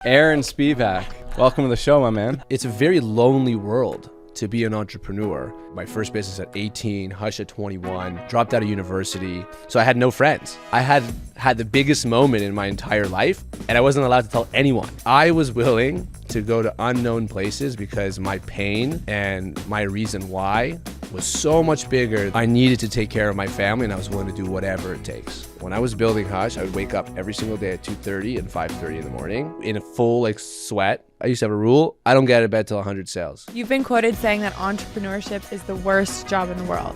Spivak, welcome to the show, my man. It's a very lonely world to be an entrepreneur. My first business at 18, Hush at 21, dropped out of university. So I had no friends. I had the biggest moment in my entire life, and I wasn't allowed to tell anyone. I was willing to go to unknown places because my pain and my reason why was so much bigger. I needed to take care of my family, and I was willing to do whatever it takes. When I was building Hush, I would wake up every single day at 2:30 and 5:30 in the morning in a full sweat. I used to have a rule: I don't get out of bed till 100 sales. You've been quoted saying that entrepreneurship is the worst job in the world.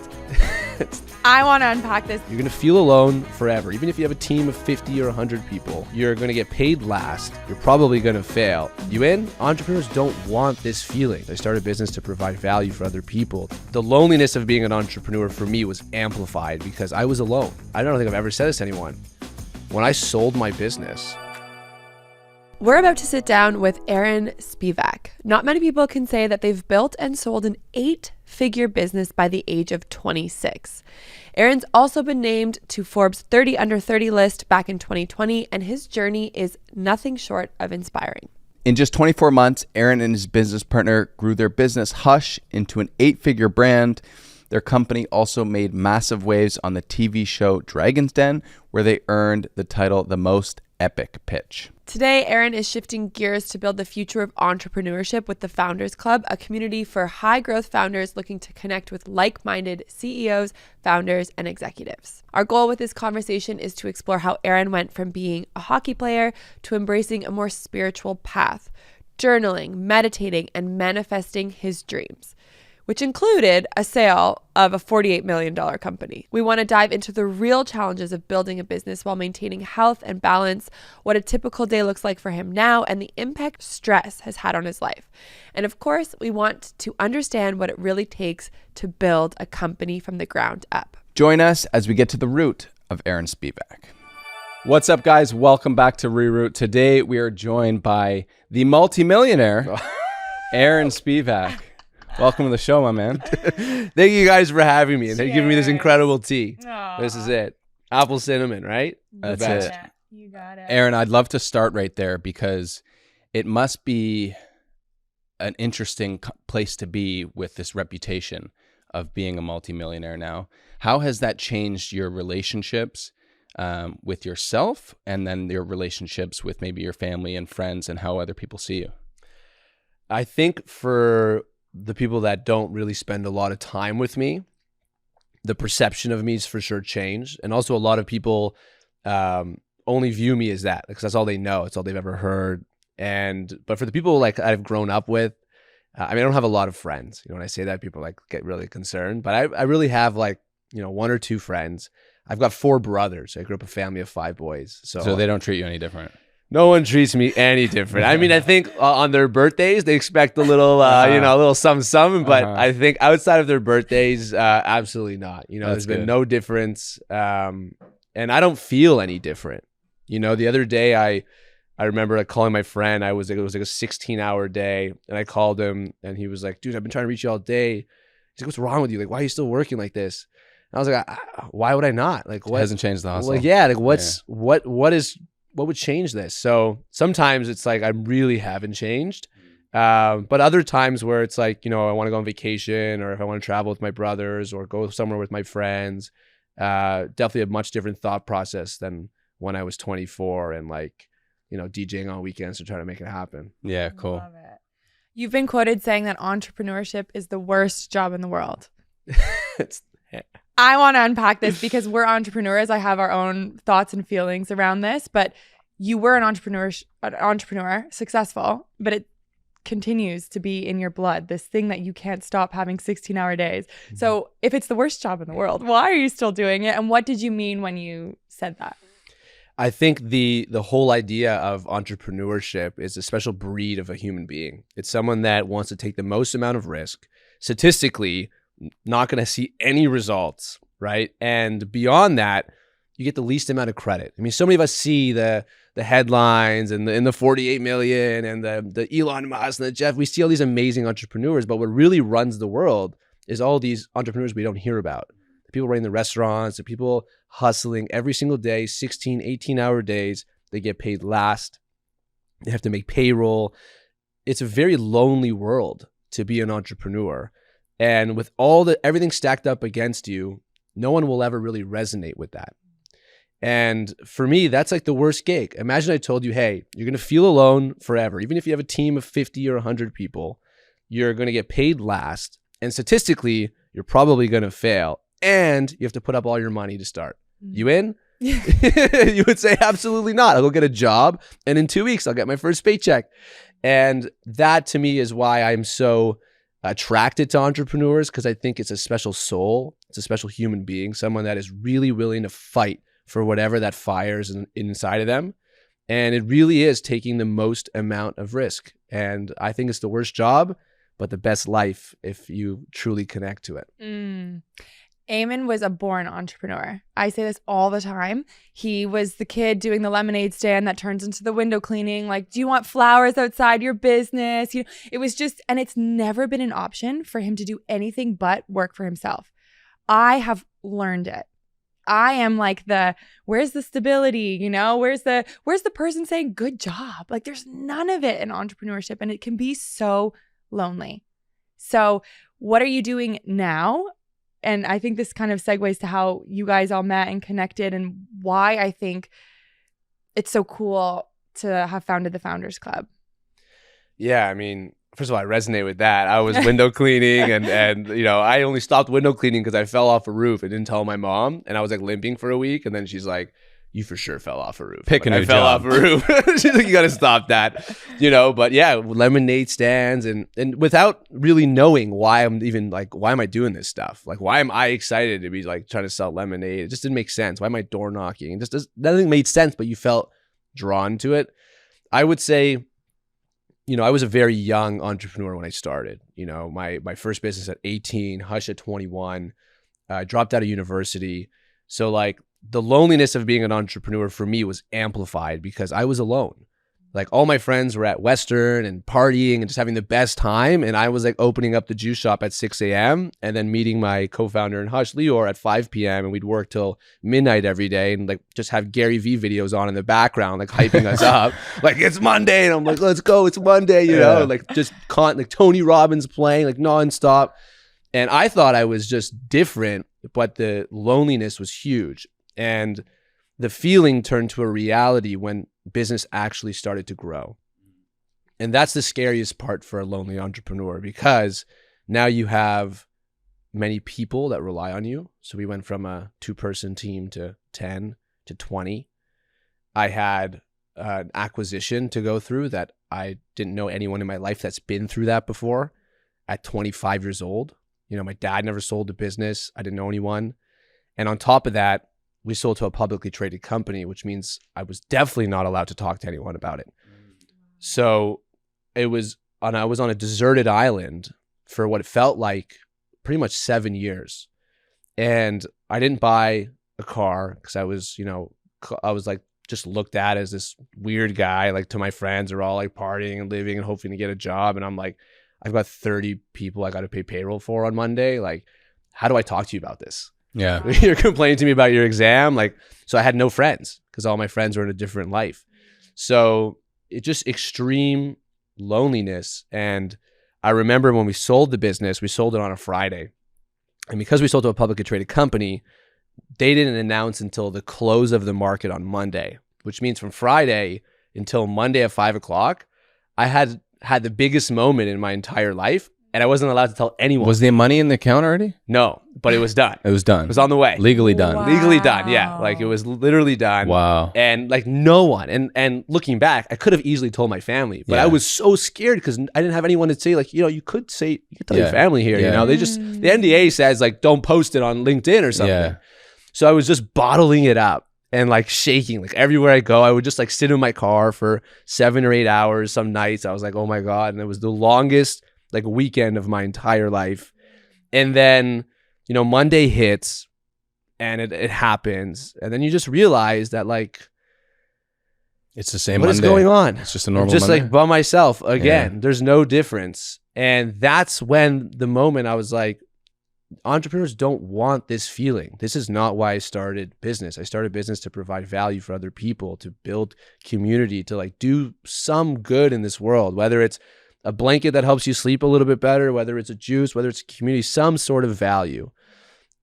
I want to unpack this. You're gonna feel alone forever. Even if you have a team of 50 or 100 people, you're gonna get paid last. You're probably gonna fail. You in? Entrepreneurs don't want this feeling. They start a business to provide value for other people. The loneliness of being an entrepreneur for me was amplified because I was alone. I don't think I've ever said this to anyone. When I sold my business, We're about to sit down with Eamon Bec. Not many people can say that they've built and sold an 8-figure business by the age of 26. Eamon's also been named to Forbes 30 Under 30 list back in 2020, and his journey is nothing short of inspiring. In just 24 months, Eamon and his business partner grew their business Hush into an 8-figure brand. Their company also made massive waves on the TV show Dragon's Den, where they earned the title The Most Epic Pitch. Today, Eamon is shifting gears to build the future of entrepreneurship with the Founders Club, a community for high-growth founders looking to connect with like-minded CEOs, founders, and executives. Our goal with this conversation is to explore how Eamon went from being a hockey player to embracing a more spiritual path, journaling, meditating, and manifesting his dreams, which included a sale of a $48 million company. We want to dive into the real challenges of building a business while maintaining health and balance, what a typical day looks like for him now, and the impact stress has had on his life. And of course, we want to understand what it really takes to build a company from the ground up. Join us as we get to the root of Eamon Spivak. what's up, guys? Welcome back to Reroot. Today, we are joined by the multimillionaire, Eamon Spivak. Welcome to the show, my man. Thank you guys for having me and giving me this incredible tea. Aww. This is it. Apple cinnamon, right? That's it. You got it. Eamon, I'd love to start right there because it must be an interesting place to be with this reputation of being a multimillionaire now. How has that changed your relationships with yourself and then your relationships with maybe your family and friends and how other people see you? I think for the people that don't really spend a lot of time with me, the perception of me is for sure changed. And also a lot of people only view me as that because that's all they know. It's all they've ever heard. But for the people I've grown up with, I don't have a lot of friends. When I say that, people get really concerned. But I really have 1 or 2 friends. I've got 4 brothers. I grew up a family of 5 boys. So they don't treat you any different. No one treats me any different. I think on their birthdays, they expect a little, a little something, but I think outside of their birthdays, absolutely not. There's been no difference. And I don't feel any different. The other day, I remember calling my friend. It was a 16-hour day, and I called him, and he was like, dude, I've been trying to reach you all day. He's like, what's wrong with you? Why are you still working like this? And I was like, why would I not? What it hasn't changed the hustle. What would change this? So sometimes it's I really haven't changed. But other times where it's I want to go on vacation, or if I want to travel with my brothers or go somewhere with my friends, definitely a much different thought process than when I was 24 and DJing on weekends to try to make it happen. Yeah, cool. Love it. You've been quoted saying that entrepreneurship is the worst job in the world. I want to unpack this because we're entrepreneurs. I have our own thoughts and feelings around this, but you were an entrepreneur, successful, but it continues to be in your blood, this thing that you can't stop having 16-hour days. Mm-hmm. So if it's the worst job in the world, why are you still doing it? And what did you mean when you said that? I think the whole idea of entrepreneurship is a special breed of a human being. It's someone that wants to take the most amount of risk, statistically not going to see any results, right? And beyond that, you get the least amount of credit. So many of us see the headlines and the 48 million and the Elon Musk and the Jeff. We see all these amazing entrepreneurs, but what really runs the world is all these entrepreneurs we don't hear about. The people running the restaurants, the people hustling every single day, 16, 18-hour days. They get paid last. They have to make payroll. It's a very lonely world to be an entrepreneur. And with everything stacked up against you, no one will ever really resonate with that. And for me, that's like the worst gig. Imagine I told you, hey, you're going to feel alone forever. Even if you have a team of 50 or 100 people, you're going to get paid last. And statistically, you're probably going to fail. And you have to put up all your money to start. You in? You would say, absolutely not. I'll go get a job. And in 2 weeks, I'll get my first paycheck. And that to me is why I'm so attracted to entrepreneurs, because I think it's a special soul. It's a special human being, someone that is really willing to fight for whatever that fires inside of them. And it really is taking the most amount of risk. And I think it's the worst job, but the best life if you truly connect to it. Eamon was a born entrepreneur. I say this all the time. He was the kid doing the lemonade stand that turns into the window cleaning. Like, do you want flowers outside your business? It was just, and it's never been an option for him to do anything but work for himself. I have learned it. I am like where's the stability? Where's the person saying good job? Like, there's none of it in entrepreneurship, and it can be so lonely. So what are you doing now? And I think this kind of segues to how you guys all met and connected, and why I think it's so cool to have founded the Founders Club. Yeah, I mean, first of all, I resonate with that. I was window cleaning and I only stopped window cleaning because I fell off a roof. I didn't tell my mom, and I was like limping for a week. And then she's like, you for sure fell off a roof. I fell off a roof. She's like, you got to stop that, but yeah, lemonade stands and without really knowing why I'm even like, why am I doing this stuff? Like, why am I excited to be like trying to sell lemonade? It just didn't make sense. Why am I door knocking? Nothing made sense, but you felt drawn to it. I would say, I was a very young entrepreneur when I started. My first business at 18, Hush at 21. I dropped out of university. So like the loneliness of being an entrepreneur for me was amplified because I was alone. Like all my friends were at Western and partying and just having the best time. And I was like opening up the juice shop at 6 a.m. and then meeting my co-founder in Hush, Lior, at 5 p.m. And we'd work till midnight every day and like just have Gary Vee videos on in the background, like hyping us up. Like, it's Monday. And I'm like, let's go. It's Monday, like just like Tony Robbins playing like nonstop. And I thought I was just different, but the loneliness was huge. And the feeling turned to a reality when business actually started to grow. And that's the scariest part for a lonely entrepreneur, because now you have many people that rely on you. So we went from a 2-person team to 10 to 20. I had an acquisition to go through that I didn't know anyone in my life that's been through that before at 25 years old. My dad never sold a business. I didn't know anyone. And on top of that, we sold to a publicly traded company, which means I was definitely not allowed to talk to anyone about it. So I was on a deserted island for what it felt like pretty much 7 years. And I didn't buy a car because I was like just looked at as this weird guy. Like, to my friends are all like partying and living and hoping to get a job. And I'm like, I've got 30 people I got to pay payroll for on Monday. Like, how do I talk to you about this? Yeah. You're complaining to me about your exam. Like, so I had no friends because all my friends were in a different life. So it just extreme loneliness. And I remember when we sold the business, we sold it on a Friday. And because we sold to a publicly traded company, they didn't announce until the close of the market on Monday, which means from Friday until Monday at 5 o'clock, I had the biggest moment in my entire life. And I wasn't allowed to tell anyone. Was there money in the account already? No, but it was done. It was done. It was on the way. Legally done. Wow. Legally done, yeah. Like, it was literally done. Wow. And like no one. And looking back, I could have easily told my family, but I was so scared because I didn't have anyone to say, like, you could tell your family here. They just, the NDA says like, don't post it on LinkedIn or something. Yeah. So I was just bottling it up and like shaking. Like, everywhere I go, I would just like sit in my car for 7 or 8 hours. Some nights I was like, oh my God. And it was the longest like weekend of my entire life. And then, Monday hits and it happens. And then you just realize that like, it's the same what Monday. is going on? It's just a normal I'm just Monday. like by myself again. Yeah. There's no difference. And that's when the moment I was like, entrepreneurs don't want this feeling. This is not why I started business. I started business to provide value for other people, to build community, to like do some good in this world, whether it's a blanket that helps you sleep a little bit better, whether it's a juice, whether it's a community, some sort of value.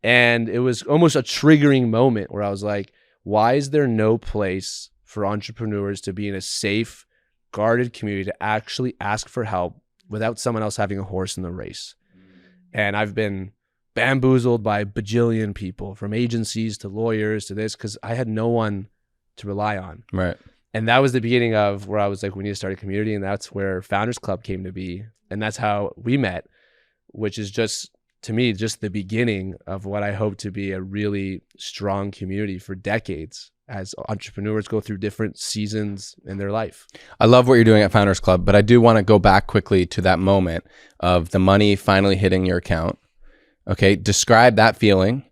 And it was almost a triggering moment where I was like, why is there no place for entrepreneurs to be in a safe, guarded community to actually ask for help without someone else having a horse in the race? And I've been bamboozled by a bajillion people, from agencies to lawyers to this, because I had no one to rely on. Right. And that was the beginning of where I was like, we need to start a community. And that's where Founders Club came to be. And that's how we met, which is just, to me, just the beginning of what I hope to be a really strong community for decades as entrepreneurs go through different seasons in their life. I love what you're doing at Founders Club, but I do want to go back quickly to that moment of the money finally hitting your account. Okay, describe that feeling,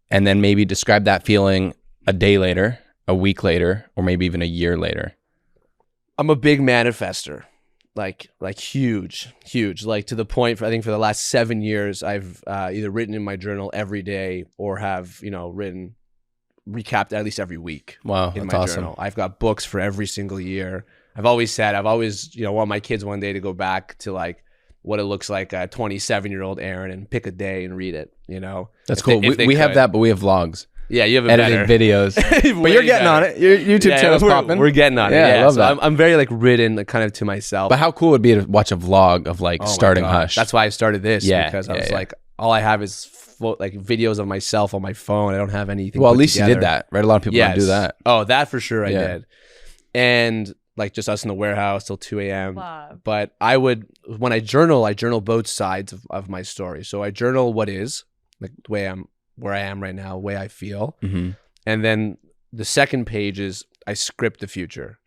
and then maybe describe that feeling a day later, a week later, or maybe even a year later. I'm a big manifester, like huge, like to the point I think for the last 7 years, I've either written in my journal every day or have, recapped at least every week. Wow, in that's my awesome. journal. I've got books for every single year. I've always want my kids one day to go back to like what it looks like a 27-year-old Aaron and pick a day and read it, That's cool. We have that, but we have vlogs. Yeah, you have editing videos. But you're getting on it. Your YouTube channel's popping. We're getting on it. Yeah, I love that. I'm very like written like, kind of to myself. But how cool would it be to watch a vlog of like starting Hush? That's why I started this. Yeah, because I was like, all I have is like videos of myself on my phone. I don't have anything. Well, at least you did that, right? A lot of people don't do that. Oh, that for sure I did. And like just us in the warehouse till 2 a.m. Love. But when I journal both sides of my story. So I journal what is, like the way where I am right now, the way I feel. Mm-hmm. And then the second page is I script the future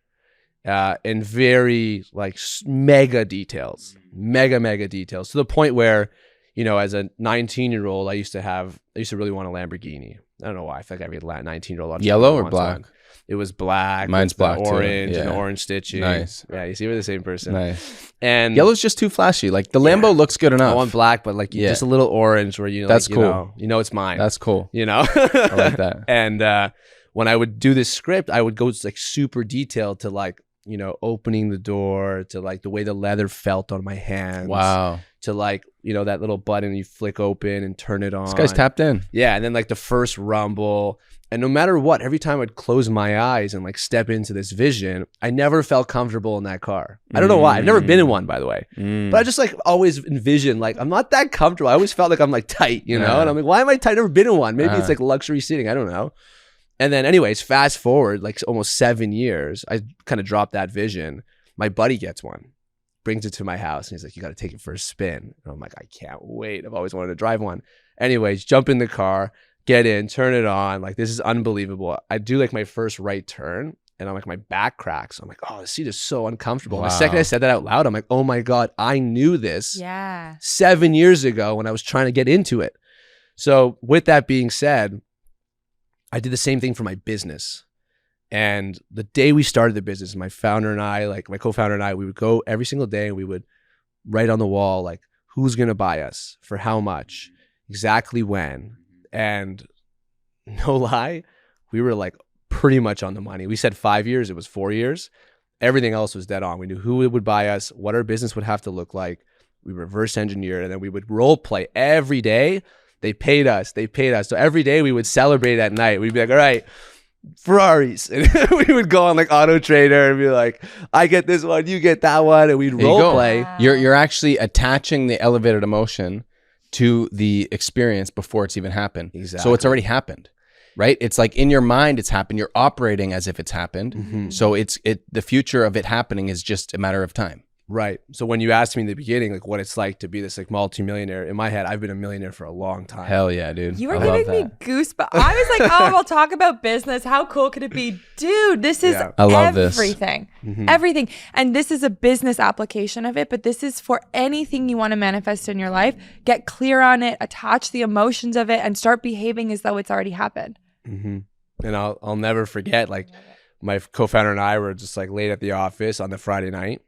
in very like mega details to the point where, as a 19-year-old, I used to really want a Lamborghini. I don't know why. I feel like every 19-year-old. Yellow or black? It was black. Mine's black too. Orange and orange stitching. Nice. Yeah, you see, we're the same person. Nice. And yellow's just too flashy. Like the Lambo looks good enough. I want black, but like just a little orange where that's like, cool. It's mine. That's cool. I like that. And when I would do this script, I would go like super detailed to like, opening the door, to like the way the leather felt on my hands. Wow. To like, that little button you flick open and turn it on. This guy's tapped in. Yeah. And then like the first rumble. And no matter what, every time I'd close my eyes and like step into this vision, I never felt comfortable in that car. I don't know why. I've never been in one, by the way. But I just like always envisioned like I'm not that comfortable. I always felt like I'm like tight, And I'm like, why am I tight? I've never been in one. Maybe it's like luxury seating. I don't know. And then anyways, fast forward like almost 7 years, I kind of dropped that vision. My buddy gets one, brings it to my house, and he's like, you got to take it for a spin. And I'm like, I can't wait. I've always wanted to drive one. Anyways, jump in the car, get in, turn it on. Like, this is unbelievable. I do like my first right turn and I'm like, my back cracks. I'm like, oh, the seat is so uncomfortable. Wow. The second I said that out loud, I'm like, oh my God, I knew this 7 years ago when I was trying to get into it. So with that being said, I did the same thing for my business. And the day we started the business, my founder and I, like my co-founder and I, we would go every single day and we would write on the wall, like, who's going to buy us, for how much, exactly when. And no lie, we were like pretty much on the money. We said 5 years, it was 4 years. Everything else was dead on. We knew who would buy us, what our business would have to look like. We reverse engineered, and then we would role play every day. They paid us. So every day we would celebrate at night. We'd be like, all right, Ferraris. And we would go on like Auto Trader and be like, I get this one, you get that one. And we'd role play. Wow. You're actually attaching the elevated emotion to the experience before it's even happened. Exactly. So it's already happened, right? It's like in your mind, it's happened. You're operating as if it's happened. Mm-hmm. So the future of it happening is just a matter of time. Right. So when you asked me in the beginning, like what it's like to be this like multimillionaire, in my head, I've been a millionaire for a long time. Hell yeah, dude. You were giving me goosebumps. I was like, oh, we'll talk about business. How cool could it be? Dude, this is I love this. everything. Everything. And this is a business application of it, but this is for anything you want to manifest in your life. Get clear on it, attach the emotions of it, and start behaving as though it's already happened. Mm-hmm. And I'll never forget, like my co-founder and I were just like late at the office on the Friday night.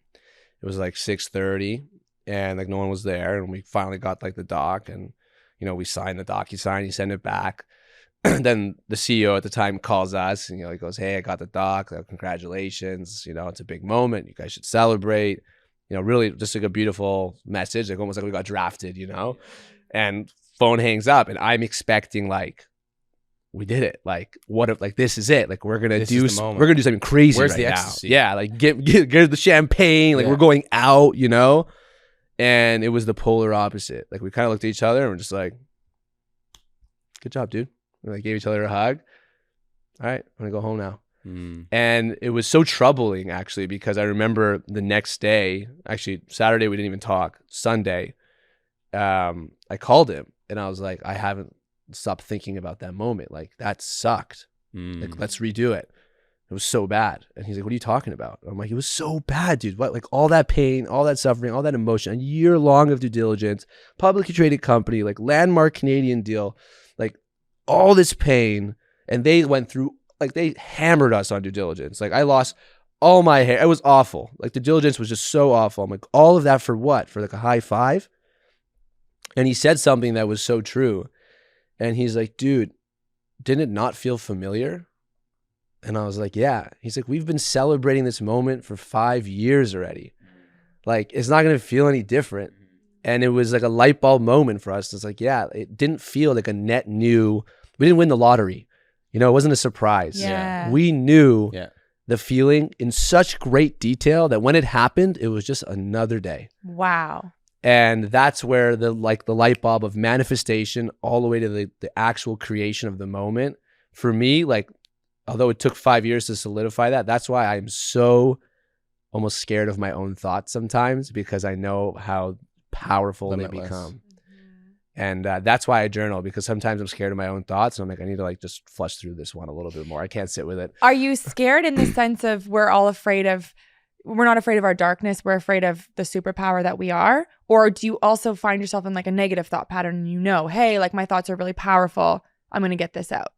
It was like 6:30 and like no one was there, and we finally got like the doc, and we sign the DocuSign, you send it back. Then the CEO at the time calls us and he goes, hey, I got the doc, congratulations, it's a big moment, you guys should celebrate, really just like a beautiful message, like almost like we got drafted, and phone hangs up and I'm expecting like, we did it, like what if, like this is it, like we're gonna do something crazy. Where's right the now. ecstasy? Yeah, like get the champagne, like we're going out, and it was the polar opposite. Like we kind of looked at each other and we're just like, good job, dude. We like gave each other a hug. All right, I'm gonna go home now. And it was so troubling actually, because I remember the next day, actually Saturday we didn't even talk. Sunday, I called him and I was like, I haven't stopped thinking about that moment. Like that sucked. Like let's redo it. It was so bad. And he's like, what are you talking about? I'm like, it was so bad, dude. What, like all that pain, all that suffering, all that emotion, a year long of due diligence, publicly traded company, like landmark Canadian deal, like all this pain. And they went through, like they hammered us on due diligence. Like I lost all my hair. It was awful. Like the diligence was just so awful. I'm like, all of that for what? For like a high five? And he said something that was so true. And he's like, dude, didn't it not feel familiar? And I was like, yeah. He's like, we've been celebrating this moment for 5 years already. Like, it's not going to feel any different. And it was like a light bulb moment for us. It's like, yeah, it didn't feel like a net new, we didn't win the lottery. It wasn't a surprise. Yeah. We knew the feeling in such great detail that when it happened, it was just another day. Wow. And that's where the light bulb of manifestation all the way to the actual creation of the moment. For me, like, although it took 5 years to solidify that, that's why I'm so almost scared of my own thoughts sometimes, because I know how powerful they become. And that's why I journal, because sometimes I'm scared of my own thoughts and I'm like, I need to like just flush through this one a little bit more. I can't sit with it. Are you scared in the sense of we're not afraid of our darkness, we're afraid of the superpower that we are? Or do you also find yourself in like a negative thought pattern and hey, like my thoughts are really powerful, I'm going to get this out?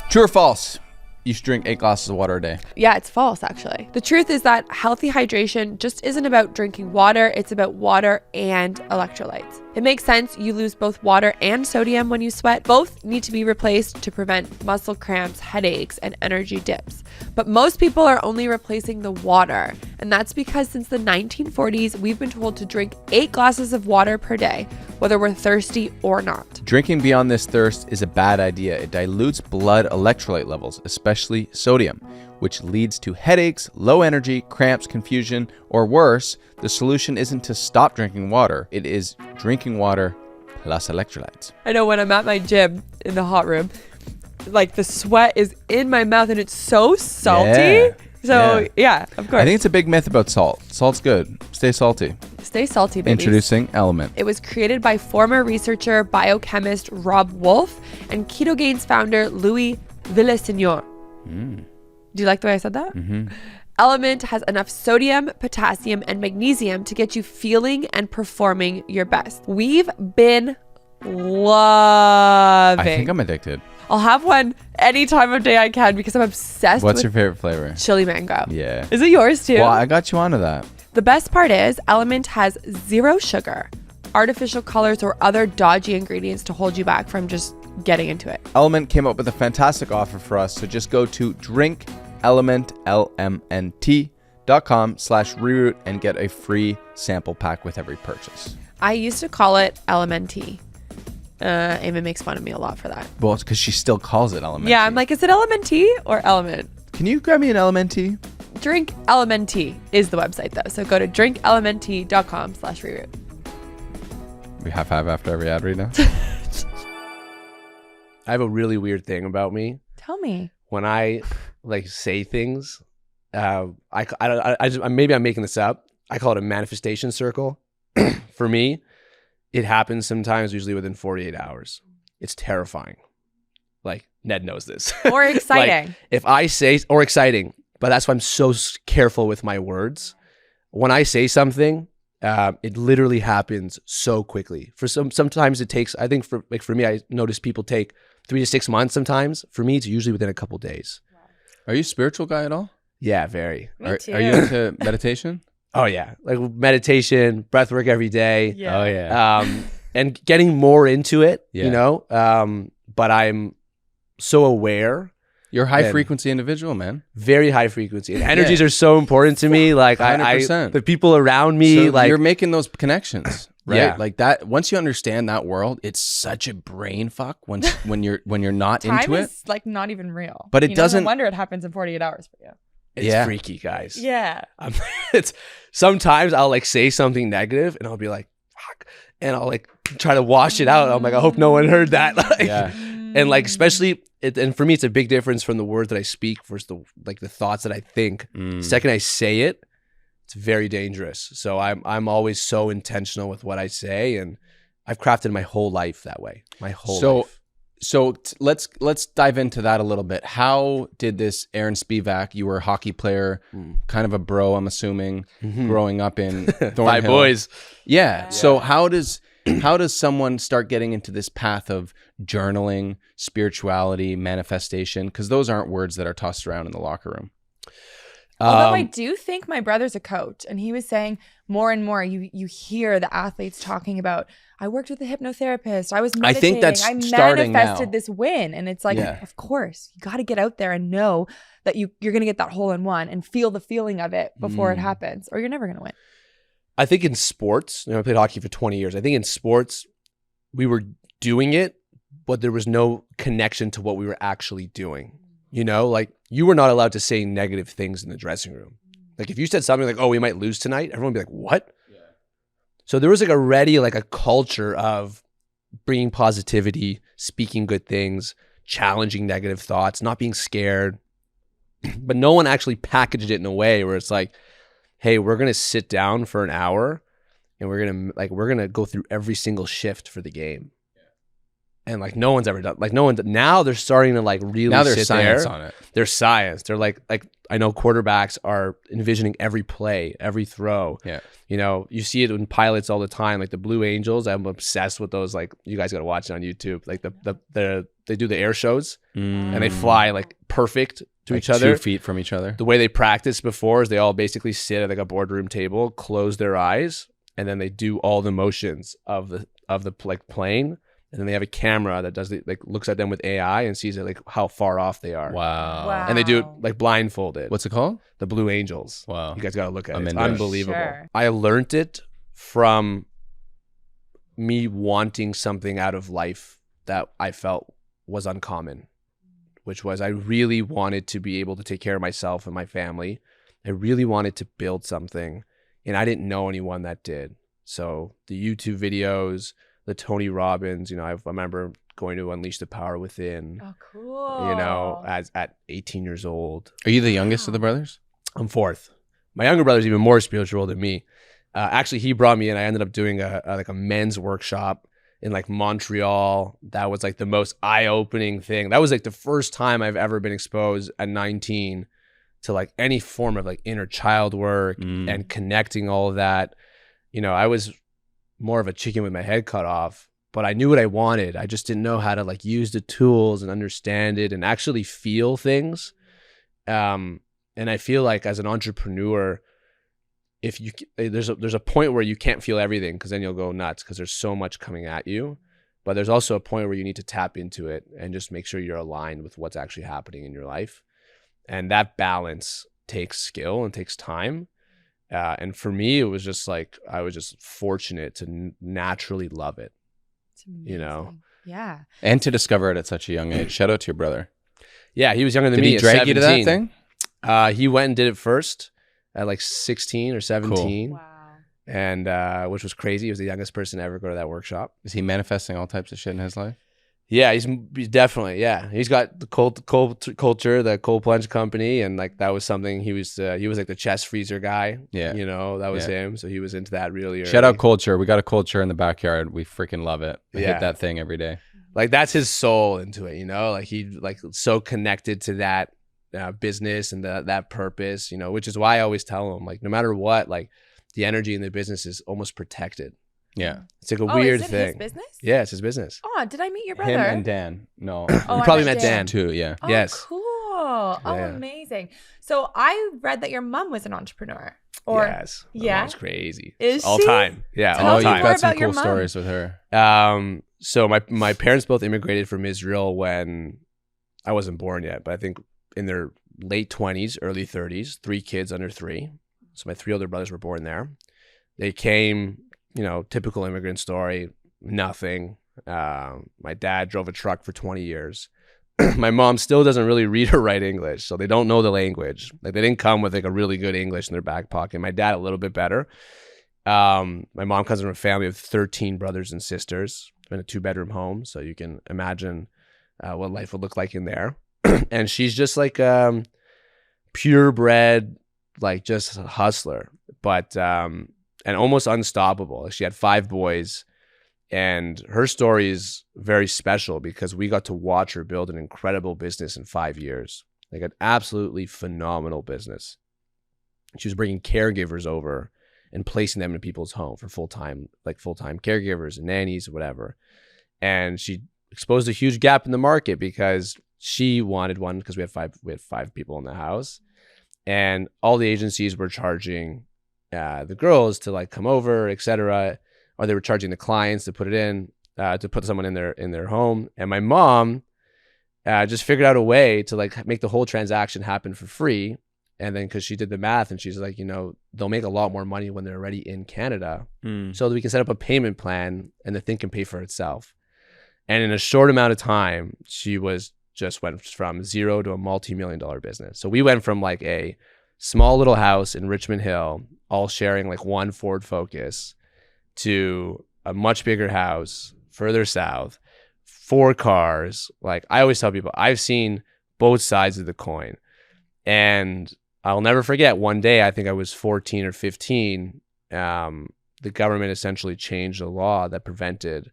True or false? You should drink 8 glasses of water a day. Yeah, it's false, actually. The truth is that healthy hydration just isn't about drinking water. It's about water and electrolytes. It makes sense. You lose both water and sodium when you sweat. Both need to be replaced to prevent muscle cramps, headaches, and energy dips. But most people are only replacing the water. And that's because since the 1940s, we've been told to drink 8 glasses of water per day, whether we're thirsty or not. Drinking beyond this thirst is a bad idea. It dilutes blood electrolyte levels, especially sodium, which leads to headaches, low energy, cramps, confusion, or worse. The solution isn't to stop drinking water. It is drinking water plus electrolytes. I know when I'm at my gym in the hot room, like the sweat is in my mouth and it's so salty. Yeah, of course. I think it's a big myth about salt. Salt's good. Stay salty. Stay salty, babies. Introducing Element. It was created by former researcher, biochemist Rob Wolf and Ketogains founder Louis Villaseñor. Do you like the way I said that? Element has enough sodium, potassium, and magnesium to get you feeling and performing your best. We've been loving. I think I'm addicted. I'll have one any time of day I can because I'm obsessed with What's your favorite flavor? chili mango. Yeah. Is it yours too? Well, I got you onto that. The best part is Element has 0 sugar, artificial colors, or other dodgy ingredients to hold you back from just getting into it. Element came up with a fantastic offer for us, so just go to drinkelement.com/reroot and get a free sample pack with every purchase. I used to call it LMNT. Eamon makes fun of me a lot for that. Well, it's because she still calls it Element. Yeah, I'm like, is it LMNT or Element? Can you grab me an Element tea? Drink LMNT is the website though. So go to drinkelement.com/reroot. We high five after every ad read now. I have a really weird thing about me. Tell me. When I like say things, maybe I'm making this up. I call it a manifestation circle. For me, it happens sometimes, usually within 48 hours. It's terrifying. Like Ned knows this. Or exciting. Like, if I say, or exciting, but that's why I'm so careful with my words. When I say something, it literally happens so quickly. Sometimes it takes, I think for me, I notice people take 3 to 6 months sometimes. For me, it's usually within a couple days. Are you a spiritual guy at all? Yeah, very. Me too. Are you into meditation? Oh yeah, like meditation, breath work every day. Yeah. Oh yeah. and getting more into it, Yeah. you know, but I'm so aware. You're a high And- frequency individual, man. Very high frequency. And energies are so important to me. Like I 100%. the people around me, So like you're making those connections, right? Yeah. Like that. Once you understand that world, it's such a brain fuck when you're not Time into it. is like not even real. But it You know, doesn't- No wonder it happens in 48 hours for you. it's Yeah. freaky, guys. Yeah. It's sometimes I'll like say something negative and I'll be like, fuck. And I'll like try to wash it out. I'm like, I hope no one heard that. Like, Yeah. And like, especially, and for me, it's a big difference from the words that I speak versus the thoughts that I think. Mm. Second I say it, it's very dangerous. So I'm always so intentional with what I say, and I've crafted my whole life that way. My whole life. So let's dive into that a little bit. How did this Aaron Spivak? You were a hockey player, kind of a bro, I'm assuming, growing up in Thornhill. Five boys. Yeah. So how does someone start getting into this path of journaling, spirituality, manifestation? Because those aren't words that are tossed around in the locker room. Although I do think my brother's a coach, and he was saying more and more you hear the athletes talking about, I worked with a hypnotherapist, I was I meditating, think that's I starting manifested now. this win. And it's like, Yeah. of course, you got to get out there and know that you're going to get that hole in one and feel the feeling of it before it happens, or you're never going to win. I think in sports, I played hockey for 20 years. I think in sports, we were doing it, but there was no connection to what we were actually doing. You know, like you were not allowed to say negative things in the dressing room. Like if you said something like, oh, we might lose tonight, everyone would be like, what? Yeah. So there was like already like a culture of bringing positivity, speaking good things, challenging negative thoughts, not being scared. But no one actually packaged it in a way where it's like, hey, we're going to sit down for an hour and we're going to go through every single shift for the game. And like no one's ever done, like no one, now they're starting to like really Now there's sit science there. on it. There's science. They're like I know quarterbacks are envisioning every play, every throw. Yeah. You know, you see it in pilots all the time, like the Blue Angels. I'm obsessed with those. Like you guys got to watch it on YouTube. Like they do the air shows and they fly like perfect to Like each other. 2 feet from each other. The way they practice before is they all basically sit at like a boardroom table, close their eyes, and then they do all the motions of the like plane. And then they have a camera that does looks at them with AI and sees it like how far off they are. Wow. And they do it like blindfolded. What's it called? The Blue Angels. Wow. You guys got to look at I'm it. It's into it. unbelievable. Sure. I learned it from me wanting something out of life that I felt was uncommon, which was I really wanted to be able to take care of myself and my family. I really wanted to build something, and I didn't know anyone that did. So the YouTube videos, the Tony Robbins, you know, I remember going to Unleash the Power Within, Oh, cool. you know, at 18 years old. Are you the youngest of the brothers? I'm fourth. My younger brother's even more spiritual than me. Actually, he brought me in. I ended up doing a men's workshop in like Montreal. That was like the most eye-opening thing. That was like the first time I've ever been exposed at 19 to like any form of like inner child work and connecting all of that. You know, I was more of a chicken with my head cut off, but I knew what I wanted. I just didn't know how to like use the tools and understand it and actually feel things. And I feel like as an entrepreneur, if you there's a point where you can't feel everything because then you'll go nuts because there's so much coming at you. But there's also a point where you need to tap into it and just make sure you're aligned with what's actually happening in your life. And that balance takes skill and takes time. And for me, it was just like I was just fortunate to naturally love it. It's amazing. You know? Yeah. And to discover it at such a young age. Shout out to your brother. Yeah, he was younger than Did me. he at drag you to that 17. thing? He went and did it first at like 16 or 17. Wow. And which was crazy. He was the youngest person to ever go to that workshop. Is he manifesting all types of shit in his life? Yeah, he's definitely, yeah. He's got the cold culture, the cold plunge company, and like that was something he was like the chest freezer guy. Yeah. You know, that was Yeah. him. So he was into that really early. Shout out culture. We got a culture in the backyard. We freaking love it. I Yeah. hit that thing every day. Like that's his soul into it, you know? Like he like so connected to that business and that purpose, you know, which is why I always tell him like no matter what, like the energy in the business is almost protected. Yeah. It's like a Oh, weird is it thing. his business? Yeah, it's his business. Oh, did I meet your brother? Him and Dan. No. Oh, You I probably met met Dan. Too, yeah. Oh, Yes. cool. Oh, Yeah. amazing. So I read that your mom was an entrepreneur. Or Yes. My yeah? mom's crazy. Is all she? time. Yeah, Tell all me time. more You've got some about your cool mom. stories with her. So my parents both immigrated from Israel when I wasn't born yet, but I think in their late 20s, early 30s, 3 kids under 3. So my 3 older brothers were born there. They came, typical immigrant story, nothing. My dad drove a truck for 20 years. My mom still doesn't really read or write English, so they don't know the language. Like they didn't come with like a really good English in their back pocket. My dad a little bit better. My mom comes from a family of 13 brothers and sisters in a 2-bedroom home, so you can imagine what life would look like in there. And she's just like purebred, like just a hustler, but and almost unstoppable. She had 5 boys. And her story is very special because we got to watch her build an incredible business in 5 years, like an absolutely phenomenal business. She was bringing caregivers over and placing them in people's home for full-time caregivers and nannies or whatever. And she exposed a huge gap in the market because she wanted one because we had 5 people in the house, and all the agencies were charging the girls to like come over, etc. Or they were charging the clients to put it in, to put someone in their home. And my mom just figured out a way to like make the whole transaction happen for free. And then because she did the math and she's like, they'll make a lot more money when they're already in Canada, so that we can set up a payment plan and the thing can pay for itself. And in a short amount of time, she went from 0 to a multi-million-dollar business. So we went from like a small little house in Richmond Hill, all sharing like one Ford Focus, to a much bigger house further south, 4 cars. Like I always tell people, I've seen both sides of the coin. And I'll never forget one day, I think I was 14 or 15, the government essentially changed a law that prevented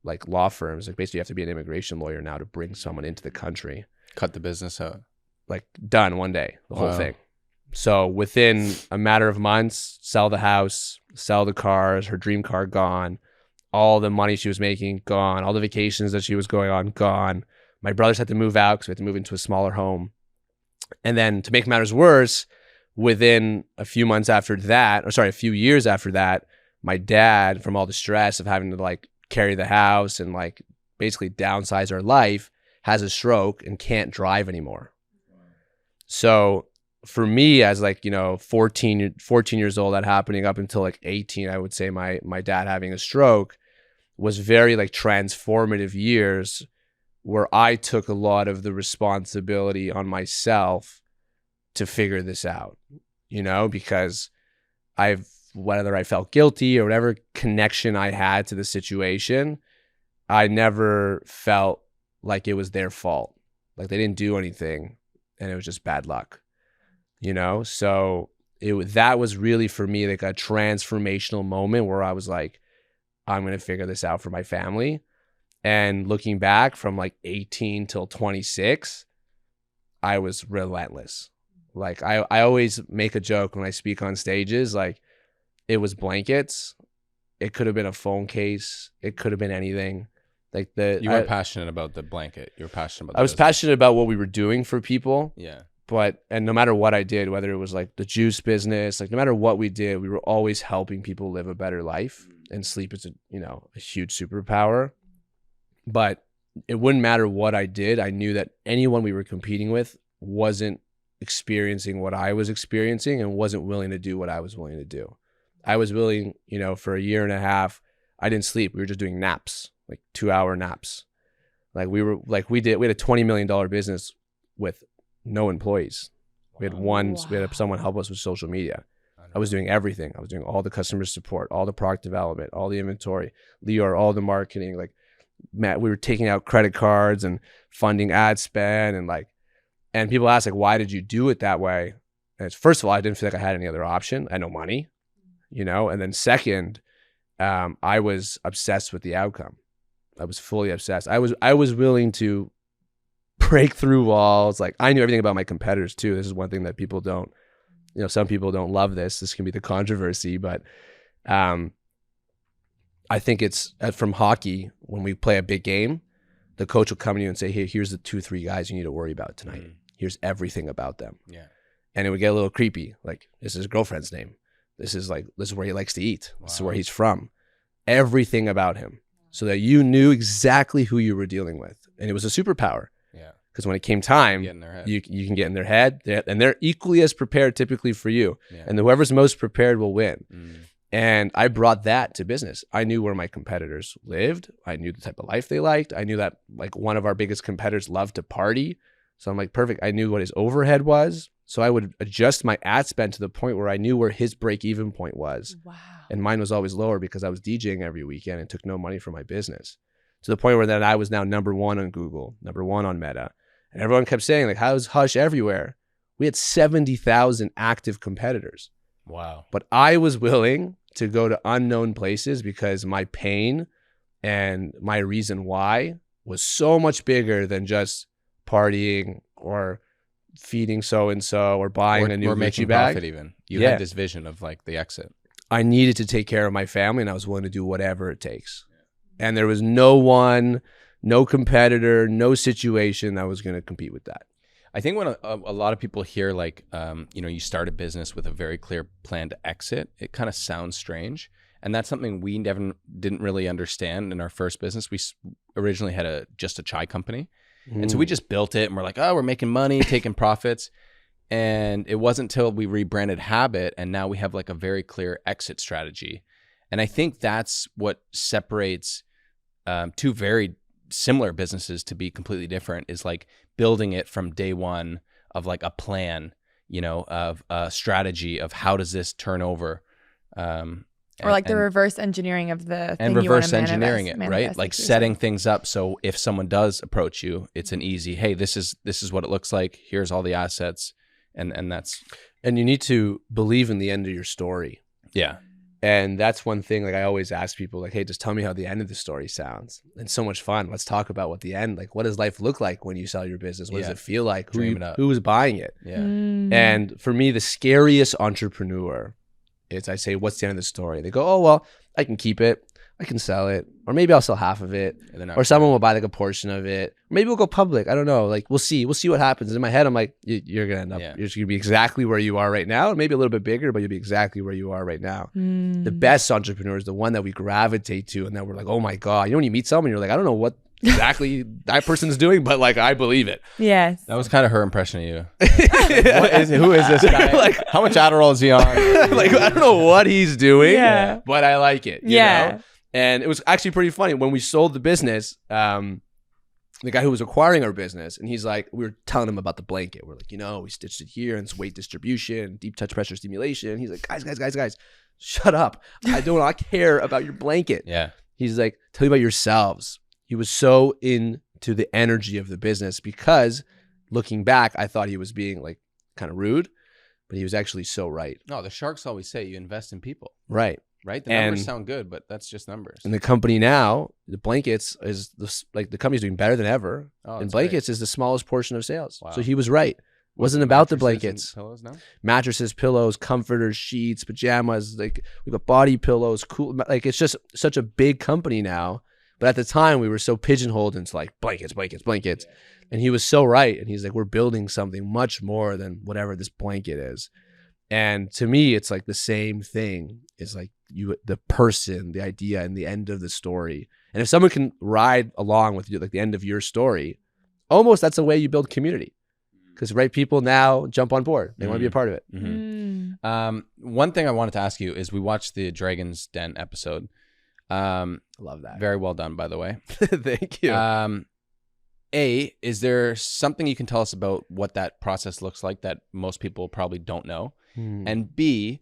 like law firms, like basically you have to be an immigration lawyer now to bring someone into the country. Cut the business out. Like done one day, the whole Wow. thing. So within a matter of months, sell the house, sell the cars, her dream car gone, all the money she was making gone, all the vacations that she was going on gone. My brothers had to move out because we had to move into a smaller home. And then to make matters worse, within a few years after that, my dad, from all the stress of having to like carry the house and like basically downsize our life, has a stroke and can't drive anymore. So for me, as like 14 years old, that happening up until like 18, I would say my dad having a stroke was very like transformative years where I took a lot of the responsibility on myself to figure this out, because whether I felt guilty or whatever connection I had to the situation, I never felt like it was their fault. Like they didn't do anything and it was just bad luck. So that was really for me like a transformational moment where I was like, I'm going to figure this out for my family. And looking back from like 18 till 26, I was relentless. Like I always make a joke when I speak on stages, like it was blankets. It could have been a phone case. It could have been anything. Like You weren't passionate about the blanket. You were passionate about the I was business. passionate about what we were doing for people. Yeah. And no matter what I did, whether it was like the juice business, like no matter what we did, we were always helping people live a better life, and sleep is a huge superpower. But it wouldn't matter what I did. I knew that anyone we were competing with wasn't experiencing what I was experiencing and wasn't willing to do what I was willing to do. I was willing, for a year and a half, I didn't sleep. We were just doing naps, like 2-hour naps. Like we had a $20 million business with no employees. We had someone help us with social media. I was doing everything. I was doing all the customer support, all the product development, all the inventory, Lior, all the marketing. Like, Matt, we were taking out credit cards and funding ad spend, and people ask like, why did you do it that way? And it's, first of all, I didn't feel like I had any other option. I had no money, and then second, I was obsessed with the outcome. I was fully obsessed. I was willing to break through walls. Like I knew everything about my competitors too. This is one thing that people don't, some people don't love this. This can be the controversy, but I think it's from hockey when we play a big game, the coach will come to you and say, hey, here's the 2-3 guys you need to worry about tonight. Here's everything about them. Yeah. And it would get a little creepy. Like, this is his girlfriend's name. This is where he likes to eat. This is where he's from. Everything about him. So that you knew exactly who you were dealing with. And it was a superpower. Yeah. Because when it came time, Get in their head. you can get in their head. And they're equally as prepared typically for you. Yeah. And whoever's most prepared will win. And I brought that to business. I knew where my competitors lived. I knew the type of life they liked. I knew that like one of our biggest competitors loved to party. So I'm like, perfect. I knew what his overhead was. So I would adjust my ad spend to the point where I knew where his break-even point was. Wow. And mine was always lower because I was DJing every weekend and took no money from my business. To the point where then I was now number 1 on Google, number 1 on Meta. And everyone kept saying, like, how's Hush everywhere? We had 70,000 active competitors. Wow. But I was willing to go to unknown places because my pain and my reason why was so much bigger than just partying or feeding so-and-so or buying a new or Gucci making bag. profit even. You Yeah. had this vision of like the exit. I needed to take care of my family and I was willing to do whatever it takes. And there was no one, no competitor, no situation that was going to compete with that. I think when a lot of people hear like, you start a business with a very clear plan to exit, it kind of sounds strange. And that's something we didn't really understand in our first business. We originally had just a chai company. And so we just built it and we're like, oh, we're making money, taking profits. And it wasn't until we rebranded Habit and now we have like a very clear exit strategy. And I think that's what separates two very similar businesses to be completely different is like building it from day one of like a plan, of a strategy of how does this turn over. Or like the reverse engineering of the thing and you reverse want to engineering it, right? manifest, Like you're setting saying. things up so if someone does approach you, it's an easy, hey, this is what it looks like. Here's all the assets, and that's And you need to believe in the end of your story. yeah. And that's one thing, like I always ask people, like, hey, just tell me how the end of the story sounds. And so much fun. Let's talk about what the end, like, what does life look like when you sell your business? What does Yeah. it feel like? Dream it up. Who's buying it? Yeah. And for me, the scariest entrepreneur is I say, what's the end of the story? They go, oh, well, I can keep it. I can sell it. Or maybe I'll sell half of it. And they're not Or someone will buy like a portion of it. Or maybe we'll go public. I don't know. Like, we'll see. We'll see what happens. In my head, I'm like, you're going to end up, Yeah. you're just going to be exactly where you are right now. Maybe a little bit bigger, but you'll be exactly where you are right now. The best entrepreneur is the one that we gravitate to and that we're like, oh my God. When you meet someone, you're like, I don't know what exactly that person's doing, but like, I believe it. Yes. That was kind of her impression of you. Who is this guy? Like- how much Adderall is he on? Like, I don't know what he's doing, Yeah. but I like it. You Yeah. know? And it was actually pretty funny when we sold the business. The guy who was acquiring our business, and he's like, we were telling him about the blanket. We're like, we stitched it here, and it's weight distribution, deep touch pressure stimulation. He's like, guys, shut up. I do not care about your blanket. Yeah. He's like, tell me about yourselves. He was so into the energy of the business because looking back, I thought he was being like kind of rude, but he was actually so right. No, the sharks always say you invest in people, Right. right? The numbers And- sound good, but that's just numbers. And the company now, the blankets is the company's doing better than ever. Oh, And that's blankets is the smallest portion of sales. Wow. So he was right. Wasn't about the Mattresses blankets. and pillows now? Mattresses, pillows, comforters, sheets, pajamas. Like we've got body pillows, cool. Like it's just such a big company now. But at the time, we were so pigeonholed into like blankets. And he was so right. And he's like, we're building something much more than whatever this blanket is. And to me, it's like the same thing. It's like the person, the idea, and the end of the story. And if someone can ride along with you, like the end of your story, almost that's the way you build community. Because right people now jump on board. They want to be a part of it. Mm-hmm. One thing I wanted to ask you is we watched the Dragon's Den episode. Love that. Very well done, by the way. Thank you. Is there something you can tell us about what that process looks like that most people probably don't know? And B,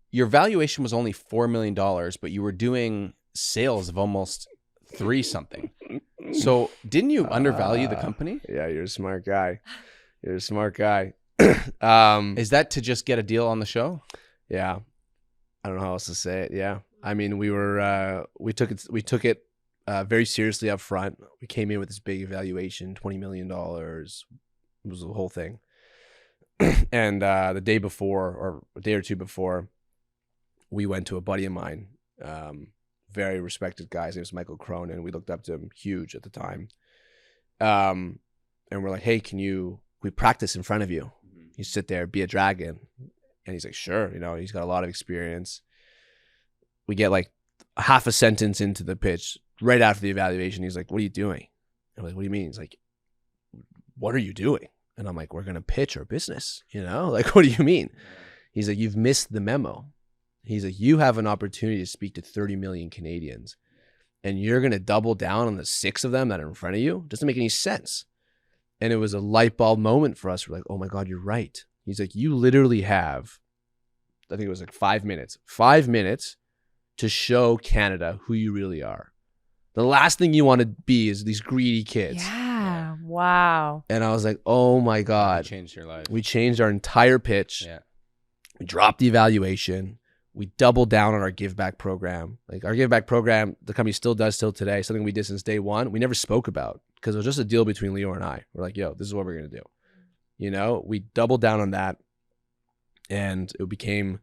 your valuation was only $4 million, but you were doing sales of almost 3 something. So didn't you undervalue the company? Yeah, you're a smart guy. Is that to just get a deal on the show? Yeah. I don't know how else to say it. Yeah. I mean, we took it very seriously up front. We came in with this big evaluation, $20 million. It was the whole thing. And the day before, or a day or two before, we went to a buddy of mine, very respected guy. His name was Michael Cronin. We looked up to him, huge at the time. And we're like, hey, we practice in front of you? You sit there, be a dragon. And he's like, sure. You know, he's got a lot of experience. We get like half a sentence into the pitch right after the evaluation. He's like, what are you doing? I'm like, what do you mean? He's like, what are you doing? And I'm like, we're going to pitch our business, you know? Like, what do you mean? He's like, you've missed the memo. He's like, you have an opportunity to speak to 30 million Canadians, and you're going to double down on the 6 of them that are in front of you? Doesn't make any sense. And it was a light bulb moment for us. We're like, oh my God, you're right. He's like, you literally have, I think it was like 5 minutes to show Canada who you really are. The last thing you want to be is these greedy kids. Yeah. Wow. And I was like, oh my God. You changed your life. We changed our entire pitch. Yeah. We dropped the evaluation. We doubled down on our give back program. Like our give back program, the company still does till today. Something we did since day one. We never spoke about because it was just a deal between Leo and I. We're like, yo, this is what we're going to do. You know, we doubled down on that, and it became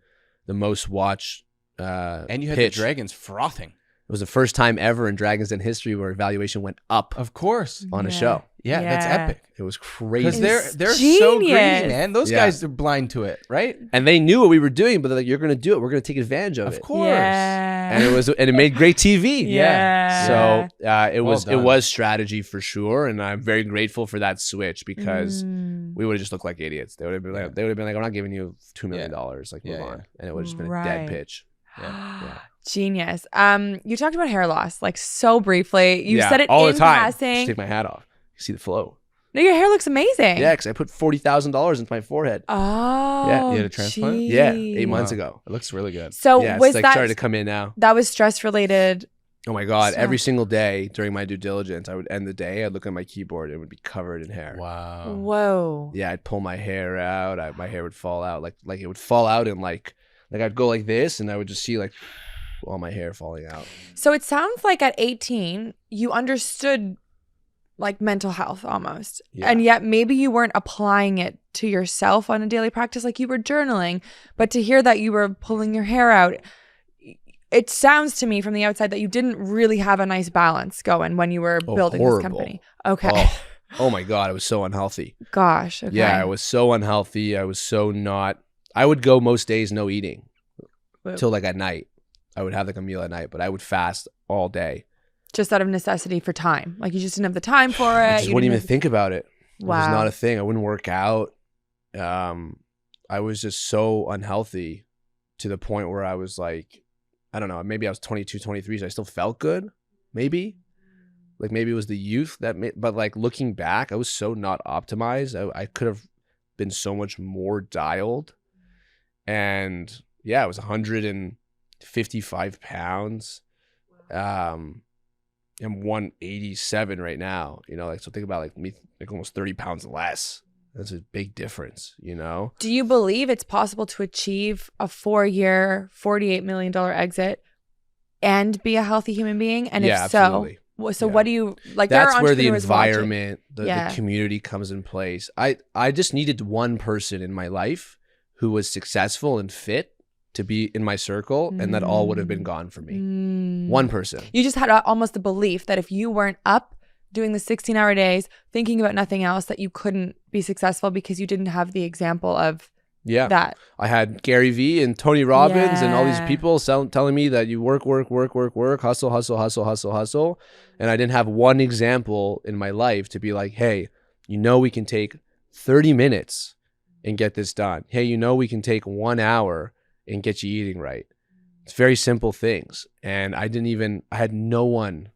the most watched and you had pitch. the Dragons frothing. It was the first time ever in Dragons Den history where evaluation went up Of course. on a show. Yeah, that's Yeah. epic. It was Because crazy. they're Genius. so greedy, man. Those Yeah. guys are blind to it, right? And they knew what we were doing, but they're like, you're going to do it. We're going to take advantage of it. Of course. Yeah. And it made great TV. Yeah. So it Well was done. strategy for sure, and I'm very grateful for that switch because we would have just looked like idiots. They would have been like, I'm not giving you $2 million. Like, move on, and it would have just been a dead Right. pitch. Yeah. Genius. You talked about hair loss like so briefly. You Yeah, said it all in the time. passing. Just take my hat off. You see the flow. No, your hair looks amazing. Yeah, because I put $40,000 into my forehead. Oh. Yeah, you had a transplant? geez. Yeah, 8 months Wow. ago. It looks really good. So Yeah, was it's like that starting to come in now. that was stress related? Oh my God. So- Every single day during my due diligence, I would end the day, I'd look at my keyboard, it would be covered in hair. Wow. Whoa. Yeah, I'd pull my hair out. My hair would fall out. Like it would fall out and like I'd go like this, and I would just see like all my hair falling out. So it sounds like at 18 you understood like mental health almost. Yeah. And yet maybe you weren't applying it to yourself on a daily practice, like you were journaling, but to hear that you were pulling your hair out, it sounds to me from the outside that you didn't really have a nice balance going when you were building horrible. this company. Okay. Oh my God, I was so unhealthy. Gosh. Okay. Yeah, I was so unhealthy. I was so not. I would go most days no eating Whoa. till like at night. I would have like a meal at night, but I would fast all day. Just out of necessity for time. Like you just didn't have the time for it. I just You wouldn't didn't even think about it. It was Wow. not a thing. I wouldn't work out. I was just so unhealthy to the point where I was like, I don't know, maybe I was 22, 23, so I still felt good. Maybe. Like maybe it was the youth but like looking back, I was so not optimized. I could have been so much more dialed. And yeah, I was 155 pounds. I'm 187 right now, you know, like, so think about like me, like almost 30 pounds less. That's a big difference, you know? Do you believe it's possible to achieve a 4-year, $48 million exit and be a healthy human being? And Yeah, if so, absolutely. so Yeah. what do you like? That's there are where the entrepreneurs watching. environment, the community comes in place. I just needed one person in my life who was successful and fit to be in my circle, and that all would have been gone for me. One person. You just had almost a belief that if you weren't up doing the 16-hour days, thinking about nothing else, that you couldn't be successful because you didn't have the example of Yeah. that. I had Gary Vee and Tony Robbins and all these Yeah. people telling me that you work, hustle. And I didn't have one example in my life to be like, hey, you know, we can take 30 minutes and get this done. Hey, you know, we can take 1 hour and get you eating right. It's very simple things. And I had no one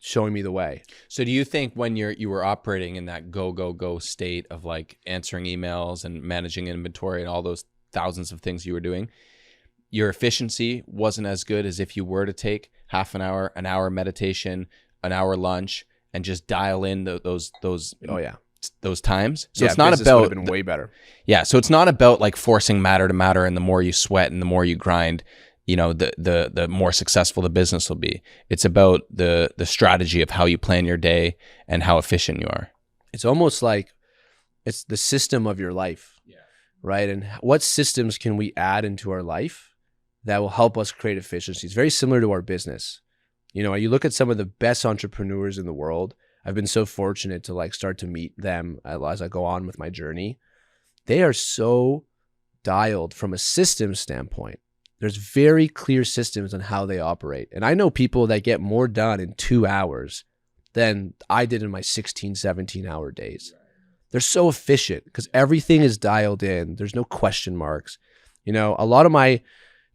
showing me the way. So do you think when you were operating in that go state of like answering emails and managing inventory and all those thousands of things you were doing, your efficiency wasn't as good as if you were to take half an hour meditation, an hour lunch, and just dial in those times? So Yeah, it's not business about would have been way better. Yeah, so it's not about like forcing matter to matter, and the more you sweat and the more you grind, you know, the more successful the business will be. It's about the strategy of how you plan your day and how efficient you are. It's almost like it's the system of your life, right? And what systems can we add into our life that will help us create efficiency? It's very similar to our business. You know, you look at some of the best entrepreneurs in the world, I've been so fortunate to like start to meet them as I go on with my journey. They are so dialed from a system standpoint. There's very clear systems on how they operate. And I know people that get more done in 2 hours than I did in my 16, 17-hour days. They're so efficient because everything is dialed in. There's no question marks. You know, a lot of my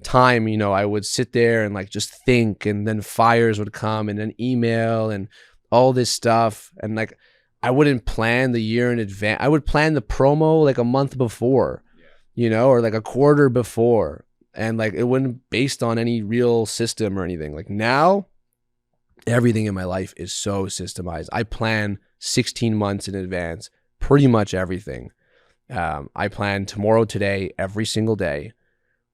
time, you know, I would sit there and like just think, and then fires would come and then email and all this stuff. And like, I wouldn't plan the year in advance. I would plan the promo like a month before, you know, or like a quarter before. And like, it wasn't based on any real system or anything. Like now, everything in my life is so systemized. I plan 16 months in advance, pretty much everything. I plan tomorrow, today, every single day.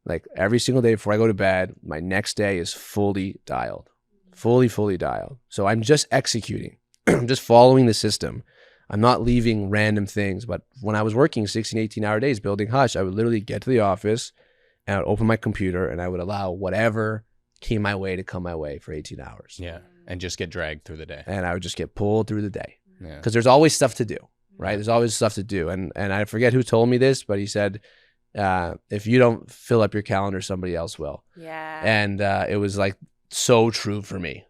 Like every single day before I go to bed, my next day is fully dialed, fully dialed. So I'm just executing. I'm just following the system. I'm not leaving random things. But when I was working 16, 18-hour days building Hush, I would literally get to the office and I would open my computer and I would allow whatever came my way to come my way for 18 hours. Yeah. And just get dragged through the day. And I would just get pulled through the day. Yeah. Because there's always stuff to do, right? There's always stuff to do. And I forget who told me this, but he said, if you don't fill up your calendar, somebody else will. Yeah. And it was like so true for me.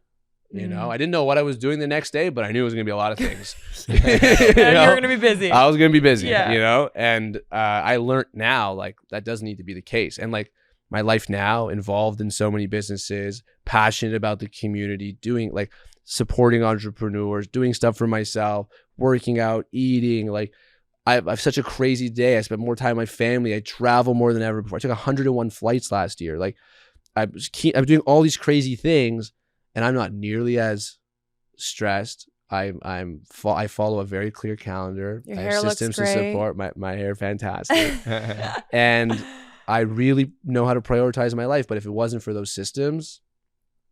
You know, I didn't know what I was doing the next day, but I knew it was going to be a lot of things. You were going to be busy. I was going to be busy, Yeah. you know, and I learned now like that doesn't need to be the case. And like my life now, involved in so many businesses, passionate about the community, doing like supporting entrepreneurs, doing stuff for myself, working out, eating. Like I have such a crazy day. I spend more time with my family. I travel more than ever before. I took 101 flights last year. Like I'm doing all these crazy things. And I'm not nearly as stressed. I follow a very clear calendar. Your I hair have looks systems great. to support my hair, fantastic. And I really know how to prioritize my life. But if it wasn't for those systems,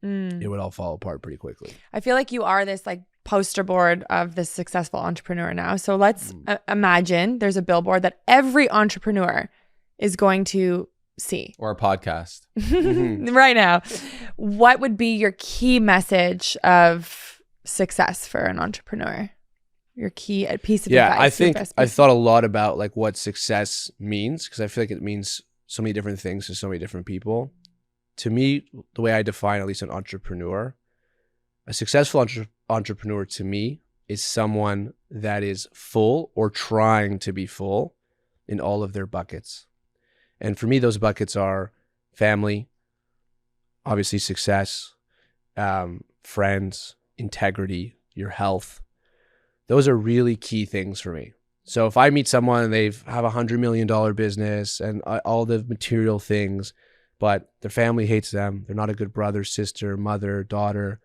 it would all fall apart pretty quickly. I feel like you are this like poster board of this successful entrepreneur now. So let's imagine there's a billboard that every entrepreneur is going to see Or a podcast. right now. What would be your key message of success for an entrepreneur? Your key piece of advice? I think I thought a lot about like what success means, because I feel like it means so many different things to so many different people. To me, the way I define at least an entrepreneur, a successful entrepreneur to me is someone that is full or trying to be full in all of their buckets. And for me, those buckets are family, obviously success, friends, integrity, your health. Those are really key things for me. So if I meet someone and they have $100 million business and all the material things, but their family hates them, they're not a good brother, sister, mother, daughter,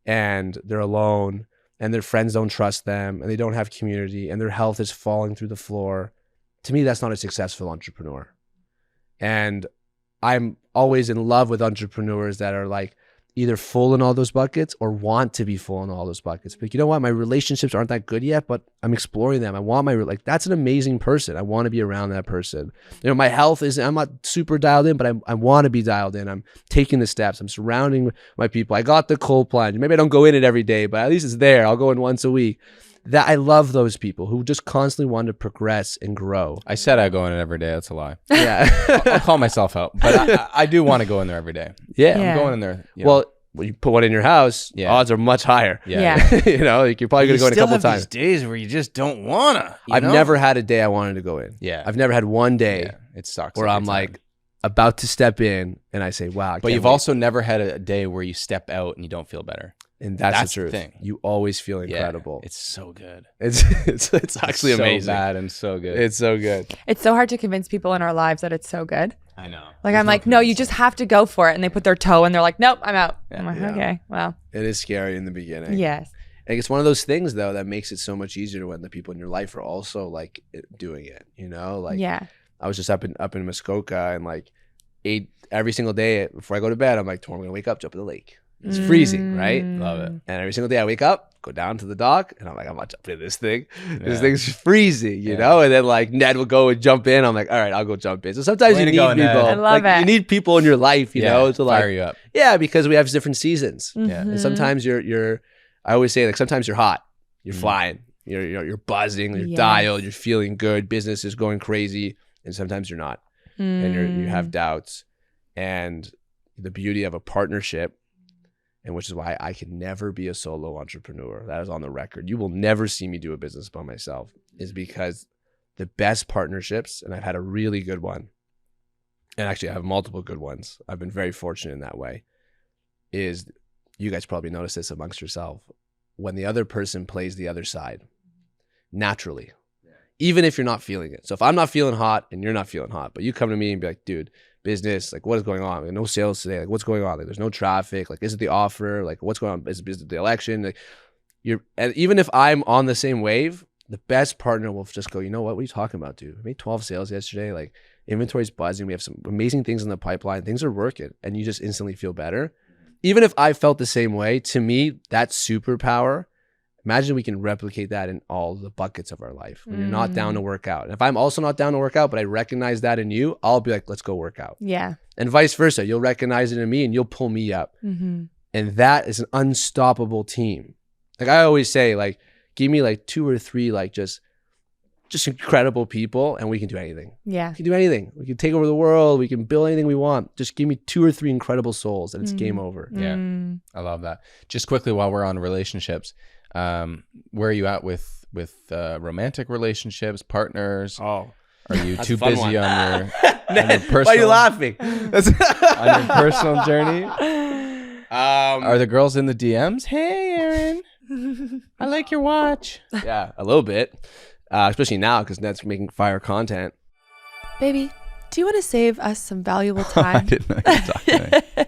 and they're alone, and their friends don't trust them, and they don't have community, and their health is falling through the floor, to me, that's not a successful entrepreneur. And I'm always in love with entrepreneurs that are like either full in all those buckets or want to be full in all those buckets. But you know what? My relationships aren't that good yet, but I'm exploring them. I want like, that's an amazing person. I want to be around that person. You know, my health I'm not super dialed in, but I want to be dialed in. I'm taking the steps. I'm surrounding my people. I got the cold plunge. Maybe I don't go in it every day, but at least it's there. I'll go in once a week. That I love those people who just constantly want to progress and grow. I said I go in it every day. That's a lie. Yeah. I'll call myself out, but I do want to go in there every day. Yeah. I'm going in there. You know. Well, when you put one in your house, odds are much higher. Yeah. You know, like you're probably going to go in a couple times. These days where you just don't wanna. I've never had a day I wanted to go in. Yeah. I've never had one day it sucks where I'm like about to step in and I say, wow. But you've also never had a day where you step out and you don't feel better. And that's the the truth. thing. You always feel incredible. It's so good. It's actually amazing. So bad and so good. It's so good. It's so hard to convince people in our lives that it's so good. I know. Like I'm like, no, you just have to go for it. And they put their toe and they're like, nope, I'm out. I'm like, Yeah. okay, well. It is scary in the beginning. Yes. And it's one of those things though that makes it so much easier when the people in your life are also like doing it, you know? Like Yeah. I was just up in Muskoka and like ate every single day before I go to bed. I'm like, tomorrow I'm gonna wake up, jump in the lake. It's freezing, right? Love it. And every single day I wake up, go down to the dock, and I'm like, I'm not jumping in this thing. This thing's freezing, you know? And then like Ned will go and jump in. I'm like, all right, I'll go jump in. So sometimes Way you to need go, people. Ned. I love like, it. You need people in your life, you know, to like fire you up. Yeah, because we have different seasons. Mm-hmm. Yeah. And sometimes you're I always say like sometimes you're hot You're flying. You're buzzing. You're Yes. dialed. You're feeling good. Business is going crazy, and sometimes you're not, and you have doubts. And the beauty of a partnership, and which is why I can never be a solo entrepreneur. That is on the record. You will never see me do a business by myself, is because the best partnerships, and I've had a really good one, and actually I have multiple good ones. I've been very fortunate in that way, is you guys probably notice this amongst yourself. When the other person plays the other side, naturally, even if you're not feeling it. So if I'm not feeling hot and you're not feeling hot, but you come to me and be like, dude, business, like what is going on? Like, no sales today. Like what's going on? Like there's no traffic. Like is it the offer? Like what's going on? Is it the election? Like and even if I'm on the same wave, the best partner will just go, you know what are you talking about, dude? We made 12 sales yesterday. Like inventory's buzzing. We have some amazing things in the pipeline. Things are working, and you just instantly feel better. Even if I felt the same way, to me, that's superpower. Imagine we can replicate that in all the buckets of our life. When you're not down to work out. And if I'm also not down to work out, but I recognize that in you, I'll be like, let's go work out. Yeah. And vice versa. You'll recognize it in me and you'll pull me up. Mm-hmm. And that is an unstoppable team. Like I always say, like, give me like 2 or 3, like just incredible people, and we can do anything. Yeah. We can do anything. We can take over the world. We can build anything we want. Just give me 2 or 3 incredible souls and it's game over. Yeah. I love that. Just quickly, while we're on relationships, where are you at with romantic relationships, partners? Oh, are you that's too a fun busy one. on your personal, Why are you laughing? on your personal journey? Are the girls in the DMs? Hey, Aaron, I like your watch. Yeah, a little bit. Especially now because Ned's making fire content. Baby, do you want to save us some valuable I time didn't know you were talking to me.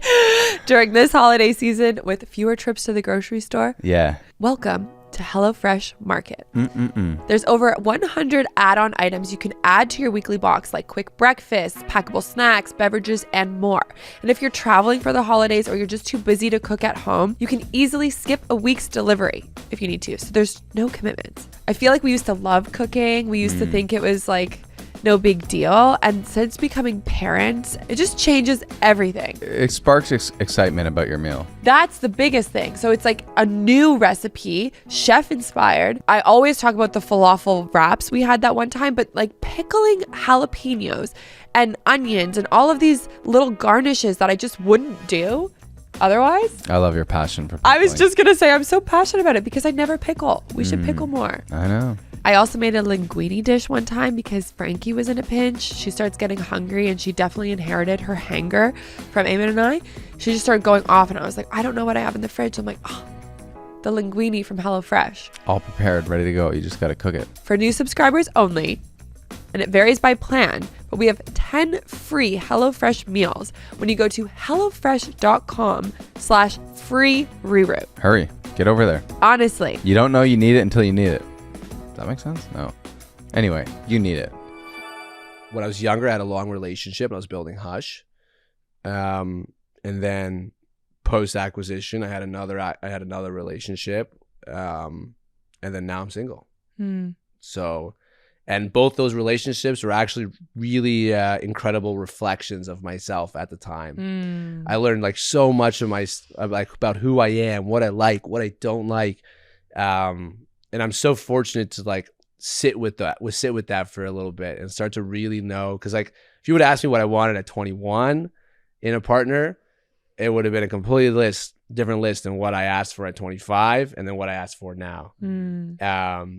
during this holiday season with fewer trips to the grocery store? Yeah. Welcome to HelloFresh Market. Mm-mm-mm. There's over 100 add-on items you can add to your weekly box, like quick breakfasts, packable snacks, beverages, and more. And if you're traveling for the holidays or you're just too busy to cook at home, you can easily skip a week's delivery if you need to. So there's no commitments. I feel like we used to love cooking. We used to think it was like no big deal. And since becoming parents, it just changes everything. It sparks excitement about your meal. That's the biggest thing. So it's like a new recipe, chef inspired. I always talk about the falafel wraps we had that one time, but like pickling jalapenos and onions and all of these little garnishes that I just wouldn't do otherwise. I love your passion for I was pickling. just going to say, I'm so passionate about it because I never pickle. We should pickle more. I know. I also made a linguine dish one time because Frankie was in a pinch. She starts getting hungry and she definitely inherited her hanger from Eamon and I. She just started going off and I was like, I don't know what I have in the fridge. I'm like, oh, the linguine from HelloFresh. All prepared, ready to go. You just got to cook it. For new subscribers only, and it varies by plan, but we have 10 free HelloFresh meals when you go to hellofresh.com/free reroot. Hurry. Get over there. Honestly, You don't know you need it until you need it. Does that make sense? No. Anyway, you need it. When I was younger, I had a long relationship and I was building Hush. And then post acquisition, I had another relationship. And then now I'm single. So, and both those relationships were actually really incredible reflections of myself at the time. I learned like so much of about who I am, what I like, what I don't like. And I'm so fortunate to like sit with that for a little bit and start to really know. Cause like, if you would ask me what I wanted at 21 in a partner, it would have been a completely different list than what I asked for at 25 and then what I asked for now.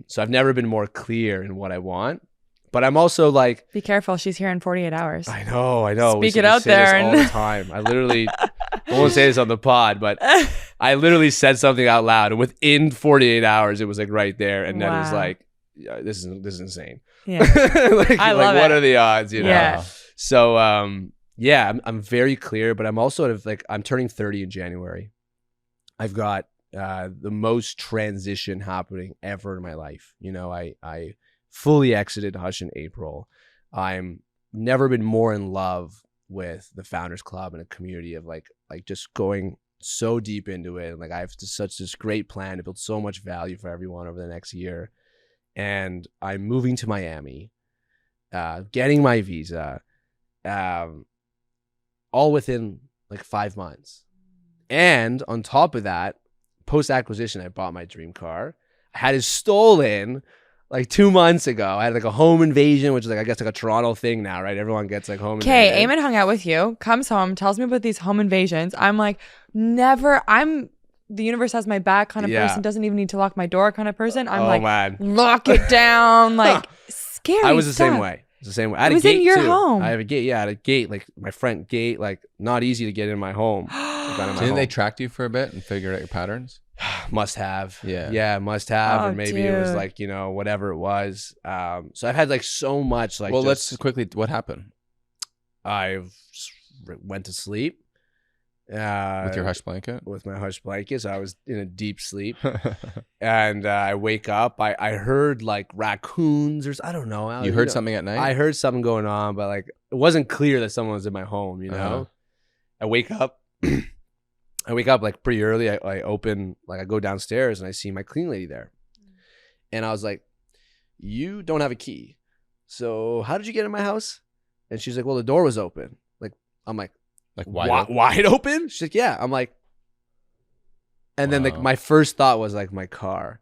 So I've never been more clear in what I want, but I'm also like, Be careful. She's here in 48 hours. I know. Speak We it out say this there all and- the time. I literally, I won't say this on the pod, but I literally said something out loud, and within 48 hours, it was like right there, and Ned was Wow. like, yeah, "This is insane." Yeah. like, I love what it. are the odds? You know. Yeah. So yeah, I'm very clear, but I'm also sort of like I'm turning 30 in January. I've got the most transition happening ever in my life. You know, I fully exited Hush in April. I'm never been more in love with the Founders Club and a community of like just going so deep into it. And like I have such this great plan to build so much value for everyone over the next year. And I'm moving to Miami, getting my visa, all within like 5 months. And on top of that, post-acquisition, I bought my dream car. had it stolen like 2 months ago. I had like a home invasion, which is like, I guess like a Toronto thing now, right? Everyone gets like home Okay, invasion. Eamon hung out with you, comes home, tells me about these home invasions. I'm like, I'm the universe has my back kind of person, doesn't even need to lock my door kind of person. I'm like, man. lock it down, like scary I was the stuff. same way. It's the same way. I had It was a gate in your too. home. I have a gate. Yeah, I had a gate, like my front gate, like not easy to get in my home. Didn't they track you for a bit and figure out your patterns? Must have. Yeah. Must have. Oh, or maybe it was dude. like, you know, whatever it was. So I've had like so much like Well, just, let's quickly, what happened I went to sleep. with your hush blanket? With my hush blanket. So I was in a deep sleep. And I wake up. I heard like raccoons or I don't know. You heard something at night? I heard something going on, but like it wasn't clear that someone was in my home, you know? Uh-huh. I wake up. I wake up like pretty early. I open, like I go downstairs and I see my clean lady there. And I was like, you don't have a key. So how did you get in my house? And she's like, well, the door was open. Like, I'm like wide open? wide open? She's like, yeah. I'm like, and then like Wow. my first thought was like my car.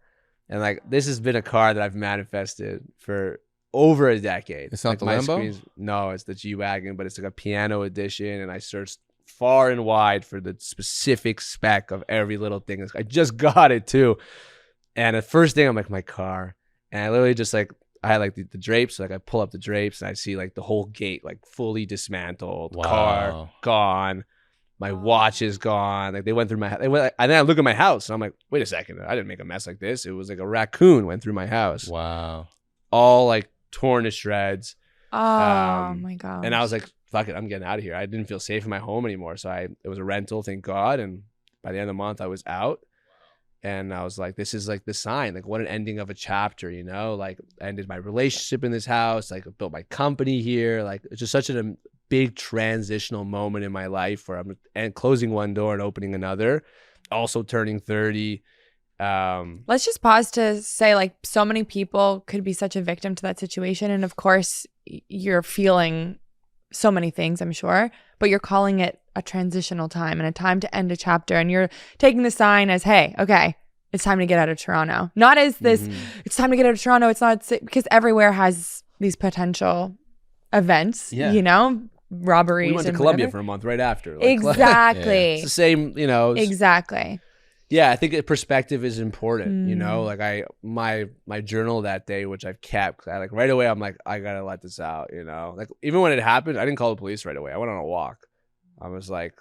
And like, this has been a car that I've manifested for over a decade. It's not like, the my Lambo? screens- No, it's the G-Wagon, but it's like a piano edition. And I searched far and wide for the specific spec of every little thing. I just got it too. And the first thing I'm like, my car. And I literally just like, I had like the drapes. Like I pull up the drapes and I see like the whole gate, like fully dismantled, Wow. car gone. My watch is gone. Like they went through my, and then I look at my house and I'm like, wait a second. I didn't make a mess like this. It was like a raccoon went through my house. Wow. All like torn to shreds. Oh my god. And I was like, fuck it, I'm getting out of here. I didn't feel safe in my home anymore. So it was a rental, thank God. And by the end of the month, I was out. And I was like, this is like the sign. Like, what an ending of a chapter, you know? Like, I ended my relationship in this house. Like, I built my company here. Like, it's just such a big transitional moment in my life where I'm closing one door and opening another. Also turning 30. Let's just pause to say, like, so many people could be such a victim to that situation. And of course, you're feeling so many things, I'm sure, but you're calling it a transitional time and a time to end a chapter. And you're taking the sign as, hey, okay, it's time to get out of Toronto. Not as this, it's time to get out of Toronto. It's not, because everywhere has these potential events, you know, robberies. We went to and Colombia whatever. for a month right after. Like, Exactly. it's the same, you know. Exactly. Yeah, I think perspective is important, you know? Like my journal that day, which I've kept, I like right away, I'm like, I gotta let this out, you know? Like even when it happened, I didn't call the police right away. I went on a walk. I was like,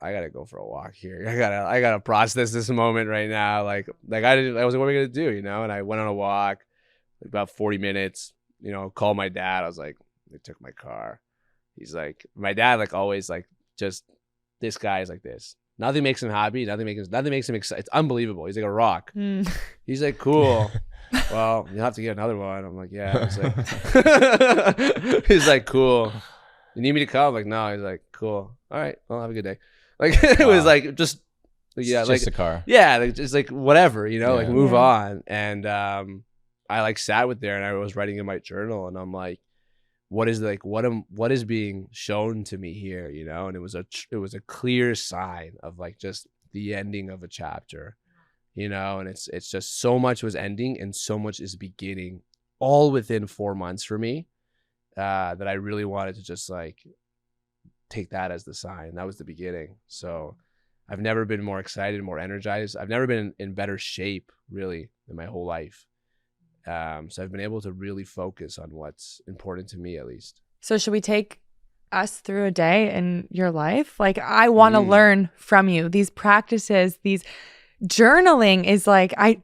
I gotta go for a walk here. I gotta process this moment right now. Like I was like, what am I gonna do, you know? And I went on a walk, like about 40 minutes, you know, called my dad. I was like, they took my car. He's like, my dad, like always, like just this guy is like this. Nothing makes him happy. Nothing makes him excited. It's unbelievable. He's like a rock. He's like, cool. Well, you'll have to get another one. I'm like, yeah. He's like, cool. You need me to come? I'm like, no. He's like, cool. All right. Well, have a good day. Like it was like just yeah, It's like just a car. yeah, like just like whatever, you know, like Yeah. move on. And I like sat with there and I was writing in my journal and I'm like, what is being shown to me here, you know? And it was a clear sign of like just the ending of a chapter, you know? And it's just so much was ending and so much is beginning, all within 4 months for me, that I really wanted to just like take that as the sign. That was the beginning. So I've never been more excited, more energized. I've never been in better shape really in my whole life. So I've been able to really focus on what's important to me, at least. So should we take us through a day in your life? Like, I want to learn from you. These practices, these journaling is like, I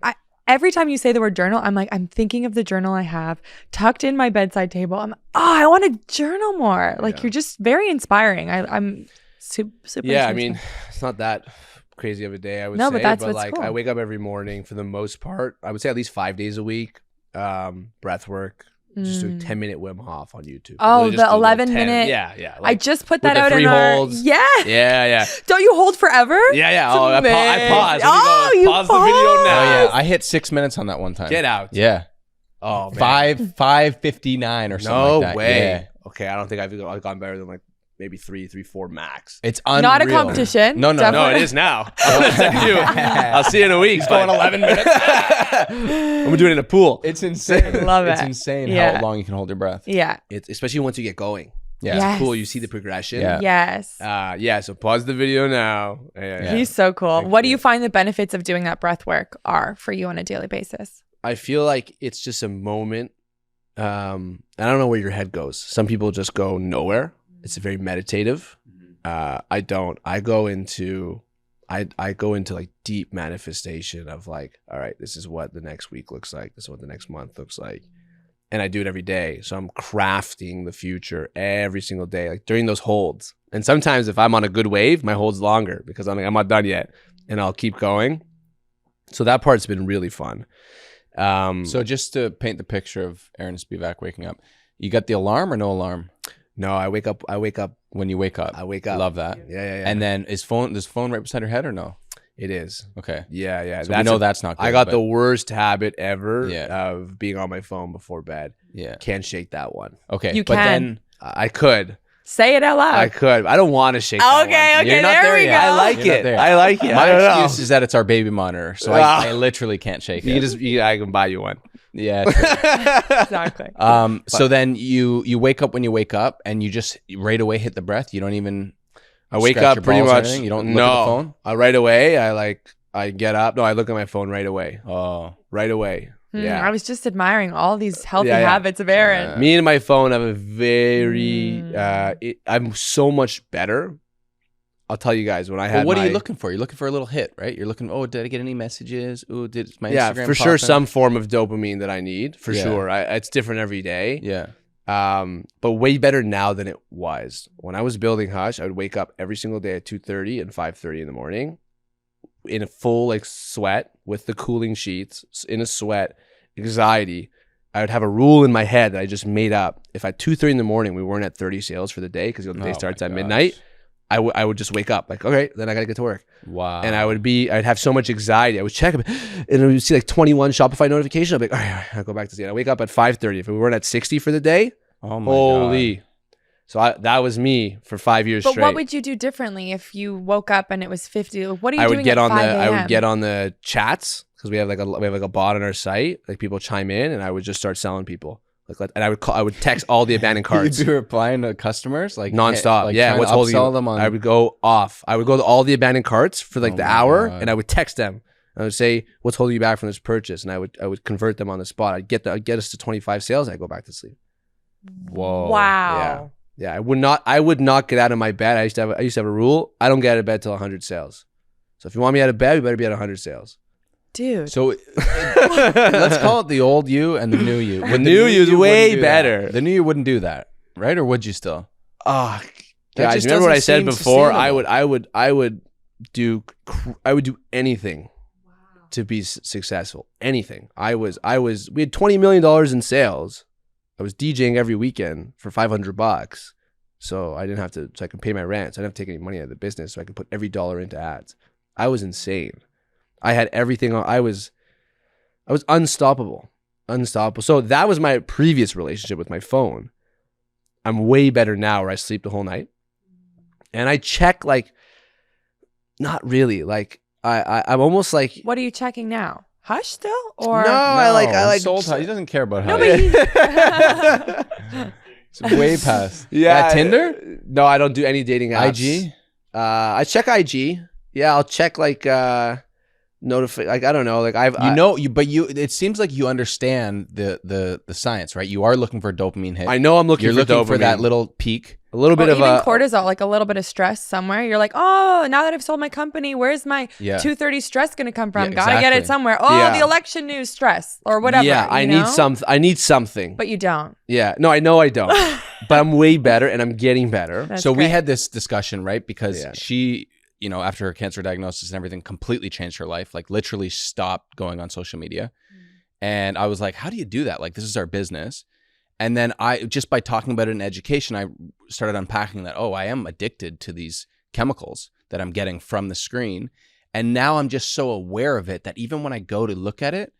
every time you say the word journal, I'm like, I'm thinking of the journal I have tucked in my bedside table. I want to journal more. Like, Yeah. you're just very inspiring. I'm super Yeah, I inspired. mean, it's not that crazy of a day, I would No, say. but that's what's like, cool. I wake up every morning for the most part. I would say at least 5 days a week. Breath work. Just do a 10-minute Wim Hof on YouTube. Oh, Literally the just do a little 11-minute. Yeah. I just put with that the out 3 in our holds. Yeah. Yeah. Don't you hold forever? Yeah. Oh, I paused. Oh, you pause the video Oh now. yeah, I hit 6 minutes on that one time. Get out. Yeah. Oh, man. 5:59 or something No like that. way. Yeah. Okay, I don't think I've gone better than like maybe 3, 4 max. It's unreal. Not a competition. No, Definitely. No, it is now. I'll see you in a week. He's going 11 minutes. I'm doing it in a pool. It's insane. Love It's it. insane Yeah. how long you can hold your breath. Yeah. It's especially once you get going. Yeah. Yes. Cool. You see the progression. Yeah. Yes. Yeah. So pause the video now. Yeah. He's so cool. Thank What do you. you find the benefits of doing that breath work are for you on a daily basis? I feel like it's just a moment. I don't know where your head goes. Some people just go nowhere. It's very meditative. I don't. I go into like deep manifestation of like, all right, this is what the next week looks like. This is what the next month looks like. And I do it every day. So I'm crafting the future every single day, like during those holds. And sometimes if I'm on a good wave, my hold's longer because I'm like, I'm not done yet. And I'll keep going. So that part's been really fun. So just to paint the picture of Aaron Spivak waking up, you got the alarm or no alarm? No, I wake up When you wake up. I wake up. Love that. Yeah. And then is the phone right beside your head or no? It is. Okay. Yeah. So we know that's not good. I got but- the worst habit ever Yeah. of being on my phone before bed. Yeah. Can't shake that one. Okay. You but can. then I could. Say it out I loud. could. I don't want to shake that one. Okay, You're not there there we yet. go. I like You're not it. there. I like it. my I don't know. excuse is that it's our baby monitor, so Ah. I literally can't shake You it. can just. I can buy you one. Yeah. true. Exactly. So then you wake up when you wake up, and you just right away hit the breath. You don't even. I wake Scratch up your pretty balls or much. anything? You don't look no. at the phone? Right away. I get up. No, I look at my phone right away. Oh. Right away. Yeah. I was just admiring all these healthy Yeah. habits of Aaron. Me and my phone have a very. I'm so much better. I'll tell you guys when I had. Well, what are you my- looking for? You're looking for a little hit, right? You're looking. Oh, did I get any messages? Oh, did my Yeah, Instagram for pop sure, in? some form of dopamine that I need. For Yeah. sure, it's different every day. Yeah. But way better now than it was when I was building Hush. I would wake up every single day at 2:30 and 5:30 in the morning, in a full like sweat with the cooling sheets, in a sweat, anxiety. I would have a rule in my head that I just made up. If at 2:30 in the morning we weren't at 30 sales for the day because the day Oh starts my at gosh. midnight, I would just wake up like, okay, then I gotta get to work. Wow. And I'd have so much anxiety. I would check and I would see like 21 Shopify notification. I'd be like, all right, I'll go back to sleep. And I wake up at 5:30. If we weren't at 60 for the day, Oh my holy. God. So that was me for 5 years But straight. what would you do differently if you woke up and it was 50? What are you I doing would get at on 5 I would a.m.? get on the chats because we have like a bot on our site. Like people chime in, and I would just start selling people. And I would text all the abandoned cards. You'd be replying to customers like nonstop. like Yeah, trying what's to holding upsell you? them on. I would go off. I would go to all the abandoned carts for like Oh the my hour, God. and I would text them. I would say, "What's holding you back from this purchase?" And I would convert them on the spot. I'd get us to 25 sales. I would go back to sleep. Whoa. Wow. Yeah, I would not get out of my bed. I used to have a rule. I don't get out of bed till 100 sales. So if you want me out of bed, you better be at 100 sales. Dude. So let's call it the old you and the new you. The new you is wouldn't way do better. that. The new you wouldn't do that, right? Or would you still? Oh, That guys, just remember what I doesn't said seem before? sustainable. I would do anything to be successful. Anything. We had $20 million in sales. I was DJing every weekend for $500. So I didn't have to, so I could pay my rent. So I didn't have to take any money out of the business. So I could put every dollar into ads. I was insane. I had everything. I was unstoppable. So that was my previous relationship with my phone. I'm way better now where I sleep the whole night. And I check like, not really. Like I'm almost like, What are you checking now? Hush still? Or no, I like soul tie. He doesn't care about how. No, but he, It's way past. yeah, Tinder, No, I don't do any dating apps. IG. I check IG. Yeah, I'll check like notify. Like I don't know. Like It seems like you understand the science, right? You are looking for a dopamine hit. I know I'm looking. You're for looking dopamine. for that little peak. a little bit or of even a cortisol, like a little bit of stress somewhere. You're like, oh, now that I've sold my company, where's my Yeah. 2:30 stress going to come from? Yeah, Gotta get exactly. it somewhere. Oh, Yeah. the election news stress or whatever. Yeah, I you need know? I need something. But you don't. Yeah, no, I know I don't. But I'm way better, and I'm getting better. That's So we great. had this discussion, right? Because Yeah. she, after her cancer diagnosis and everything, completely changed her life. Like literally stopped going on social media. And I was like, how do you do that? Like, this is our business. And then just by talking about it in education, I started unpacking that, I am addicted to these chemicals that I'm getting from the screen. And now I'm just so aware of it that even when I go to look at it,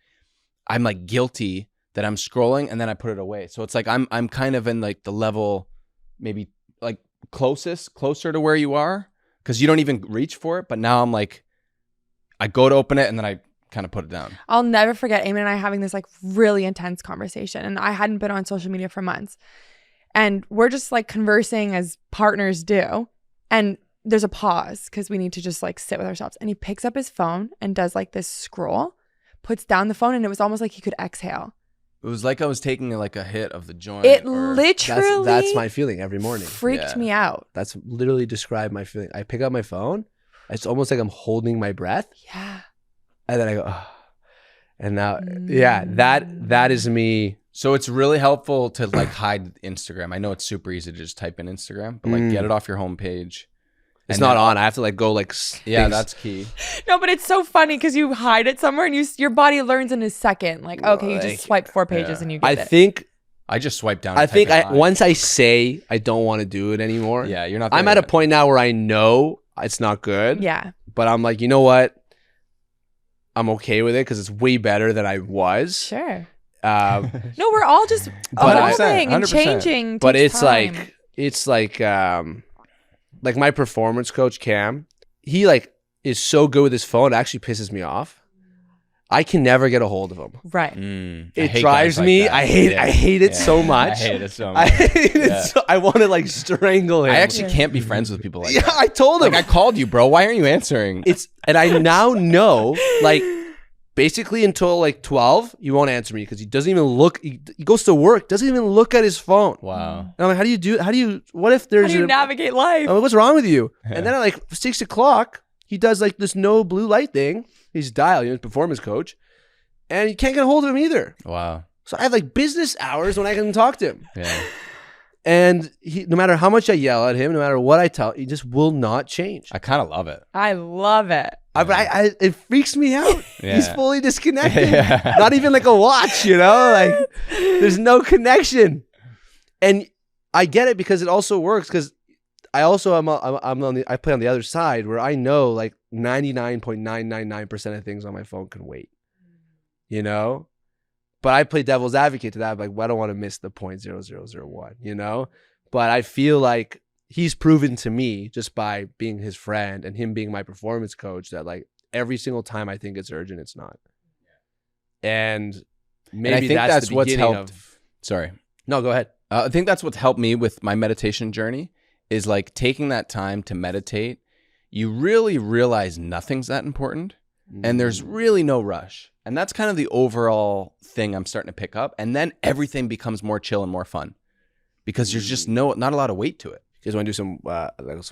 I'm like guilty that I'm scrolling and then I put it away. So it's like I'm kind of in like the level maybe like closer to where you are, because you don't even reach for it. But now I'm like, I go to open it and then I kind of put it down. I'll never forget Eamon and I having this like really intense conversation, and I hadn't been on social media for months, and we're just like conversing as partners do, and there's a pause because we need to just like sit with ourselves, and he picks up his phone and does like this scroll, puts down the phone, and it was almost like he could exhale. It was like I was taking like a hit of the joint. It or- literally That's my feeling every morning. freaked Yeah. me out. That's literally describe my feeling. I pick up my phone. It's almost like I'm holding my breath. Yeah. And then I go, oh. And now, yeah, that is me. So it's really helpful to like hide Instagram. I know it's super easy to just type in Instagram, but like get it off your homepage. It's And not then- on. I have to like go like. Yeah, things- that's key. No, but it's so funny because you hide it somewhere and your body learns in a second. Like, okay, you Like, just swipe 4 pages and you I get it. think. I just swipe down. I and think type in once I say I don't want to do it anymore. Yeah, you're not. I'm there at a yet. point now where I know it's not good. Yeah. But I'm like, you know what? I'm okay with it because it's way better than I was. Sure. Uh, No, we're all just 100%, evolving and 100%. changing. but takes it's time. like my performance coach Cam, he like is so good with his phone, it actually pisses me off. I can never get a hold of him. Right. I It hate drives guys like me. that. I hate it Yeah. so much. I hate it so I much. hate it Yeah. so, I want to like strangle him. I actually can't be friends with people like yeah, that. I told him. Like I called you, bro. Why aren't you answering? And I now know, like, basically until like 12, he won't answer me because he doesn't even look. He goes to work, doesn't even look at his phone. Wow. And I'm like, what if How there's do you navigate life? I'm like, what's wrong with you? And then at like 6 o'clock, he does like this no blue light thing. He's dialed, his performance coach, and you can't get a hold of him either. Wow. So I have like business hours when I can talk to him. Yeah. And he, no matter how much I yell at him, no matter what I tell, he just will not change. I kind of love it. I love it. It freaks me out. Yeah. He's fully disconnected. Yeah. Not even like a watch, like there's no connection. And I get it because it also works because I also I play on the other side where I know like 99.999% of things on my phone can wait. But I play devil's advocate to that. Like, well, I don't want to miss the 0.0001, But I feel like he's proven to me just by being his friend and him being my performance coach that like every single time I think it's urgent, it's not. And maybe And I think that's the what's beginning helped. of. Sorry. No, go ahead. I think that's what's helped me with my meditation journey is like taking that time to meditate. You really realize nothing's that important and there's really no rush. And that's kind of the overall thing I'm starting to pick up. And then everything becomes more chill and more fun because there's just not a lot of weight to it. You guys want to do some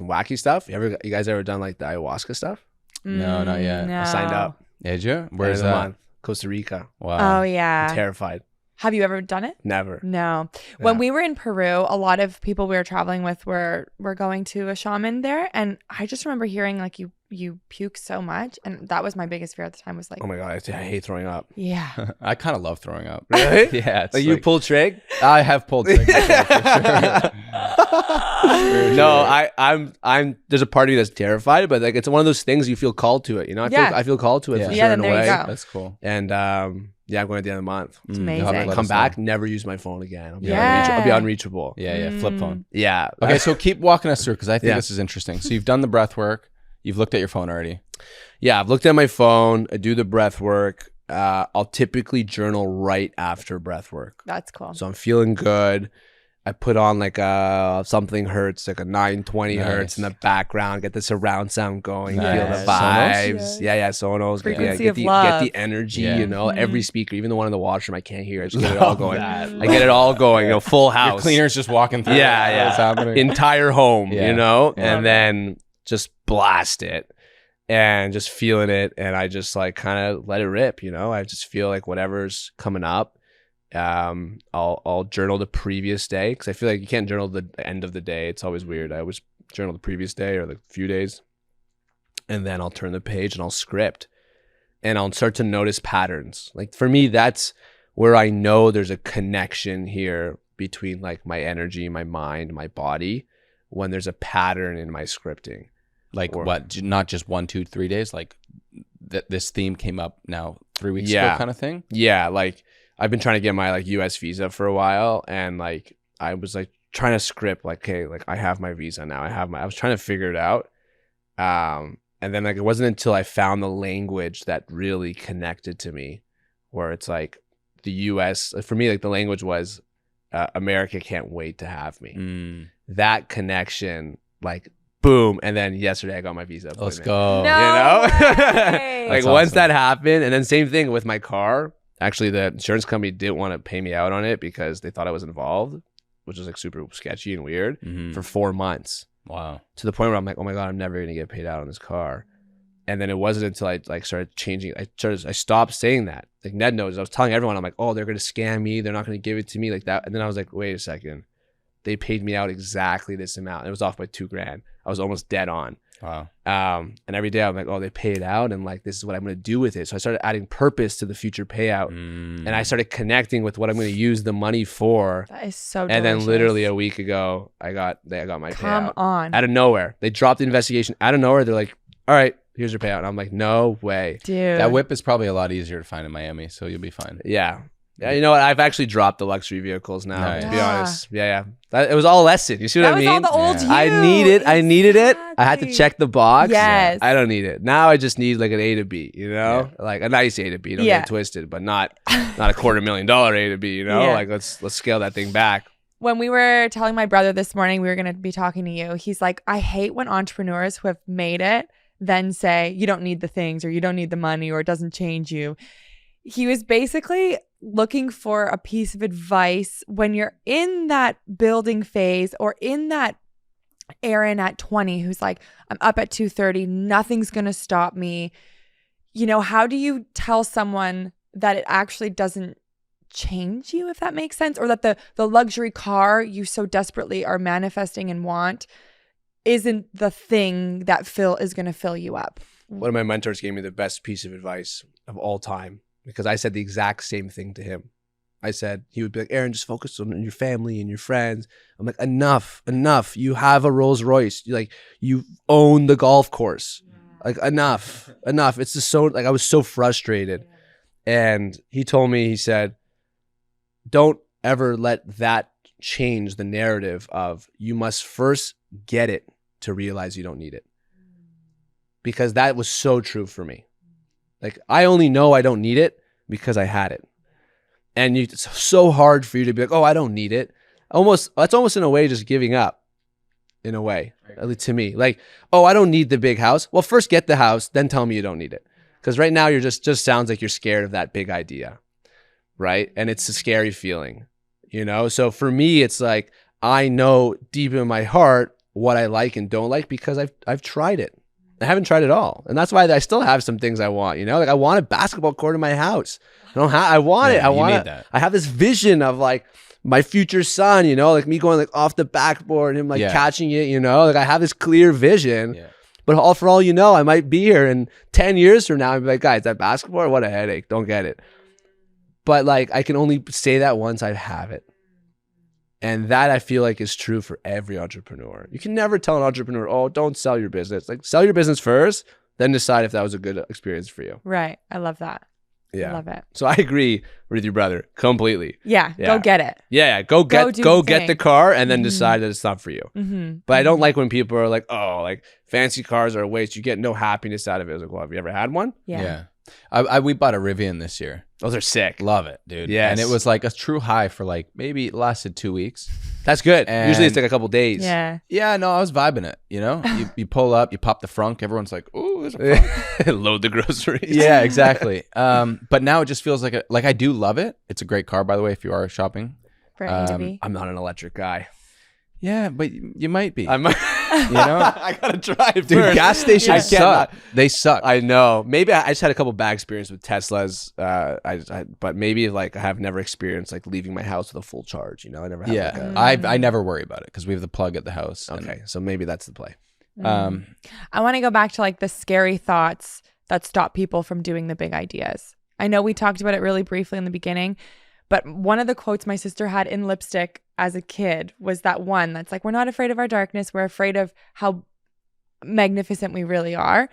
wacky stuff? You guys ever done like the ayahuasca stuff? No, not yet. No. I signed up. Did you? End Where's of the that? month. Costa Rica. Wow. Oh, yeah. I'm terrified. Have you ever done it? Never. No. When Yeah. we were in Peru, a lot of people we were traveling with were going to a shaman there, and I just remember hearing like you puke so much, and that was my biggest fear at the time. Was like, Oh my God, I hate throwing up. yeah, I kind of love throwing up. Really? Yeah. It's Like you pull trig? I have pulled trigger before, for sure. No, I'm. There's a part of me that's terrified, but like it's one of those things you feel called to it. I feel called to it. Yeah. For Yeah, sure then in a there you way. go. That's cool. And yeah, I'm going at the end of the month. it's You'll have to amazing. let Come us know. back, never use my phone again. I'll be, Yeah. I'll be unreachable. Yeah, flip phone. Yeah. Okay, so keep walking us through because I think Yeah. this is interesting. So you've done the breath work. You've looked at your phone already. Yeah, I've looked at my phone. I do the breath work. I'll typically journal right after breath work. That's cool. So I'm feeling good. I put on like something hertz, like a 920 hertz in the background, get the surround sound going, feel Nice. the Sonos? vibes. Yeah, Sonos. Frequency get of the love. energy, Yeah. every speaker, even the one in the washroom, I can't hear. I just get it all Love going. that. I get it all going, full Your house. cleaner's just walking through. Yeah. What's happening? Entire home, Yeah. Love and it. then just blast it and just feeling it. And I just like kind of let it rip, I just feel like whatever's coming up. I'll journal the previous day because I feel like you can't journal the end of the day. It's always weird. I always journal the previous day or the few days, and then I'll turn the page and I'll script, and I'll start to notice patterns. Like for me, that's where I know there's a connection here between like my energy, my mind, my body, when there's a pattern in my scripting. Like Or- what? Not just 1, 2, 3 days. Like this theme came up now 3 weeks Yeah. ago, kind of thing. Yeah, like I've been trying to get my like US visa for a while, and like I was like trying to script like, okay, like I have my visa now. I was trying to figure it out. And then like it wasn't until I found the language that really connected to me, where it's like the US, for me, like the language was America can't wait to have me. That connection, like boom. And then yesterday I got my visa appointment. Let's go. Like once that happened, and then same thing with my car. Actually, the insurance company didn't want to pay me out on it because they thought I was involved, which was like super sketchy and weird for 4 months. Wow. To the point where I'm like, oh my God, I'm never going to get paid out on this car. And then it wasn't until I like started changing. I stopped saying that. Like Ned knows. I was telling everyone, I'm like, oh, they're going to scam me. They're not going to give it to me like that. And then I was like, wait a second. They paid me out exactly this amount. It was off by $2,000. I was almost dead on. Wow. And every day I'm like, oh, they paid out, and like this is what I'm going to do with it. So I started adding purpose to the future payout, and I started connecting with what I'm going to use the money for. That is so And delicious. then literally a week ago, I got my Come payout on. out of nowhere. They dropped the investigation out of nowhere. They're like, all right, here's your payout. And I'm like, no way. Dude. That whip is probably a lot easier to find in Miami, so you'll be fine. Yeah. Yeah, you know what? I've actually dropped the luxury vehicles now, Nice. to be Yeah. honest. Yeah. It was all a lesson. You see what That I was mean? all the old Yeah. you. I needed it. I had to Exactly. check the box. Yes. I don't need it. Now I just need like an A to B, you know? Like a nice A to B, don't Yeah. get it twisted, but not a $250,000 A to B, you know? Yeah. Like let's scale that thing back. When we were telling my brother this morning we were going to be talking to you, he's like, I hate when entrepreneurs who have made it then say, you don't need the things, or you don't need the money, or it doesn't change you. He was basically looking for a piece of advice when you're in that building phase, or in that Aaron at 20 who's like, I'm up at 2:30, nothing's going to stop me. You know, how do you tell someone that it actually doesn't change you, if that makes sense, or that the luxury car you so desperately are manifesting and want isn't the thing that is going to fill you up? One of my mentors gave me the best piece of advice of all time, because I said the exact same thing to him. I said, he would be like, Aaron, just focus on your family and your friends. I'm like, enough. You have a Rolls Royce. You own the golf course. Like, enough. It's just so, like, I was so frustrated. And he told me, he said, don't ever let that change the narrative of you must first get it to realize you don't need it. Because that was so true for me. Like, I only know I don't need it because I had it. And it's so hard for you to be like, oh, I don't need it. That's almost in a way just giving up, in a way, at least to me. Like, oh, I don't need the big house. Well, first get the house, then tell me you don't need it. Because right now you're just sounds like you're scared of that big idea, right? And it's a scary feeling, you know? So for me, it's like, I know deep in my heart what I like and don't like because I've tried it. I haven't tried it all. And that's why I still have some things I want, you know? Like, I want a basketball court in my house. I want it. I need that. I have this vision of like my future son, you know, like me going like off the backboard and him like catching it, you know? Like, I have this clear vision. Yeah. But for all you know, I might be here in 10 years from now and be like, guys, that basketball, what a headache. Don't get it. But like, I can only say that once I have it. And that I feel like is true for every entrepreneur. You can never tell an entrepreneur, oh, don't sell your business. Like, sell your business first, then decide if that was a good experience for you. Right. I love that. Yeah. I love it. So I agree with your brother completely. Yeah. Go get it. Yeah. Go get the car and then decide that it's not for you. Mm-hmm. But I don't like when people are like, oh, like fancy cars are a waste. You get no happiness out of it. I was like, well, have you ever had one? Yeah. We bought a Rivian this year. Those are sick. Love it, dude. Yes. And it was like a true high for like, maybe it lasted 2 weeks. That's good. And usually it's like a couple days. Yeah. Yeah, no, I was vibing it, you know? You pull up, you pop the frunk, everyone's like, ooh, there's a frunk. Load the groceries. Yeah, exactly. But now it just feels like I do love it. It's a great car, by the way, if you are shopping. For A to B. I'm not an electric guy. Yeah, but you might be. You know? I gotta drive Dude, first. gas stations suck. They suck. I know. Maybe I just had a couple bad experience with Teslas. But maybe like I have never experienced like leaving my house with a full charge. You know, I never had. Yeah, like I never worry about it because we have the plug at the house. Okay, so maybe that's the play. I want to go back to like the scary thoughts that stop people from doing the big ideas. I know we talked about it really briefly in the beginning, but one of the quotes my sister had in lipstick as a kid was that one that's like, we're not afraid of our darkness. We're afraid of how magnificent we really are.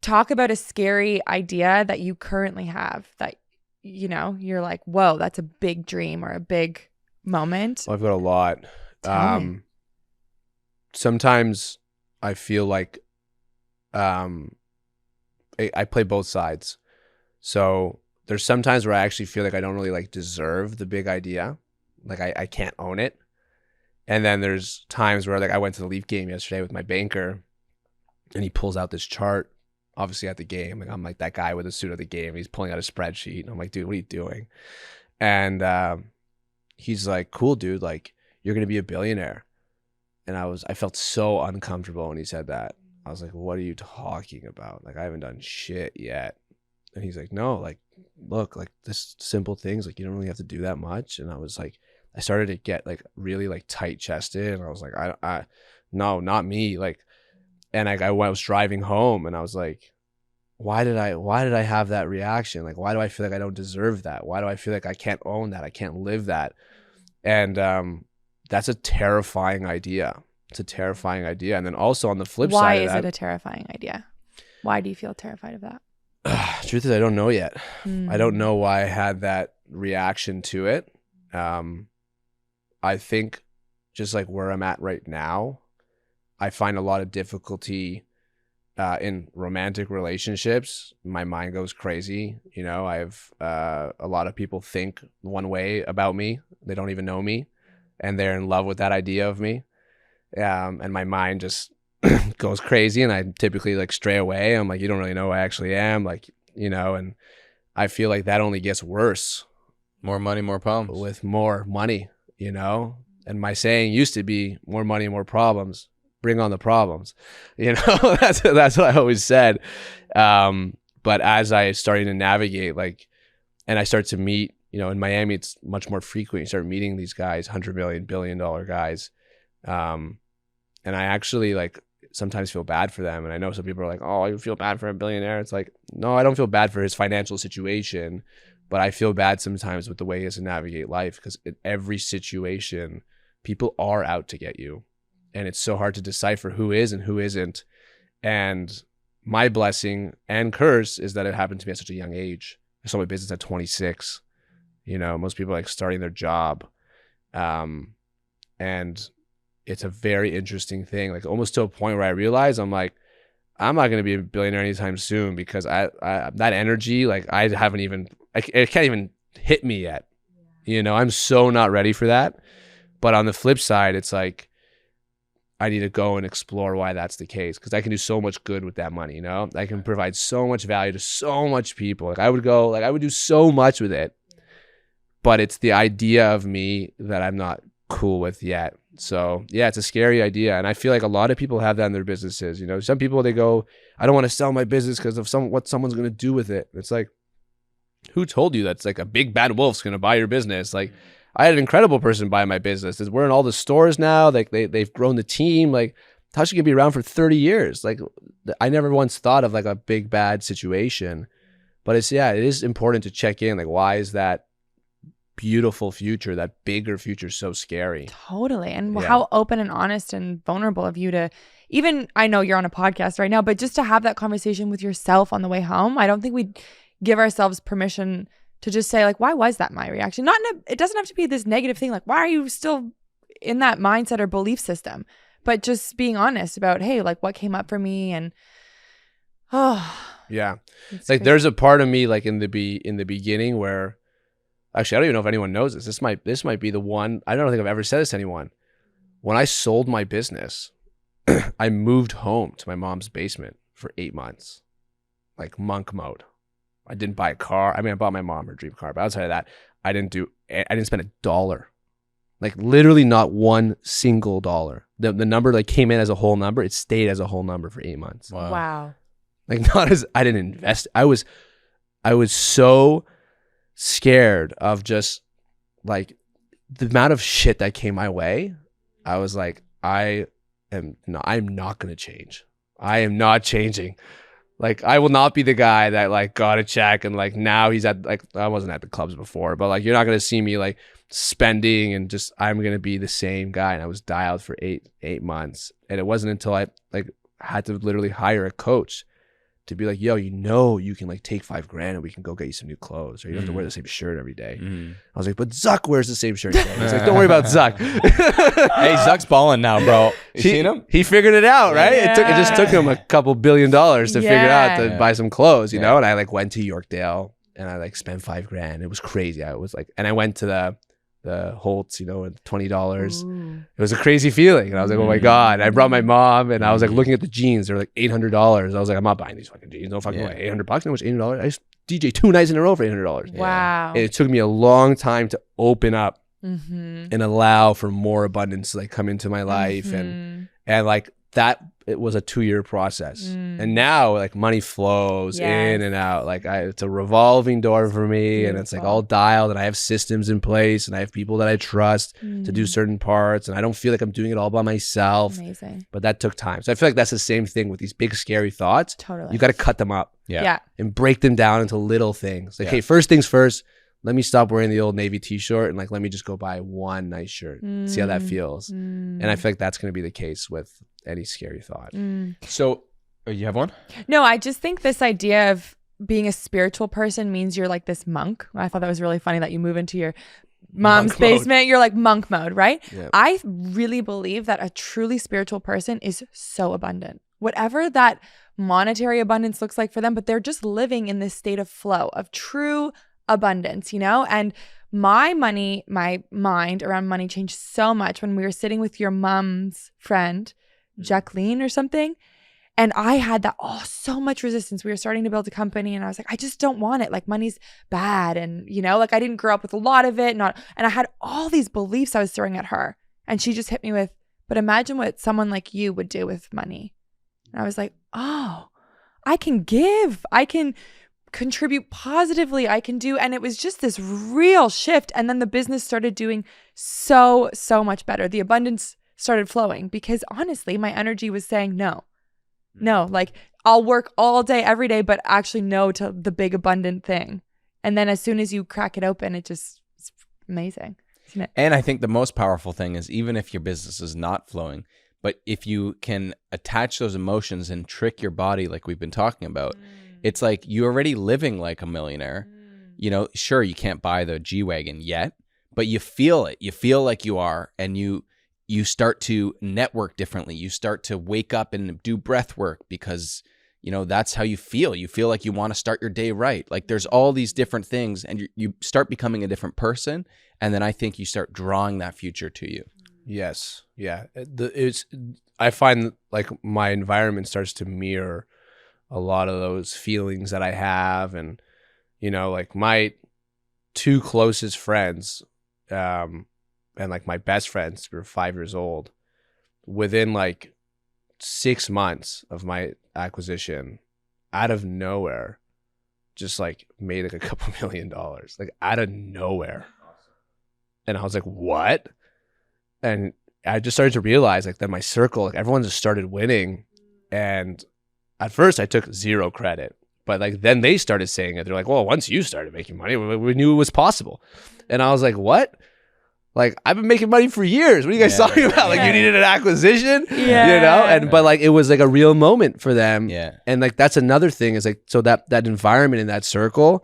Talk about a scary idea that you currently have that, you know, you're like, whoa, that's a big dream or a big moment? I've got a lot. Tell me. Sometimes I feel like I play both sides. So there's sometimes where I actually feel like I don't really like deserve the big idea. Like I can't own it. And then there's times where like I went to the Leaf game yesterday with my banker and he pulls out this chart, obviously at the game. Like I'm like that guy with a suit at the game. He's pulling out a spreadsheet. And I'm like, dude, what are you doing? And he's like, cool, dude. Like you're going to be a billionaire. And I felt so uncomfortable when he said that. I was like, what are you talking about? Like I haven't done shit yet. And he's like, no, like, look, like this simple things, like you don't really have to do that much. And I was like, I started to get like really like tight chested. And I was like, no, not me. Like, and I was driving home and I was like, why did I have that reaction? Like, why do I feel like I don't deserve that? Why do I feel like I can't own that? I can't live that. And that's a terrifying idea. It's a terrifying idea. And then also on the flip side of that. Why is it a terrifying idea? Why do you feel terrified of that? Truth is, I don't know yet. I don't know why I had that reaction to it. I think just like where I'm at right now, I find a lot of difficulty in romantic relationships. My mind goes crazy. You know, I have a lot of people think one way about me. They don't even know me. And they're in love with that idea of me. And my mind just goes crazy and I typically like stray away. I'm like, you don't really know who I actually am. Like, you know, and I feel like that only gets worse. More money, more problems. With more money, you know? And my saying used to be more money, more problems. Bring on the problems. You know, that's what I always said. But as I started to navigate, like, and I start to meet, you know, in Miami, it's much more frequent. You start meeting these guys, $100 million, $1 billion guys. And I actually like sometimes feel bad for them. And I know some people are like, oh, you feel bad for a billionaire. It's like, no, I don't feel bad for his financial situation, but I feel bad sometimes with the way he has to navigate life because in every situation, people are out to get you. And it's so hard to decipher who is and who isn't. And my blessing and curse is that it happened to me at such a young age. I started my business at 26. You know, most people are like starting their job. And it's a very interesting thing, like almost to a point where I realize I'm like, I'm not going to be a billionaire anytime soon because I that energy, like I haven't even, it can't even hit me yet. You know, I'm so not ready for that. But on the flip side, it's like, I need to go and explore why that's the case because I can do so much good with that money, you know? I can provide so much value to so much people. Like I would do so much with it, but it's the idea of me that I'm not cool with yet. So yeah, it's a scary idea. And I feel like a lot of people have that in their businesses. You know, some people, they go, I don't want to sell my business because of what someone's going to do with it. It's like, who told you that's like a big bad wolf's going to buy your business? Like I had an incredible person buy my business. We're in all the stores now. Like they've grown the team. Like Tasha could be around for 30 years. Like I never once thought of like a big bad situation, but it is important to check in. Like, why is that beautiful future, that bigger future, so scary? Totally. And how open and honest and vulnerable of you to even, I know you're on a podcast right now, but just to have that conversation with yourself on the way home. I don't think we give ourselves permission to just say like, why was that my reaction? It doesn't have to be this negative thing. Like, why are you still in that mindset or belief system? But just being honest about, hey, like what came up for me and yeah. Like crazy. There's a part of me like in the beginning where actually, I don't even know if anyone knows this. This might be the one. I don't think I've ever said this to anyone. When I sold my business, I moved home to my mom's basement for 8 months, like monk mode. I didn't buy a car. I mean, I bought my mom her dream car, but outside of that, I didn't spend $1. Like literally not one single dollar. The number like came in as a whole number. It stayed as a whole number for 8 months. Wow. Like I didn't invest. I was so scared of just like the amount of shit that came my way. I was like, I'm not going to change. I am not changing. Like, I will not be the guy that like got a check and like now he's at like, I wasn't at the clubs before, but like, you're not going to see me like spending and just, I'm going to be the same guy. And I was dialed for eight months. And it wasn't until I like had to literally hire a coach to be like, yo, you can like take $5,000 and we can go get you some new clothes, or you don't have to wear the same shirt every day. I was like, but Zuck wears the same shirt today. He's like, don't worry about Zuck. Hey, Zuck's balling now, bro. You seen him? He figured it out, right? Yeah. It just took him a couple $1 billion to figure out to Yeah. buy some clothes, you know? And I like went to Yorkdale and I like spent $5,000. It was crazy. I was like, and I went to the Holtz, you know, with $20. Ooh. It was a crazy feeling. And I was like, oh my God. I brought my mom and I was like looking at the jeans. They're like $800. I was like, I'm not buying these fucking jeans. No fucking way. $800? How much? $800? I just DJ 2 nights in a row for $800. Wow. And it took me a long time to open up Mm-hmm. and allow for more abundance to like come into my life. And like that, it was a 2-year process. And now like money flows in and out. Like it's a revolving door for me. And it's like all dialed, and I have systems in place, and I have people that I trust to do certain parts, and I don't feel like I'm doing it all by myself. Amazing. But that took time. So I feel like that's the same thing with these big scary thoughts. Totally. You got to cut them up Yeah. and break them down into little things. Like, hey, first things first, let me stop wearing the old Navy t-shirt and like let me just go buy one nice shirt, see how that feels. And I feel like that's going to be the case with any scary thought. So, you have one? No, I just think this idea of being a spiritual person means you're like this monk. I thought that was really funny that you move into your mom's Monk mode. basement. You're like monk mode, right? Yeah. I really believe that a truly spiritual person is so abundant. Whatever that monetary abundance looks like for them, but they're just living in this state of flow, of true abundance, you know? And my mind around money changed so much when we were sitting with your mom's friend, Jacqueline or something. And I had that, so much resistance. We were starting to build a company and I was like, I just don't want it. Like money's bad. And, you know, like I didn't grow up with a lot of it. And I had all these beliefs I was throwing at her. And she just hit me with, but imagine what someone like you would do with money. And I was like, oh, I can give. I can contribute positively. I can do. And it was just this real shift. And then the business started doing so much better. The abundance started flowing because honestly, my energy was saying no, like I'll work all day, every day, but actually no to the big abundant thing. And then as soon as you crack it open, it's amazing. Isn't it? And I think the most powerful thing is even if your business is not flowing, but if you can attach those emotions and trick your body like we've been talking about, it's like you're already living like a millionaire. You know, sure, you can't buy the G-Wagon yet, but you feel it. You feel like you are, and you start to network differently. You start to wake up and do breath work because, you know, that's how you feel. You feel like you want to start your day right. Like there's all these different things, and you start becoming a different person. And then I think you start drawing that future to you. Yes. Yeah. I find like my environment starts to mirror a lot of those feelings that I have. And, you know, like my 2 closest friends, and like my best friends were 5 years old. Within like 6 months of my acquisition, out of nowhere, just like made like a couple $1 million, like out of nowhere. And I was like, what? And I just started to realize like that my circle, like everyone just started winning. And at first I took 0 credit, but like then they started saying it. They're like, well, once you started making money, we knew it was possible. And I was like, what? Like, I've been making money for years. What are you guys talking about? Like, you needed an acquisition? Yeah. You know? And but like it was like a real moment for them. Yeah. And like that's another thing is like, so that environment in that circle,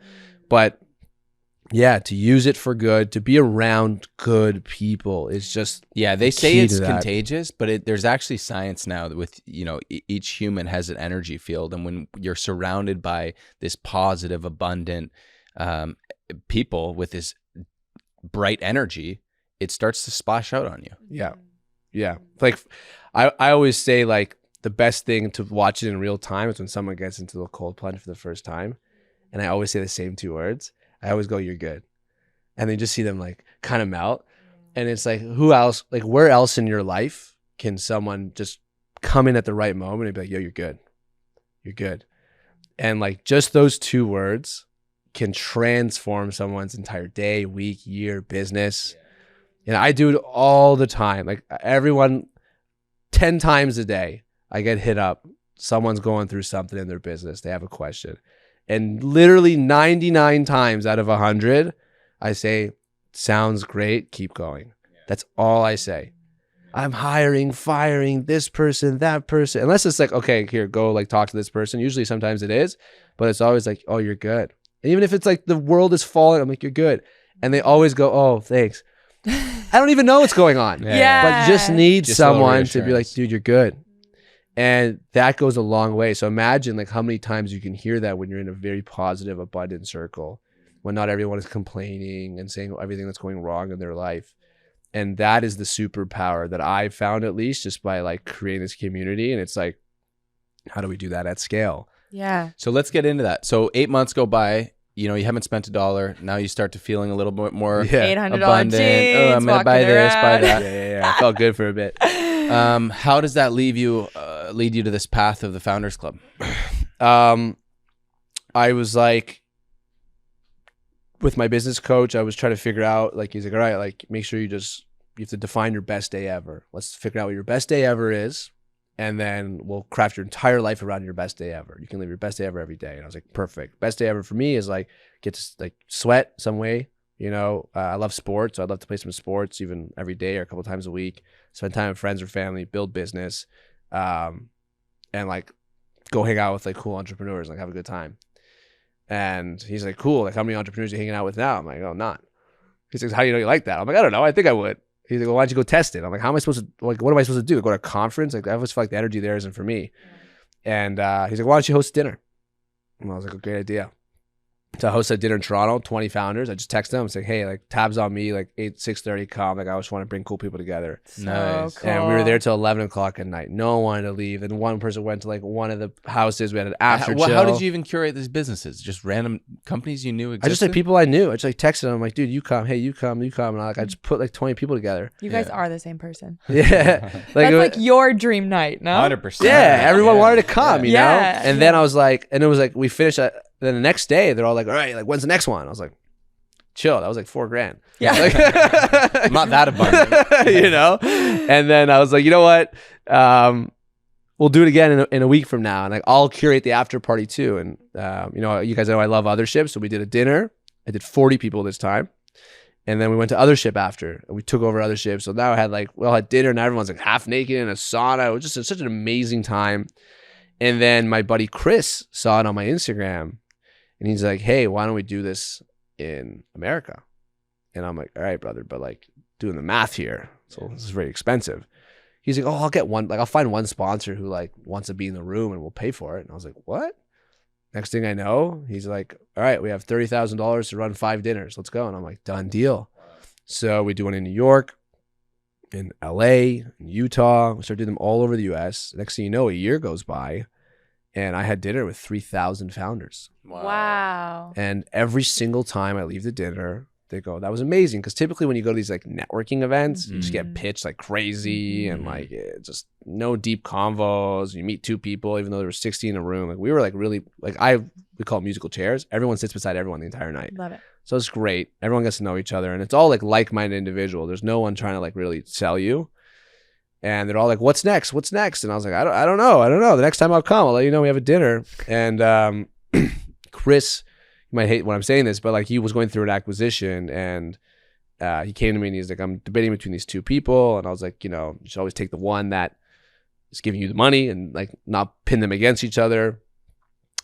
but yeah, to use it for good, to be around good people is just They say key it's to that. contagious, but there's actually science now that with, you know, each human has an energy field. And when you're surrounded by this positive, abundant people with this bright energy, it starts to splash out on you. Yeah. Yeah. Like I always say like the best thing to watch it in real time is when someone gets into the cold plunge for the first time. And I always say the same 2 words. I always go, you're good. And then just see them like kind of melt. And it's like, who else, like where else in your life can someone just come in at the right moment and be like, yo, you're good. You're good. And like just those 2 words can transform someone's entire day, week, year, business. And I do it all the time. Like everyone, 10 times a day, I get hit up. Someone's going through something in their business. They have a question. And literally 99 times out of 100, I say, sounds great. Keep going. That's all I say. I'm hiring, firing this person, that person. Unless it's like, okay, here, go like talk to this person. Usually sometimes it is, but it's always like, oh, you're good. And even if it's like the world is falling, I'm like, you're good. And they always go, oh, thanks. I don't even know what's going on. Yeah. But just need Just a little someone to be like, reassurance. dude, you're good. And that goes a long way. So imagine like how many times you can hear that when you're in a very positive, abundant circle, when not everyone is complaining and saying everything that's going wrong in their life. And that is the superpower that I found, at least just by like creating this community. And it's like, how do we do that at scale? Yeah. So let's get into that. So 8 months go by, you know, you haven't spent $1. Now you start to feeling a little bit more Yeah. $800 abundant. jeans, Oh, I'm going to buy walking this, buy around. that. Yeah. I felt good for a bit. How does that lead you to this path of the Founders Club? I was like, with my business coach, I was trying to figure out, like, he's like, all right, like, make sure you have to define your best day ever. Let's figure out what your best day ever is. And then we'll craft your entire life around your best day ever. You can live your best day ever every day. And I was like, perfect. Best day ever for me is like, get to like sweat some way. You know, I love sports. So I'd love to play some sports even every day or a couple times a week. Spend time with friends or family, build business, and like go hang out with like cool entrepreneurs, like have a good time. And he's like, cool. Like, how many entrepreneurs are you hanging out with now? I'm like, oh, not. He's like, how do you know you like that? I'm like, I don't know. I think I would. He's like, well, why don't you go test it? I'm like, how am I supposed to, like, what am I supposed to do? Go to a conference? Like, I always feel like the energy there isn't for me. And he's like, why don't you host dinner? And I was like, a great idea. So I hosted dinner in Toronto, 20 founders. I just texted them. I was like, hey, like, tabs on me, like 6:30 come. Like, I just want to bring cool people together. Nice. Cool. And we were there till 11 o'clock at night. No one wanted to leave. And one person went to like one of the houses. We had an after chill. How did you even curate these businesses? Just random companies you knew existed? I just like people I knew. I just like texted them. I'm like, dude, you come. Hey, you come. You come. And I just put like 20 people together. You guys are the same person. Yeah. That's like your dream night, no? 100%. yeah. Everyone wanted to come, you know? Yeah. And then I was like, and it was like, we finished. Then the next day, they're all like, all right, like, when's the next one? I was like, chill. That was like $4,000. Yeah. Like, I'm not that abundant. you know? And then I was like, you know what? We'll do it again in a week from now. And like, I'll curate the after party too. And, you know, you guys know I love Othership. So we did a dinner. I did 40 people this time. And then we went to Othership after. And we took over Othership. So now I had like, we all had dinner and everyone's like half naked in a sauna. It was just such an amazing time. And then my buddy Chris saw it on my Instagram. And he's like, hey, why don't we do this in America? And I'm like, all right, brother, but like doing the math here. So this is very expensive. He's like, oh, I'll get one. Like, I'll find one sponsor who like wants to be in the room and we'll pay for it. And I was like, what? Next thing I know, he's like, all right, we have $30,000 to run 5 dinners. Let's go. And I'm like, done deal. So we do one in New York, in LA, in Utah. We start doing them all over the US. Next thing you know, a year goes by. And I had dinner with 3,000 founders. Wow. And every single time I leave the dinner, they go, that was amazing. Because typically when you go to these like networking events, you just get pitched like crazy and like just no deep convos. You meet 2 people, even though there were 60 in a room. Like we were like really, like we call it musical chairs. Everyone sits beside everyone the entire night. Love it. So it's great. Everyone gets to know each other. And it's all like like-minded individual. There's no one trying to like really sell you. And they're all like, what's next? What's next? And I was like, I don't know. The next time I'll come, I'll let you know we have a dinner. And Chris, you might hate when I'm saying this, but like he was going through an acquisition and he came to me and he's like, I'm debating between these 2 people. And I was like, you know, you should always take the one that is giving you the money and like not pin them against each other.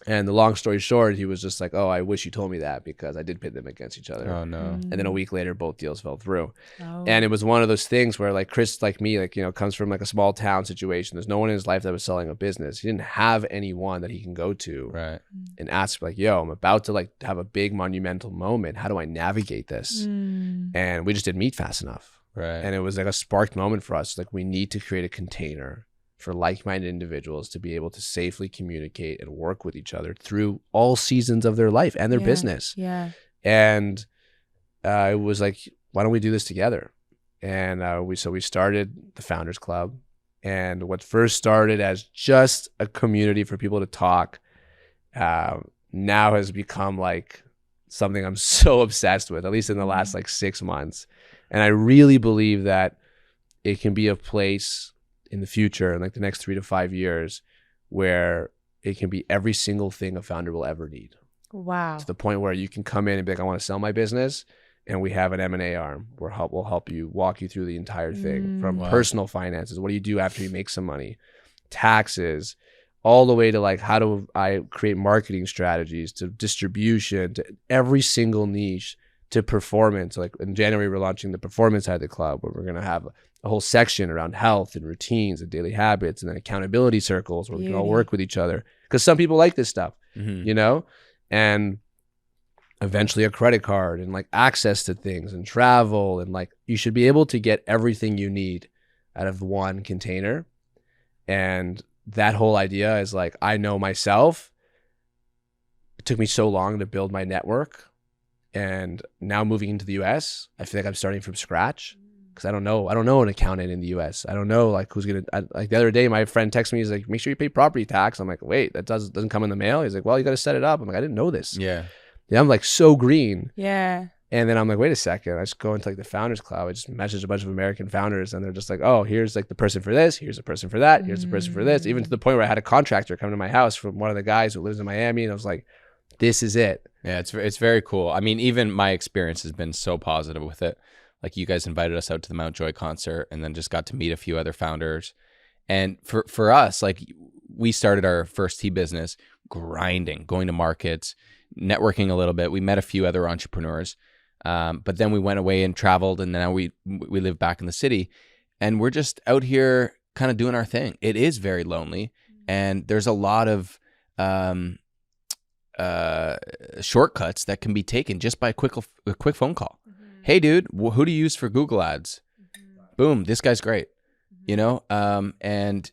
And the long story short, he was just like, oh, I wish you told me that because I did pit them against each other. Oh, no. And then a week later, both deals fell through. Oh. And it was one of those things where like Chris, like me, like, you know, comes from like a small town situation. There's no one in his life that was selling a business. He didn't have anyone that he can go to Right. and ask like, yo, I'm about to like have a big monumental moment. How do I navigate this? And we just didn't meet fast enough. Right. And it was like a sparked moment for us. Like we need to create a container for like-minded individuals to be able to safely communicate and work with each other through all seasons of their life and their business. Yeah. And it was like, why don't we do this together? And we started the Founders Club. And what first started as just a community for people to talk now has become like something I'm so obsessed with, at least in the last like 6 months. And I really believe that it can be a place in the future, in like the next 3 to 5 years, where it can be every single thing a founder will ever need. Wow. To the point where you can come in and be like, I want to sell my business. And we have an M&A arm where we'll help you walk you through the entire thing from Wow. personal finances. What do you do after you make some money? Taxes, all the way to like, how do I create marketing strategies, to distribution, to every single niche, to performance. Like in January, we're launching the performance side of the club, where we're going to have a whole section around health and routines and daily habits, and then accountability circles where we can all work with each other. Because some people like this stuff, you know, and eventually a credit card and like access to things and travel. And like, you should be able to get everything you need out of one container. And that whole idea is like, I know myself, it took me so long to build my network. And now moving into the US, I feel like I'm starting from scratch because I don't know an accountant in the US. I don't know like who's gonna, like the other day, my friend texted me, he's like, make sure you pay property tax. I'm like, wait, that doesn't come in the mail. He's like, well, you got to set it up. I'm like, I didn't know this. Yeah. I'm like so green. Yeah. And then I'm like, wait a second. I just go into like the Founders Club. I just message a bunch of American founders, and they're just like, oh, here's like the person for this. Here's the person for that. Here's the person for this. Even to the point where I had a contractor come to my house from one of the guys who lives in Miami. And I was like, this is it. Yeah, it's very cool. I mean, even my experience has been so positive with it. Like you guys invited us out to the Mount Joy concert, and then just got to meet a few other founders. And for us, like we started our first tea business grinding, going to markets, networking a little bit. We met a few other entrepreneurs, but then we went away and traveled, and now we live back in the city, and we're just out here kind of doing our thing. It is very lonely, and there's a lot of shortcuts that can be taken just by a quick phone call. Hey, dude, who do you use for Google Ads? Boom, this guy's great. You know, and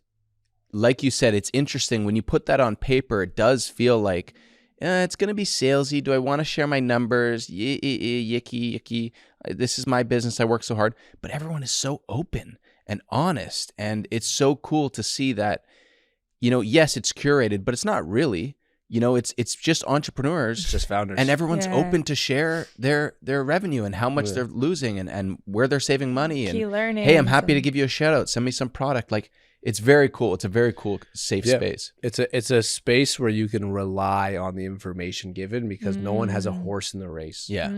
like you said, it's interesting when you put that on paper. It does feel like it's going to be salesy. Do I want to share my numbers? Yicky. This is my business. I work so hard. But everyone is so open and honest. And it's so cool to see that, you know, yes, it's curated, but it's not really. You know, it's just entrepreneurs. It's just founders. And everyone's open to share their revenue and how much they're losing and where they're saving money. Key And learning. hey, I'm happy to give you a shout out. Send me some product. Like, it's very cool. It's a very cool, safe space. It's a space where you can rely on the information given because no one has a horse in the race. Yeah.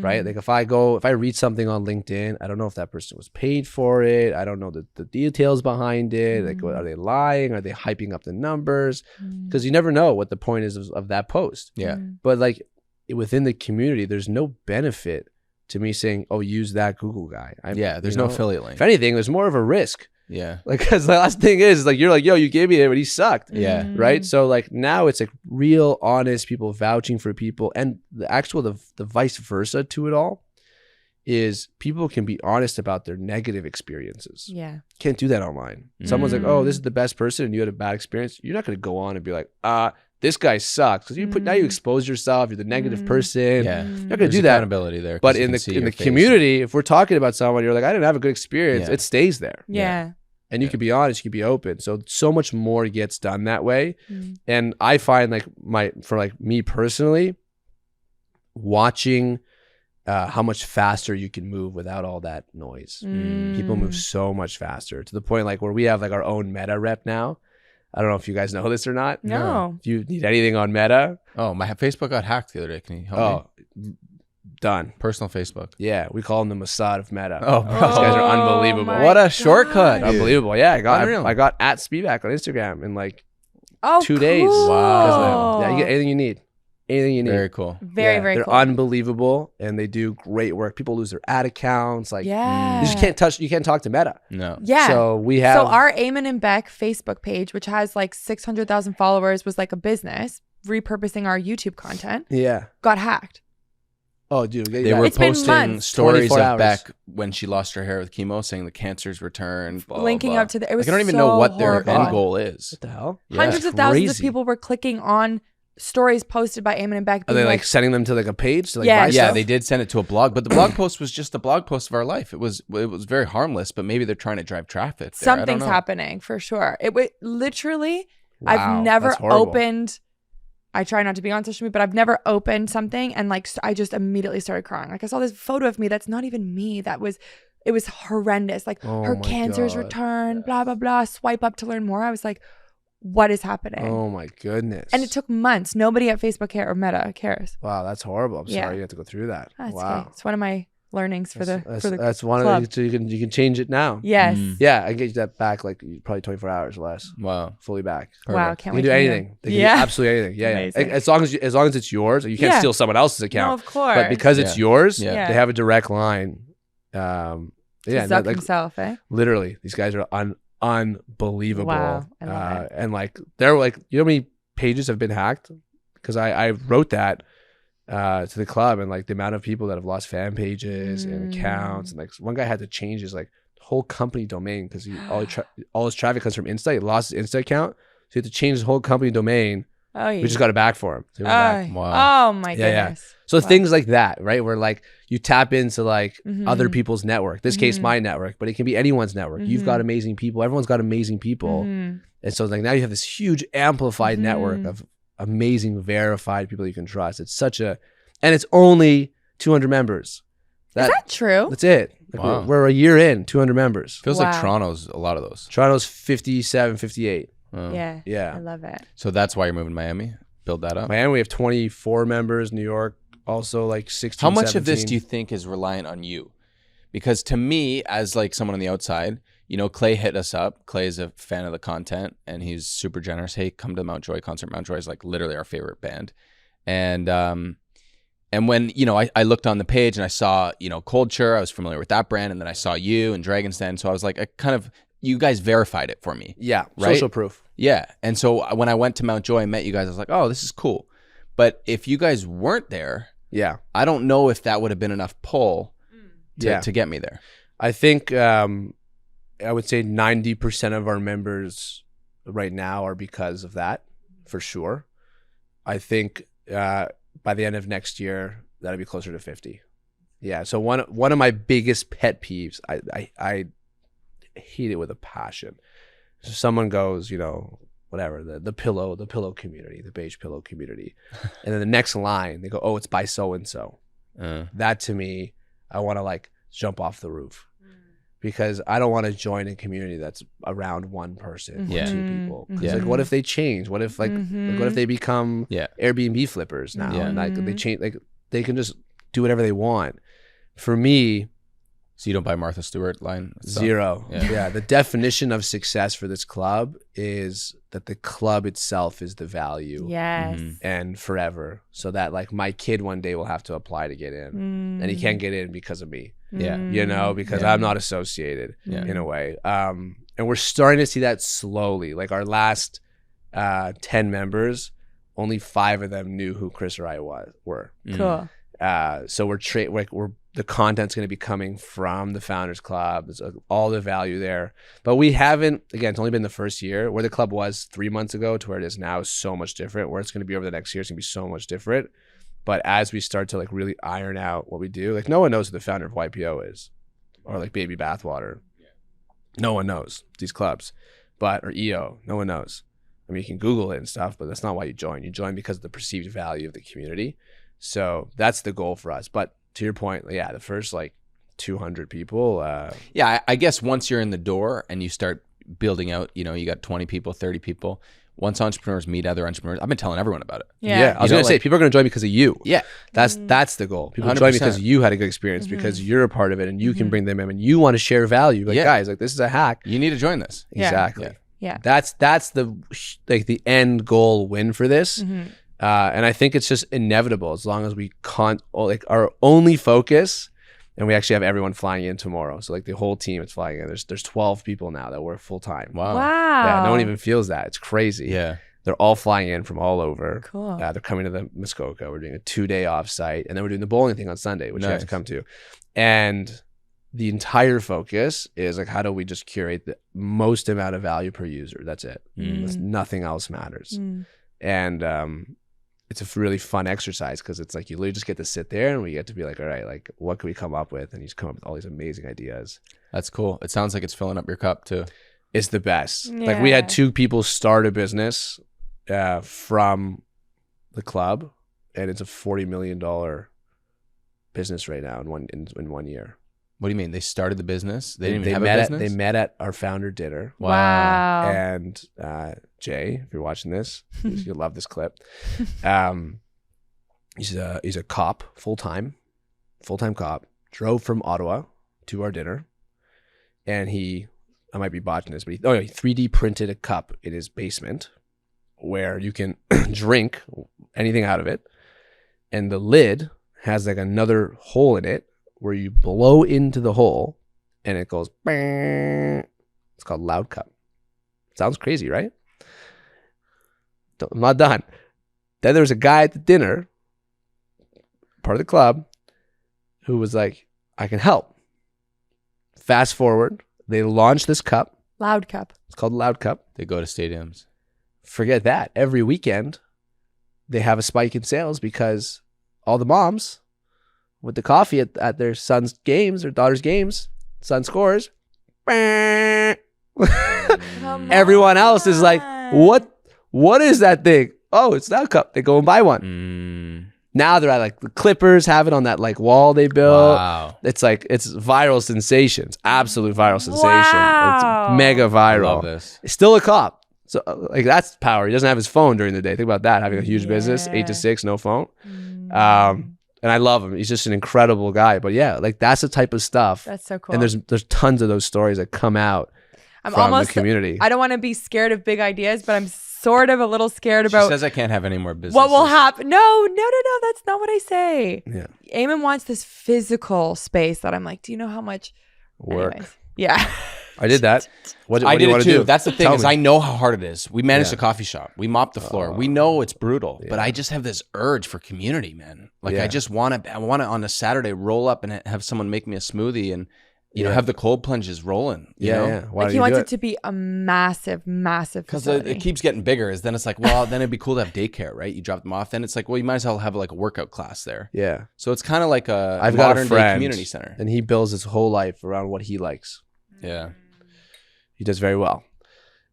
Right? Like if I read something on LinkedIn, I don't know if that person was paid for it. I don't know the details behind it. Like, are they lying? Are they hyping up the numbers? Because you never know what the point is of that post. Yeah. But like within the community, there's no benefit to me saying, oh, use that Google guy. There's no affiliate link. If anything, there's more of a risk. Yeah. Like, because the last thing is like, you're like, yo, you gave me it, but he sucked. Yeah. Right. So like now it's like real honest people vouching for people, and the vice versa to it all is people can be honest about their negative experiences. Yeah. Can't do that online. Someone's like, oh, this is the best person and you had a bad experience. You're not going to go on and be like, this guy sucks, because now you expose yourself. You're the negative person. Yeah. You're not going to do that. Accountability there. But in the community, if we're talking about someone, you're like, I didn't have a good experience. It stays there. Yeah. And you can be honest, you can be open. So much more gets done that way. And I find for me personally, watching how much faster you can move without all that noise. People move so much faster to the point like where we have like our own Meta rep now. I don't know if you guys know this or not. No. If you need anything on Meta. Oh, my Facebook got hacked the other day. Can you help me? Done. Personal Facebook. Yeah, we call them the Mossad of Meta. Oh, bro. These guys are unbelievable. What a shortcut. Dude. Unbelievable. Yeah, Unreal. I got at Spivak on Instagram in like 2 2 days. Wow. Yeah, you get anything you need. Anything you need. Very cool. Very they're cool. unbelievable, and they do great work. People lose their ad accounts. Like, Yeah. you just can't talk to Meta. No. Yeah. So we have. So our Eamon Bec Facebook page, which has like 600,000 followers, was like a business repurposing our YouTube content. Yeah. Got hacked. Oh, dude. They were It's been posting months. stories 24 of hours. Beck when she lost her hair with chemo, saying the cancer's returned. Blah, Linking blah. up to the. It was Like, I don't even so know what their horrible. end goal is. What the hell? Yeah. Hundreds of thousands of Crazy. people were clicking on stories posted by Eamon and Bec. Are they like sending them to like a page to like Yeah. buy Yeah, stuff? they did send it to a blog, but the blog post was just a blog post of our life. It was very harmless, but maybe they're trying to drive traffic there. I don't Something's know. happening for sure. It would literally. Wow, I've never that's horrible. opened. I try not to be on social media, but I've never opened something and like I just immediately started crying. Like I saw this photo of me that's not even me. It was horrendous. Like Oh her my cancer's God. returned, blah blah blah. Swipe up to learn more. I was like, what is happening? Oh my goodness. And it took months. Nobody at Facebook or Meta cares. Wow, that's horrible. I'm Yeah. sorry you have to go through that. That's wow. okay. It's one of my learnings for the That's one club. of the, so you can change it now. Yes. Yeah, I get that back like probably 24 hours or less. Wow. Fully back. Wow. Perfect. Can't You wait can do to hear. anything. They can Yeah. do absolutely anything. Yeah, Amazing. yeah. As long as it's yours, you can't Yeah. steal someone else's account. No, of course. But because it's Yeah. yours, Yeah. they have a direct line. Yeah, Zuck like himself, eh? literally, these guys are unbelievable. Wow, I love it. And like they're like, you know how many pages have been hacked? Because I wrote that to the club, and like the amount of people that have lost fan pages and accounts, and like one guy had to change his like whole company domain because all his traffic comes from Insta. He lost his Insta account, so he had to change his whole company domain. Oh, yeah. We just got it back for him. So, he went back. Wow. Oh my Yeah, yeah. goodness. So Wow. things like that, right? Where like you tap into like Mhm. other people's network. This case, my network, but it can be anyone's network. You've got amazing people. Everyone's got amazing people. Mhm. And so like now you have this huge amplified network Mhm. of amazing verified people you can trust. It's such a, and it's only 200 members. Is that true? That's it. Like Wow. we're a year in, 200 members. Feels like Wow. Toronto's a lot of those. Toronto's 57, 58. Oh. Yeah. Yeah. I love it. So that's why you're moving to Miami. Build that up. Miami, we have 24 members. New York, also like 16, How much of this 17. do you think is reliant on you? Because to me, as like someone on the outside, you know, Clay hit us up. Clay is a fan of the content and he's super generous. Hey, come to the Mount Joy concert. Mount Joy is like literally our favorite band. And when, you know, I looked on the page and I saw, you know, Culture, I was familiar with that brand. And then I saw you and Dragon's Den. So I was like, you guys verified it for me. Yeah, Right? social proof. Yeah. And so when I went to Mount Joy and met you guys, I was like, oh, this is cool. But if you guys weren't there, Yeah. I don't know if that would have been enough pull Yeah. to get me there. I think I would say 90% of our members right now are because of that, for sure. I think by the end of next year, that'll be closer to 50. Yeah. So one of my biggest pet peeves, I hate it with a passion. So someone goes, you know, whatever, the pillow community, the beige pillow community. And then the next line, they go, oh, it's by so-and-so. That to me, I want to like jump off the roof because I don't want to join a community that's around one person, Yeah. two people. 'Cause, Yeah. like, what if they change? What if like what if they become Yeah. Airbnb flippers now? Yeah. And like they change, like they can just do whatever they want. For me, So you don't buy Martha Stewart line? stuff? zero. Yeah. Yeah. The definition of success for this club is that the club itself is the value. Yes. Mhm. And forever, so that like my kid one day will have to apply to get in, and he can't get in because of me, Yeah. you know, because Yeah. I'm not associated Yeah. in a way. And we're starting to see that slowly. Like our last 10 members, only 5 of them knew who Chris or I were. Cool. So we're the content's going to be coming from the Founders Club. There's all the value there, but we haven't. Again, it's only been the first year. Where the club was 3 months ago to where it is now is so much different. Where it's going to be over the next year, it's going to be so much different. But as we start to like really iron out what we do, like no one knows who the founder of YPO is, or like Baby Bathwater. No one knows these clubs, or EO. No one knows. I mean, you can Google it and stuff, but that's not why you join. You join because of the perceived value of the community. So that's the goal for us. But to your point, yeah, the first like 200 people. Yeah, I guess once you're in the door and you start building out, you know, you got 20 people, 30 people. Once entrepreneurs meet other entrepreneurs, I've been telling everyone about it. Yeah, I was You know, gonna say like- people are gonna join because of you. Yeah. That's the goal. People join 100%. because you had a good experience, because you're a part of it, and you can bring them in, and you want to share value. Like Yeah. guys, like this is a hack. You need to join this. Yeah. Exactly. Yeah. That's the like the end goal win for this. And I think it's just inevitable as long as we like our only focus, and we actually have everyone flying in tomorrow. So like the whole team is flying in. There's 12 people now that work full time. Wow. Wow. Yeah, no one even feels that. It's crazy. Yeah. They're all flying in from all over. Cool. They're coming to the Muskoka. We're doing a 2-day offsite, and then we're doing the bowling thing on Sunday, which you have to Nice. come to. And the entire focus is like, how do we just curate the most amount of value per user? That's it. Nothing else matters. And it's a really fun exercise because it's like you literally just get to sit there and we get to be like, all right, like what can we come up with? And you just come up with all these amazing ideas. That's cool. It sounds like it's filling up your cup too. It's the best. Like we had Yeah. 2 people start a business from the club, and it's a $40 million business right now in one year. What do you mean? They started the business? They didn't even have met a business? They met at our founder dinner. Wow. And Jay, if you're watching this, you'll love this clip. He's a cop, full-time cop, drove from Ottawa to our dinner. And I might be botching this, but he 3D printed a cup in his basement where you can drink anything out of it. And the lid has like another hole in it where you blow into the hole and it goes bang. It's called Loud Cup. Sounds crazy, right? I'm not done. Then there was a guy at the dinner, part of the club, who was like, I can help. Fast forward, they launched this cup. Loud Cup. It's called Loud Cup. They go to stadiums. Forget that. Every weekend, they have a spike in sales because all the moms with the coffee at their son's games or daughter's games, son scores. Everyone else is like, what is that thing? Oh, it's that cup. They go and buy one. Now they're at like the Clippers have it on that like wall they built. Wow. It's like, it's viral sensations, absolute viral sensation. Wow. It's mega I viral. love this. It's still a cop. So like that's power. He doesn't have his phone during the day. Think about that. Having a huge business, 8 to 6, no phone. And I love him. He's just an incredible guy. But yeah, like that's the type of stuff. That's so cool. And there's tons of those stories that come out from the community. I don't want to be scared of big ideas, but I'm sort of a little scared She about says I can't have any more business. what will happen. No, that's not what I say. Yeah. Eamon wants this physical space that I'm like, do you know how much Work. Anyways. Yeah. I did that. What I do you did want it to too. do? That's the thing Tell is me. I know how hard it is. We managed Yeah. a coffee shop. We mopped the floor. We know it's brutal, but yeah. I just have this urge for community, man. Like Yeah. I want to on a Saturday roll up and have someone make me a smoothie and you know have the cold plunges rolling. You know? Yeah. Why Like don't he you wants do it to be a massive Because facility. it keeps getting bigger. Then it's like, well, then it'd be cool to have daycare, right? You drop them off. Then it's like, well, you might as well have like a workout class there. Yeah. So it's kind of like a I've got a modern day friend, community center. and he builds his whole life around what he likes. Yeah. He does very well.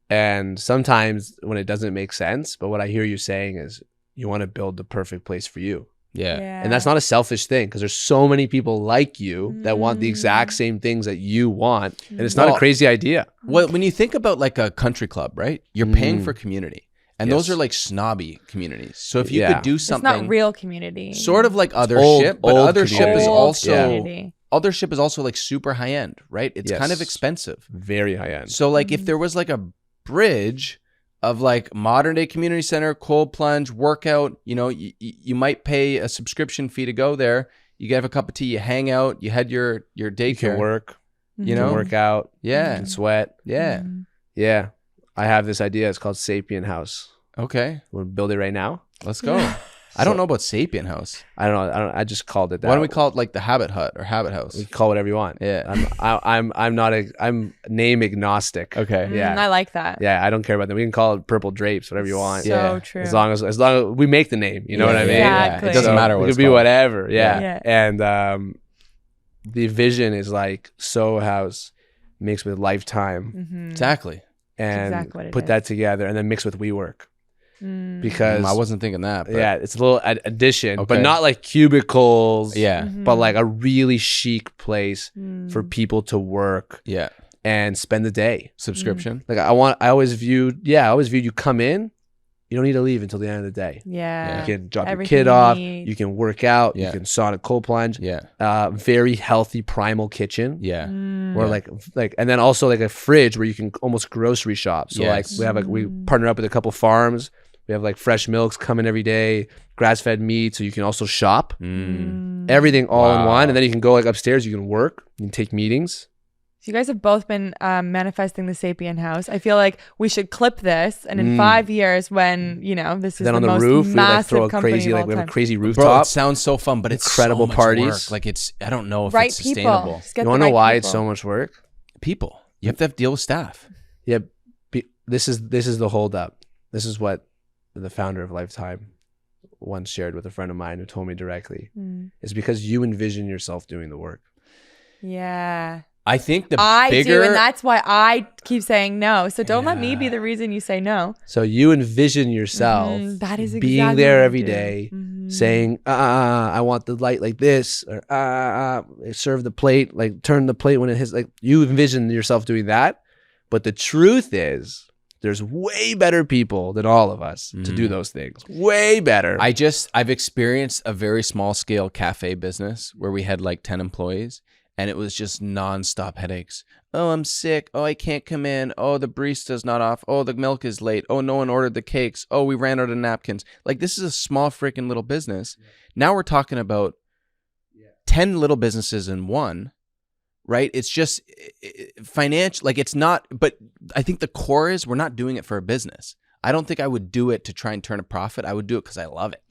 And sometimes when it doesn't make sense, but what I hear you saying is you want to build the perfect place for you. Yeah. And that's not a selfish thing because there's so many people like you that want the exact same things that you want. And it's not Well, a crazy idea. Well, when you think about like a country club, right? You're paying for community. And those Yes. are like snobby communities. So if you Yeah. could do It's something not real community. sort of like othership, old but othership community. is Old also community. othership is also like super high end, right? It's kind of Yes. expensive. Very high end. So like if there was like a bridge of like modern day community center, cold plunge, workout, you know, you might pay a subscription fee to go there. You have a cup of tea, you hang out, you had your daycare. You can work. You You know? can work out. Yeah. You can sweat. Yeah. Yeah. I have this idea. It's called Sapien House. Okay. We'll build it right now. Let's go. I don't know about Sapien House. I don't know. I just called it that. Why don't we call it like the Habit Hut or Habit House? We can call it whatever you want. Yeah. I'm name agnostic. Okay. Yeah. I like that. Yeah, I don't care about that. We can call it Purple Drapes, whatever you want. So Yeah. true. As long as we make the name, you know what I mean? Exactly. It doesn't So matter what it it's could be called. whatever. Yeah. Yeah. And the vision is like Soho House mixed with Lifetime Exactly. and exactly what it put is. that together and then mixed with WeWork. Because I wasn't thinking that. But yeah, it's a little addition, but Okay. not like cubicles. Yeah. But like a really chic place for people to work Yeah. and spend the day. Subscription. Like I always viewed you come in, you don't need to leave until the end of the day. Yeah. You can drop Everything your kid you off, need. you can work out, Yeah. you can sauna cold plunge. Yeah. Very healthy primal kitchen. Yeah. Or like and then also like a fridge where you can almost grocery shop. So Yes. like we partner up with a couple farms. We have like fresh milks coming every day, grass-fed meat, so you can also shop. Everything all in Wow. one, and then you can go like upstairs. You can work. You can take meetings. So you guys have both been manifesting the Sapien House. I feel like we should clip this, and in 5 years, when this is Then the on the most roof, we like massive throw a company crazy of like all we have a time. crazy Bro, rooftop. it sounds so fun, but it's Incredible so much parties. work. Like I don't know if Right it's people. sustainable. Just get You the want to know right why people. it's so much work? People. You have to deal with staff. Yeah, this is the holdup. This is what the founder of Lifetime once shared with a friend of mine who told me directly. It's because you envision yourself doing the work. Yeah. I think the I bigger do, and that's why I keep saying no. So don't let me be the reason you say no. So you envision yourself That is being exactly there what I every do. day, saying, I want the light like this, or serve the plate, like turn the plate when it hits. Like you envision yourself doing that. But the truth is, there's way better people than all of us to do those things. Way better. I've experienced a very small scale cafe business where we had like 10 employees and it was just nonstop headaches. Oh, I'm sick. Oh, I can't come in. Oh, the barista's not off. Oh, the milk is late. Oh, no one ordered the cakes. Oh, we ran out of napkins. Like this is a small freaking little business. Now we're talking about 10 little businesses in one. Right? It's just financial. Like it's not, but I think the core is we're not doing it for a business. I don't think I would do it to try and turn a profit. I would do it because I love it.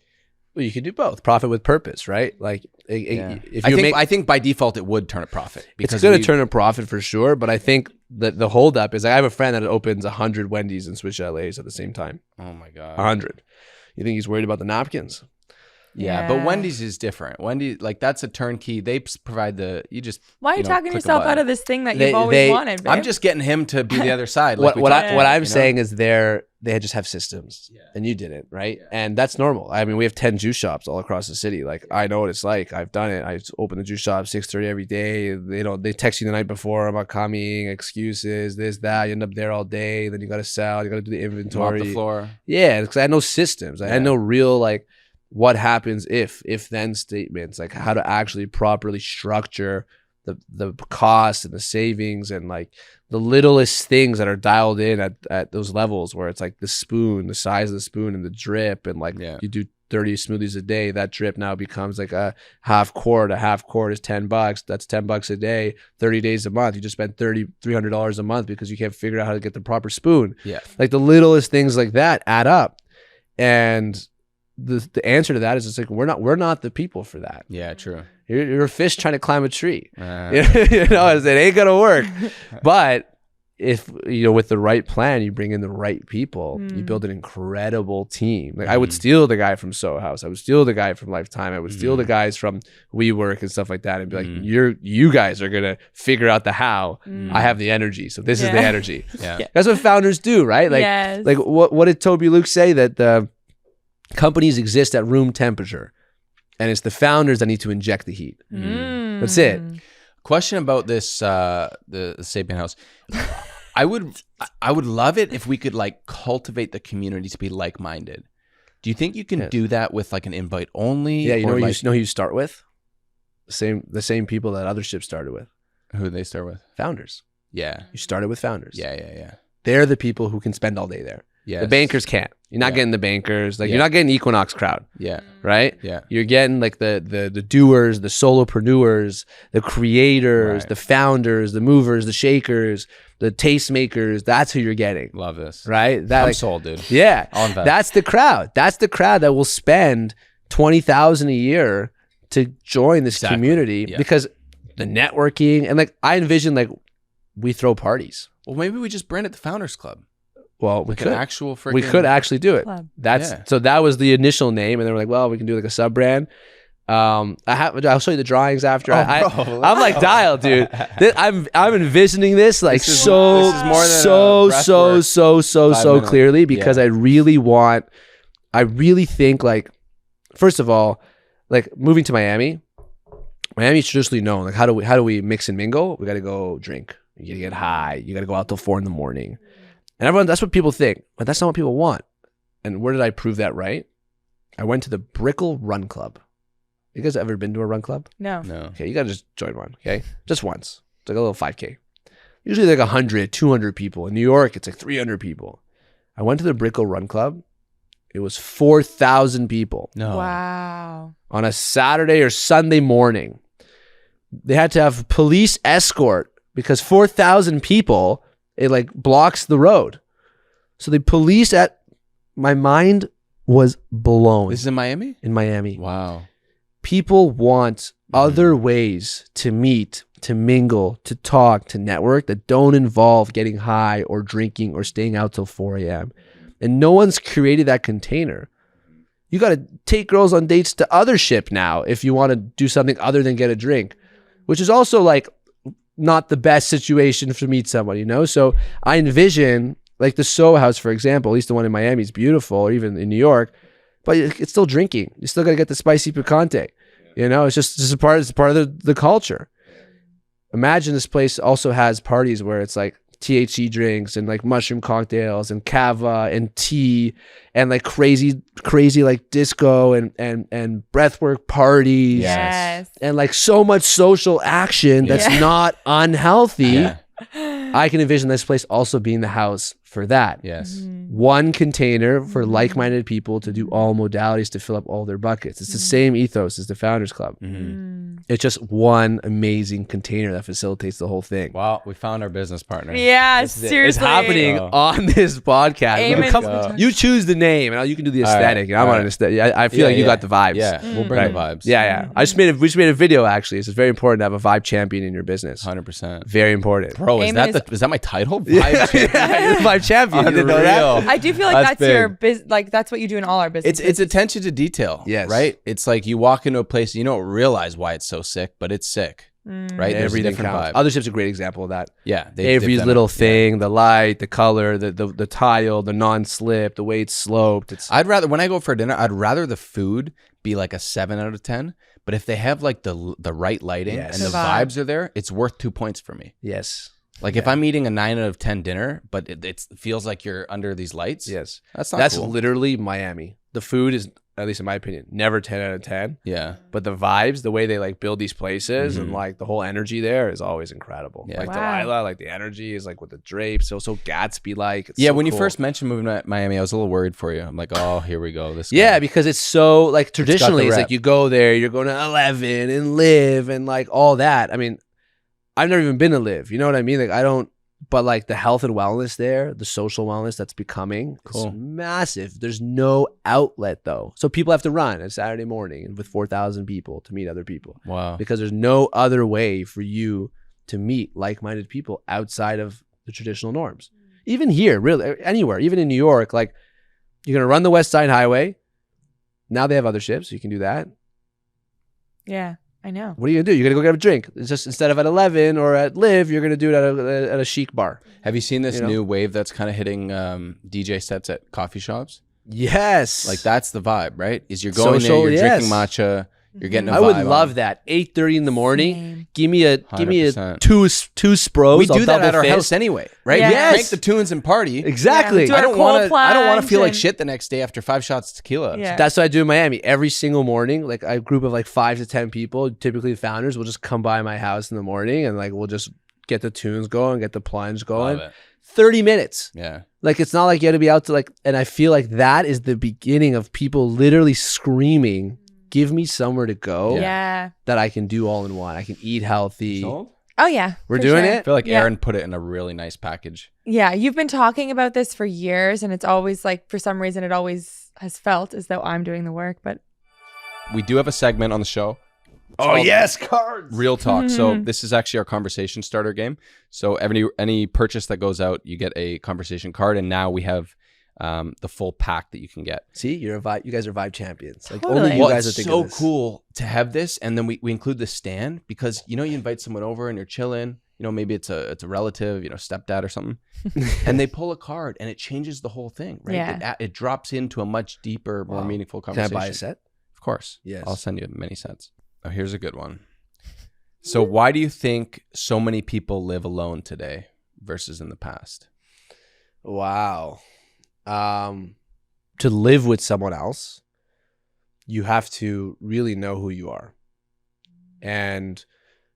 Well, you can do both. Profit with purpose, right? Like if you I think by default it would turn a profit. Because it's going to turn a profit for sure. But I think that the holdup is I have a friend that opens 100 Wendy's and Swiss Chalets at the same time. Oh my God. 100. You think he's worried about the napkins? Yeah, but Wendy's is different. Wendy's, like that's a turnkey. They provide Why are you talking yourself out of this thing that you've always wanted, babe? I'm just getting him to be the other side. What I'm saying is they just have systems and you didn't, right? Yeah. And that's normal. I mean, we have 10 juice shops all across the city. Like I know what it's like. I've done it. I open the juice shop 6:30 every day. They text you the night before, I'm not coming, excuses, this, that. You end up there all day. Then you got to sell. You got to do the inventory. Mop the floor. Yeah, because I had no systems. I had no real like what happens if then statements, like how to actually properly structure the cost and the savings and like the littlest things that are dialed in at those levels where it's like the spoon, the size of the spoon and the drip and like you do 30 smoothies a day, that drip now becomes like a half quart. A half quart is $10. That's $10 a day, 30 days a month. You just spend $300 a month because you can't figure out how to get the proper spoon. Yeah. Like the littlest things like that add up. And the answer to that is it's like we're not the people for that. Yeah, true. You're a fish trying to climb a tree. You know, it ain't gonna work. But if with the right plan, you bring in the right people, you build an incredible team. Like I would steal the guy from Soho House, I would steal the guy from Lifetime, I would steal the guys from WeWork and stuff like that, and be like, you guys are gonna figure out the how. I have the energy, so this is the energy. That's what founders do, right? Like, like what did Toby Luke say, that the companies exist at room temperature and it's the founders that need to inject the heat. That's it. Question about this the Sapien House. I would love it if we could like cultivate the community to be like-minded. Do you think you can do that with like an invite only? Yeah, you know who you start with? The same people that other ships started with. Who they start with? Founders. Yeah. You started with founders. Yeah. They're the people who can spend all day there. Yes. The bankers can't. You're not getting the bankers. Like you're not getting Equinox crowd. Yeah. Right? Yeah. You're getting like the doers, the solopreneurs, the creators, the founders, the movers, the shakers, the tastemakers. That's who you're getting. Love this. Right? I'm sold, dude. Yeah. That's the crowd. That's the crowd that will spend $20,000 a year to join this community because the networking and like I envision like we throw parties. Well, maybe we just brand it the Founders Club. Well, we could actually do it. So that was the initial name, and they were like, "Well, we can do like a sub brand." I'll show you the drawings after. I'm like dialed, dude. I'm envisioning this like so clearly because I really think like, first of all, like moving to Miami's traditionally known like how do we mix and mingle? We got to go drink. You got to get high. You got to go out till 4 a.m. And that's what people think, but that's not what people want. And where did I prove that right? I went to the Brickell Run Club. You guys ever been to a run club? No. Okay, you got to just join one, okay? Just once. It's like a little 5K. Usually like 100, 200 people. In New York, it's like 300 people. I went to the Brickell Run Club. It was 4,000 people. No. Wow. On a Saturday or Sunday morning. They had to have police escort because 4,000 people, it like blocks the road. So the police my mind was blown. This is in Miami? In Miami. Wow. People want other ways to meet, to mingle, to talk, to network that don't involve getting high or drinking or staying out till 4 a.m. And no one's created that container. You got to take girls on dates to other ship now if you want to do something other than get a drink, which is also like not the best situation to meet someone, So I envision like the Soho House, for example, at least the one in Miami is beautiful, or even in New York, but it's still drinking. You still got to get the spicy picante. You know, it's just a part. It's part of the culture. Imagine this place also has parties where it's like THC drinks and like mushroom cocktails and kava and tea and like crazy like disco and breathwork parties. Yes. And like so much social action that's not unhealthy. Yeah. I can envision this place also being the house for that. Yes. One container for like-minded people to do all modalities to fill up all their buckets. It's the same ethos as the Founders Club. It's just one amazing container that facilitates the whole thing. Wow, we found our business partner. Yeah, It's seriously. happening on this podcast. Eamon- You choose the name, and you can do the aesthetic. And I'm on an aesthetic. I feel like you got the vibes. Yeah, we'll bring the vibes. Yeah. We just made a video actually. It's very important to have a vibe champion in your business. 100%. Very important. Bro, is that my title? Vibe champion. Yeah, you're the vibe champion. You didn't know that? Unreal. I do feel like that's your business. Like that's what you do in all our business. It's attention to detail. Yes. Right? It's like you walk into a place and you don't realize why it's so sick, but it's sick. Right? There's a Everything different counts. vibe. Othership's a great example of that. Yeah. Avery's little thing, the light, the color, the tile, the non-slip, the way it's sloped. I'd rather, when I go for dinner, I'd rather the food be like a 7 out of 10. But if they have like the right lighting and the vibes are there, it's worth 2 points for me. Yes. Like if I'm eating a 9 out of 10 dinner, but it feels like you're under these lights. Yes. That's cool. literally Miami. The food is, at least in my opinion, never 10 out of 10. Yeah. But the vibes, the way they like build these places and like the whole energy there is always incredible. Yeah. Like Delilah, like the energy is like with the drapes, so Gatsby like. When you first mentioned moving to Miami, I was a little worried for you. I'm like, oh, here we go. This guy. Yeah, because it's so like traditionally it's rep. like you go there, you're going to 11 and live and like all that. I mean, I've never even been to live. You know what I mean? Like I don't. But like the health and wellness there, the social wellness that's becoming is massive. There's no outlet though. So people have to run on Saturday morning with 4,000 people to meet other people. Wow. Because there's no other way for you to meet like-minded people outside of the traditional norms. Even here, really, anywhere, even in New York, like you're going to run the West Side Highway. Now they have other ships, so you can do that. Yeah. I know. What are you gonna do? You're gonna go get a drink. It's just instead of at 11 or at Live, you're gonna do it at a chic bar. Have you seen this new wave that's kind of hitting DJ sets at coffee shops? Yes, Like that's the vibe, right? Is you're going Social, there, you're yes. drinking matcha, you're getting a vibe. I would on. love that. 8:30 in the morning. Same. Give me a 100%. two spros. We do I'll that at double our fist. house anyway, right? Yes. We Yes. crank the tunes and party. Exactly. Yeah, I don't want to plunge feel like and- shit the next day after 5 shots of tequila. Yeah. That's what I do in Miami every single morning. Like a group of like 5 to 10 people, typically the founders, will just come by my house in the morning and like we'll just get the tunes going, get the plunge going. Love it. 30 minutes. Yeah. Like it's not like you had to be out to like, and I feel like that is the beginning of people literally screaming, "Give me somewhere to go Yeah. that I can do all in one. I can eat healthy." Oh yeah. We're for doing sure. I it. feel like Yeah. Aaron put it in a really nice package. Yeah, you've been talking about this for years, and it's always like, for some reason, it always has felt as though I'm doing the work. But We do have a segment on the show. Oh yes, cards. Real talk. So this is actually our conversation starter game. So any purchase that goes out, you get a conversation card, and now we have the full pack that you can get. See, you're a vibe. You guys are vibe champions. Like Totally. only you Well, guys are it's thinking so of this. cool to have this, and then we include the stand because you invite someone over and you're chilling. Maybe it's a relative, stepdad or something, and they pull a card and it changes the whole thing, right? Yeah. It drops into a much deeper, more meaningful Can I conversation. buy a set? Of course. Yes. I'll send you many sets. Oh, here's a good one. So why do you think so many people live alone today versus in the past? Wow. To live with someone else, you have to really know who you are. And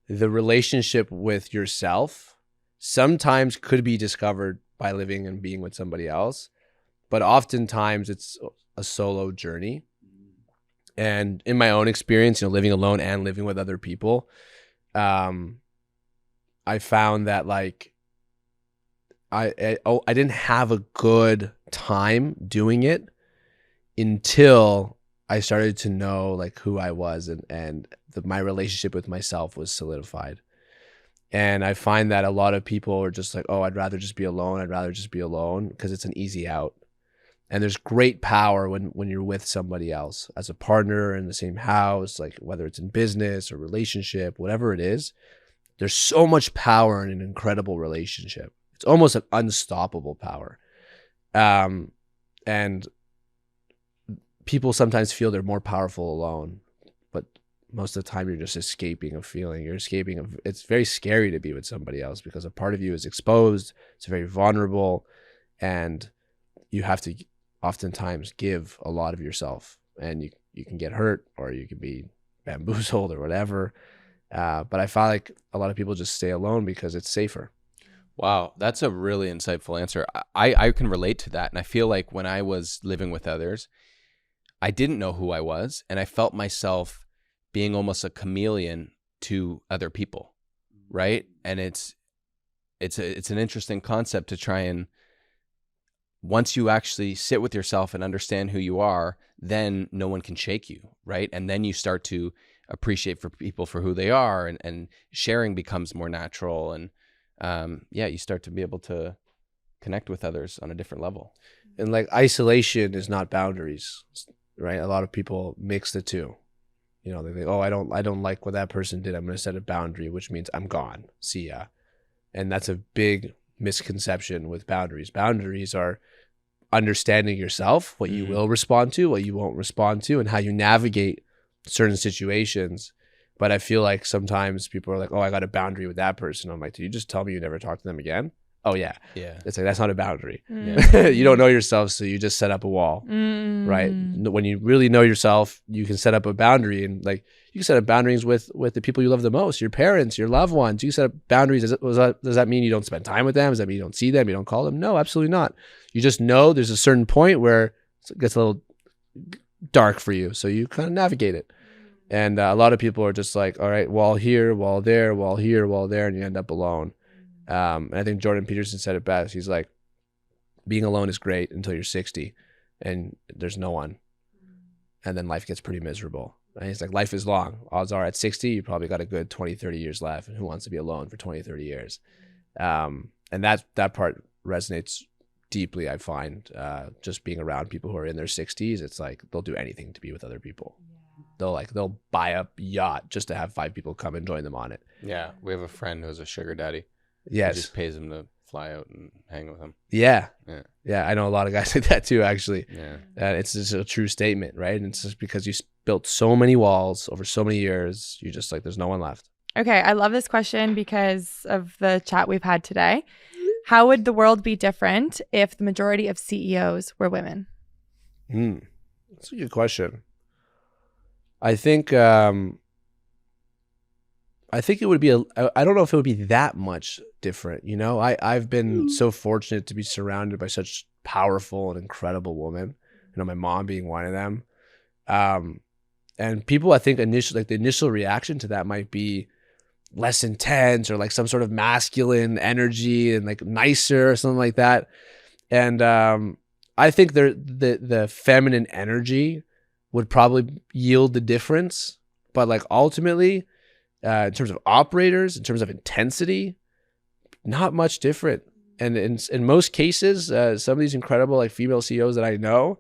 the relationship with yourself sometimes could be discovered by living and being with somebody else, but oftentimes it's a solo journey. And in my own experience, living alone and living with other people, I found that like I didn't have a good time doing it until I started to know like who I was and my relationship with myself was solidified. And I find that a lot of people are just like, oh, I'd rather just be alone. I'd rather just be alone because it's an easy out. And there's great power when you're with somebody else as a partner in the same house, like whether it's in business or relationship, whatever it is, there's so much power in an incredible relationship. It's almost an unstoppable power. And people sometimes feel they're more powerful alone, but most of the time you're just escaping a feeling. You're escaping it's very scary to be with somebody else because a part of you is exposed. It's very vulnerable, and you have to oftentimes give a lot of yourself, and you can get hurt or you can be bamboozled or whatever. But I find like a lot of people just stay alone because it's safer. Wow, that's a really insightful answer. I can relate to that. And I feel like when I was living with others, I didn't know who I was, and I felt myself being almost a chameleon to other people, right? And it's an interesting concept to try and, once you actually sit with yourself and understand who you are, then no one can shake you, right? And then you start to appreciate for people for who they are, and sharing becomes more natural, and you start to be able to connect with others on a different level. And like isolation is not boundaries, right? A lot of people mix the two. You know, they think, oh, I don't like what that person did. I'm going to set a boundary, which means I'm gone. See ya. And that's a big misconception with boundaries. Boundaries are understanding yourself, what you will respond to, what you won't respond to, and how you navigate certain situations. But I feel like sometimes people are like, oh, I got a boundary with that person. I'm like, did you just tell me you never talk to them again? Oh, yeah. Yeah. It's like, that's not a boundary. Yeah. You don't know yourself, so you just set up a wall, right? When you really know yourself, you can set up a boundary, and like you can set up boundaries with the people you love the most, your parents, your loved ones. You set up boundaries. Does that mean you don't spend time with them? Does that mean you don't see them? You don't call them? No, absolutely not. You just know there's a certain point where it gets a little dark for you, so you kind of navigate it. And a lot of people are just like, all right, wall here, wall there, wall here, wall there, and you end up alone. And I think Jordan Peterson said it best. He's like, being alone is great until you're 60 and there's no one. And then life gets pretty miserable. And he's like, life is long. Odds are at 60, you probably got a good 20, 30 years left. And who wants to be alone for 20, 30 years? And that part resonates deeply, I find. Just being around people who are in their 60s, it's like they'll do anything to be with other people. They'll buy a yacht just to have 5 people come and join them on it. Yeah, we have a friend who's a sugar daddy. Yes. He just pays him to fly out and hang with him. Yeah. Yeah. I know a lot of guys like that too, actually. Yeah. And it's just a true statement, right? And it's just because you built so many walls over so many years, you just like, there's no one left. Okay, I love this question because of the chat we've had today. How would the world be different if the majority of CEOs were women? That's a good question. I think it would be I don't know if it would be that much different. You know, I've been so fortunate to be surrounded by such powerful and incredible women. You know, my mom being one of them. And people, I think the initial reaction to that might be less intense or like some sort of masculine energy and like nicer or something like that. And I think the feminine energy would probably yield the difference. But like ultimately, in terms of operators, in terms of intensity, not much different. And in most cases, some of these incredible like female CEOs that I know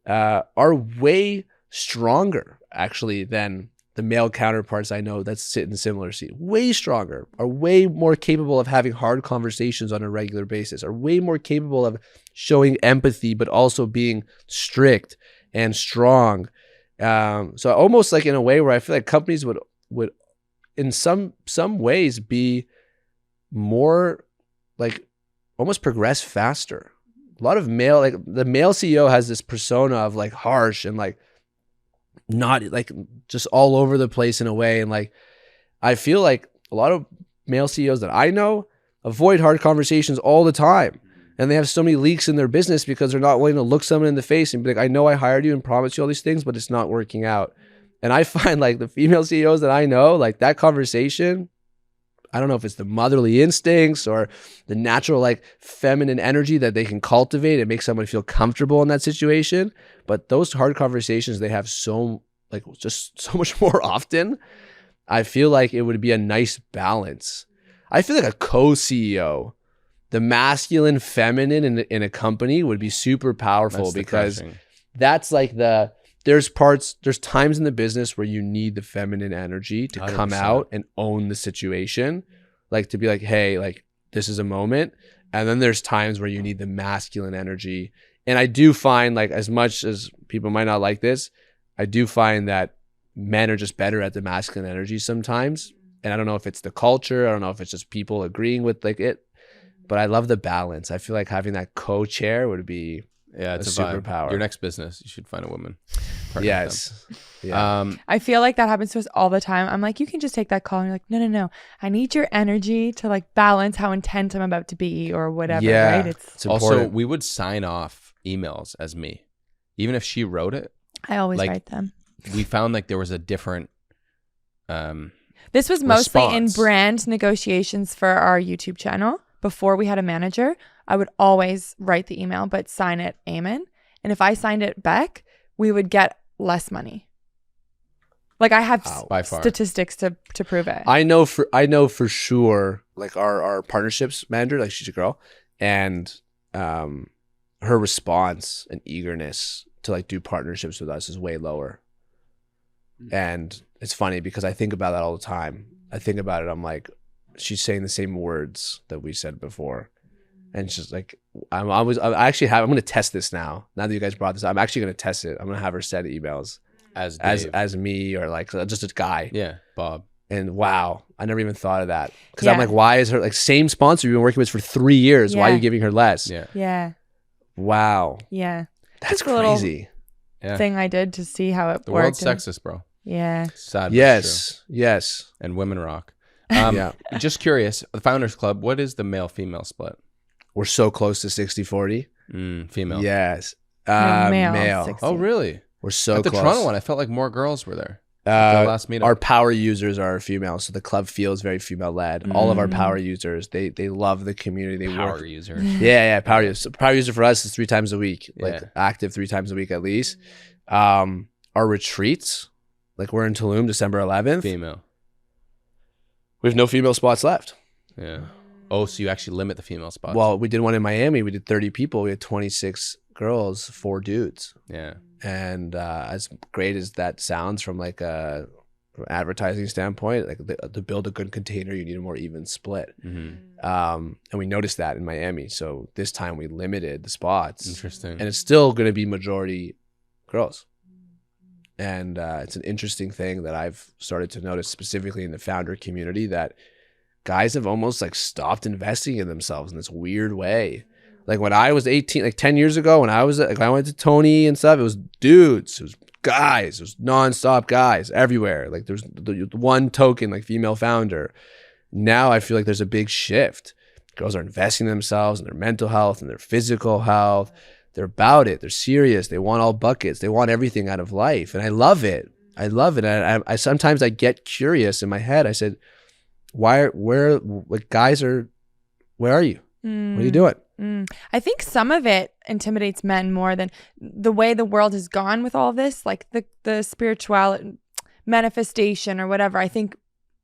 are way stronger actually than the male counterparts I know that sit in the similar seat. Way stronger, are way more capable of having hard conversations on a regular basis, are way more capable of showing empathy, but also being strict and strong. So almost like in a way where I feel like companies would in some ways be more like almost progress faster. A lot of the male CEO has this persona of like harsh and like not like just all over the place in a way. And like, I feel like a lot of male CEOs that I know avoid hard conversations all the time. And they have so many leaks in their business because they're not willing to look someone in the face and be like, I know I hired you and promised you all these things, but it's not working out. And I find like the female CEOs that I know, like that conversation, I don't know if it's the motherly instincts or the natural like feminine energy that they can cultivate and make someone feel comfortable in that situation. But those hard conversations they have just so much more often. I feel like it would be a nice balance. I feel like a co-CEO, the masculine, feminine in a company would be super powerful because that's like there's times in the business where you need the feminine energy to 100%. Come out and own the situation, like to be like, hey, like this is a moment. And then there's times where you need the masculine energy. And I do find like as much as people might not like this. I do find that men are just better at the masculine energy sometimes. And I don't know if it's the culture. I don't know if it's just people agreeing with like it. But I love the balance. I feel like having that co-chair would be it's a superpower. Your next business, you should find a woman. Yes. Yeah. I feel like that happens to us all the time. I'm like, you can just take that call. And you're like, no. I need your energy to like balance how intense I'm about to be or whatever, Yeah, right? it's also, important. we would sign off emails as me. Even if she wrote it, I always like, write them. we found like there was a different This was mostly in response. brand negotiations for our YouTube channel. Before we had a manager, I would always write the email, but sign it Eamon. And if I signed it Bec, we would get less money. Like I have by far. statistics to prove it. I know for sure, like our partnerships manager, like she's a girl, and her response and eagerness to like do partnerships with us is way lower. And it's funny because I think about that all the time. I think about it. I'm like, she's saying the same words that we said before. And it's just like, I'm going to test this now. Now that you guys brought this up, I'm actually going to test it. I'm going to have her send emails as me or like just a guy. Yeah, Bob. And wow, I never even thought of that. Because I'm like, why is her like same sponsor you've been working with for 3 years? Why are you giving her less? Yeah. Yeah. Wow. Yeah. That's Just a little crazy. Yeah. thing I did to see how it The worked. world's sexist, bro. Yeah. Sad. But Yes. Yes. true. And women rock. Yeah. Just curious, the Founders Club, what is the male-female split? We're so close to 60-40. Female. Yes. No, male, Male. 60. Oh, really? We're so At the close. Toronto one, I felt like more girls were there. At the last meetup. Our power users are female, so the club feels very female led. All of our power users, they love the community. They power work. users. Yeah, power user. So power user for us is 3 times a week, like Yeah. active 3 times a week at least. Our retreats, like we're in Tulum, December 11th. Female. We have no female spots left. Yeah. Oh, so you actually limit the female spots. Well, we did one in Miami. We did 30 people. We had 26 girls, 4 dudes. yeah. And as great as that sounds from like a advertising standpoint, like to build a good container, you need a more even split. Mm-hmm. And we noticed that in Miami. So this time we limited the spots. Interesting. And it's still going to be majority girls. And it's an interesting thing that I've started to notice specifically in the founder community that guys have almost like stopped investing in themselves in this weird way. Like when I was 18, like 10 years ago, when I was like, I went to Tony and stuff, it was dudes, it was guys, it was nonstop guys everywhere. Like there's the one token like female founder. Now I feel like there's a big shift. Girls are investing in themselves and their mental health and their physical health. They're about it. They're serious. They want all buckets. They want everything out of life. And I love it. I love it. And I sometimes I get curious in my head. I said, where are you? What are you doing? I think some of it intimidates men more than the way the world has gone with all this, like the spiritual manifestation or whatever. I think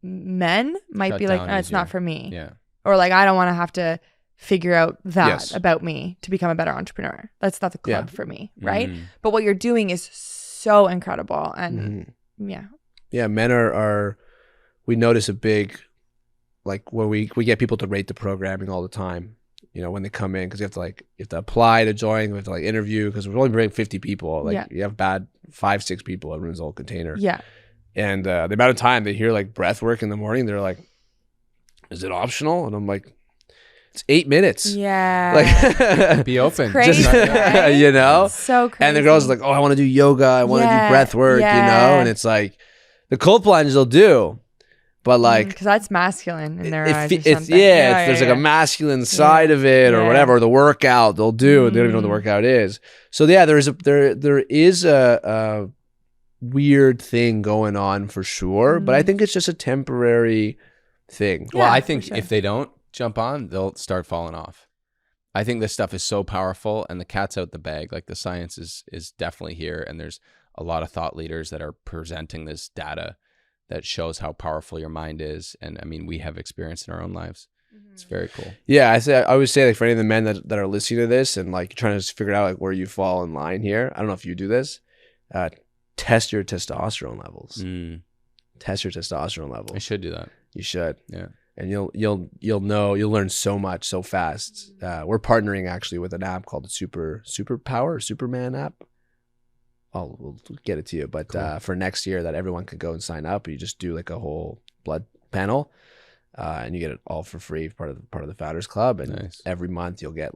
men might Shut be like, down no, it's not easier. for me. Yeah. Or like, I don't want to have to figure out that Yes. about me to become a better entrepreneur. That's not the club Yeah. for me, right? Mhm. But what you're doing is so incredible. And yeah. Yeah, men are we notice a big, like when we get people to rate the programming all the time, you know, when they come in, because you have to apply to join, we have to like interview, because we're only bringing 50 people. Like you have bad 5-6 people, everyone's whole container. Yeah. And the amount of time they hear like breath work in the morning, they're like, is it optional? And I'm like, it's 8 minutes. Yeah. Like Be open. crazy, right? you know? It's so crazy. And the girls are like, oh, I want to do yoga. I want to do breath work, you know? And it's like, the cold plunge they'll do, but like, because that's masculine in their eyes. it's or something. there's like a masculine side of it or whatever. Or the workout they'll do, they don't even know what the workout is. So yeah, there is a weird thing going on for sure, but I think it's just a temporary thing. Well, Yeah, I for think sure. if they don't jump on, they'll start falling off. I think this stuff is so powerful and the cat's out the bag. Like the science is definitely here, and there's a lot of thought leaders that are presenting this data that shows how powerful your mind is. And I mean, we have experience in our own lives. It's very cool. Yeah, I always say, like, for any of the men that are listening to this and like trying to just figure out like where you fall in line here. I don't know if you do this. Test your testosterone levels. Test your testosterone levels. I should do that. You should. Yeah. And you'll learn so much so fast. We're partnering actually with an app called the Superman app. we'll get it to you. But for next year, that everyone could go and sign up. You just do like a whole blood panel, and you get it all for free, part of the Founders Club. And Nice. every month you get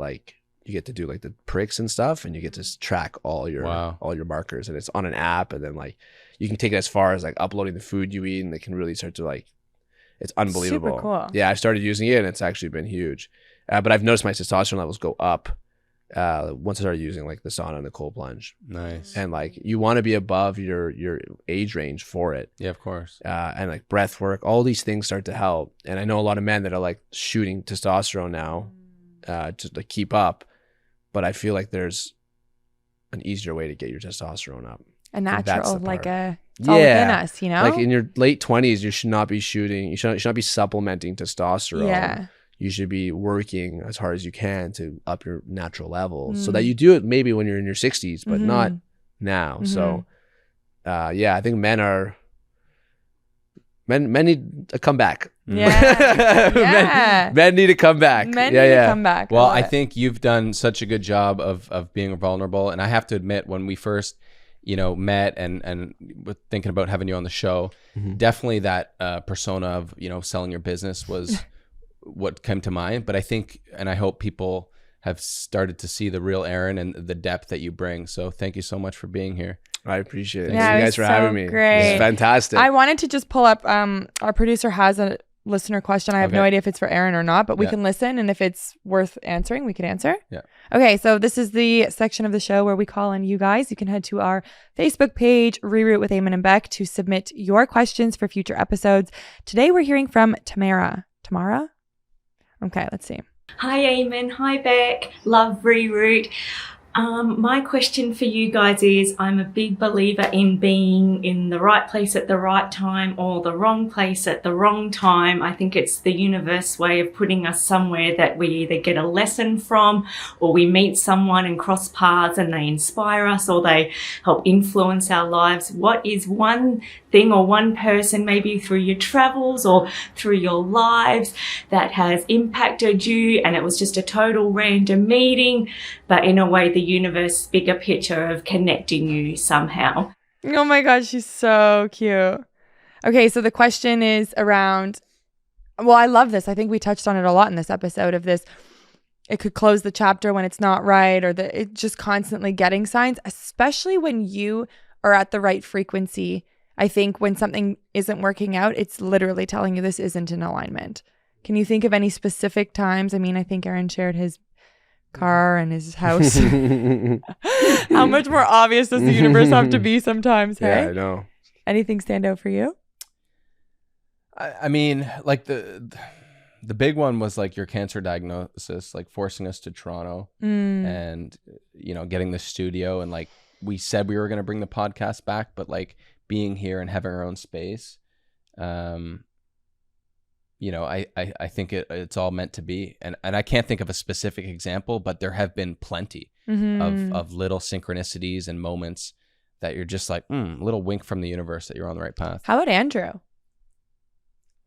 to do like the pricks and stuff, and you get to track all your markers, and it's on an app, and then like you can take it as far as like uploading the food you eat, and they can really start to like, it's unbelievable. Super cool. Yeah, I started using it, and it's actually been huge. But I've noticed my testosterone levels go up once I started using like the sauna and the cold plunge. Nice. And like you want to be above your age range for it. Yeah, of course. And like breath work, all these things start to help. And I know a lot of men that are like shooting testosterone now to like keep up, but I feel like there's an easier way to get your testosterone up. A natural, the like part. it's all within us, you know? Like in your late 20s, you should not be shooting. You should not be supplementing testosterone. Yeah. You should be working as hard as you can to up your natural levels so that you do it maybe when you're in your 60s, but not now. So, I think men need a comeback. Yeah. Men need to come back. Men need to come back. Well, love I it. think you've done such a good job of being vulnerable. And I have to admit, when we first, met and were thinking about having you on the show, definitely that persona of, selling your business was what came to mind. But I think, and I hope people have started to see the real Aaron and the depth that you bring. So thank you so much for being here. I appreciate it. Yeah, Thank it you was guys for so having me. great. This is fantastic. I wanted to just pull up, our producer has a listener question. I have no idea if it's for Aaron or not, but we can listen, and if it's worth answering, we could answer. Yeah. Okay, so this is the section of the show where we call on you guys. You can head to our Facebook page, Reroot with Eamon and Bec, to submit your questions for future episodes. Today we're hearing from Tamara. Tamara? Okay, let's see. Hi Eamon, hi Bec, love Reroot. My question for you guys is, I'm a big believer in being in the right place at the right time or the wrong place at the wrong time. I think it's the universe way of putting us somewhere that we either get a lesson from, or we meet someone and cross paths and they inspire us, or they help influence our lives. What is one thing or one person, maybe through your travels or through your lives, that has impacted you, and it was just a total random meeting, but in a way the universe bigger picture of connecting you somehow? Oh my gosh, she's so cute. Okay, so the question is around, well, I love this. I think we touched on it a lot in this episode of this. It could close the chapter when it's not right, or it just constantly getting signs, especially when you are at the right frequency. I think when something isn't working out, it's literally telling you this isn't in alignment. Can you think of any specific times? I mean, I think Aaron shared his car and his house. How much more obvious does the universe have to be sometimes? Hey? Yeah, I know. Anything stand out for you? I mean, like the big one was like your cancer diagnosis, like forcing us to Toronto and, getting the studio. And like we said, we were going to bring the podcast back, but like being here and having our own space, I think it's all meant to be. And I can't think of a specific example, but there have been plenty of little synchronicities and moments that you're just like, a little wink from the universe that you're on the right path. How about Andrew?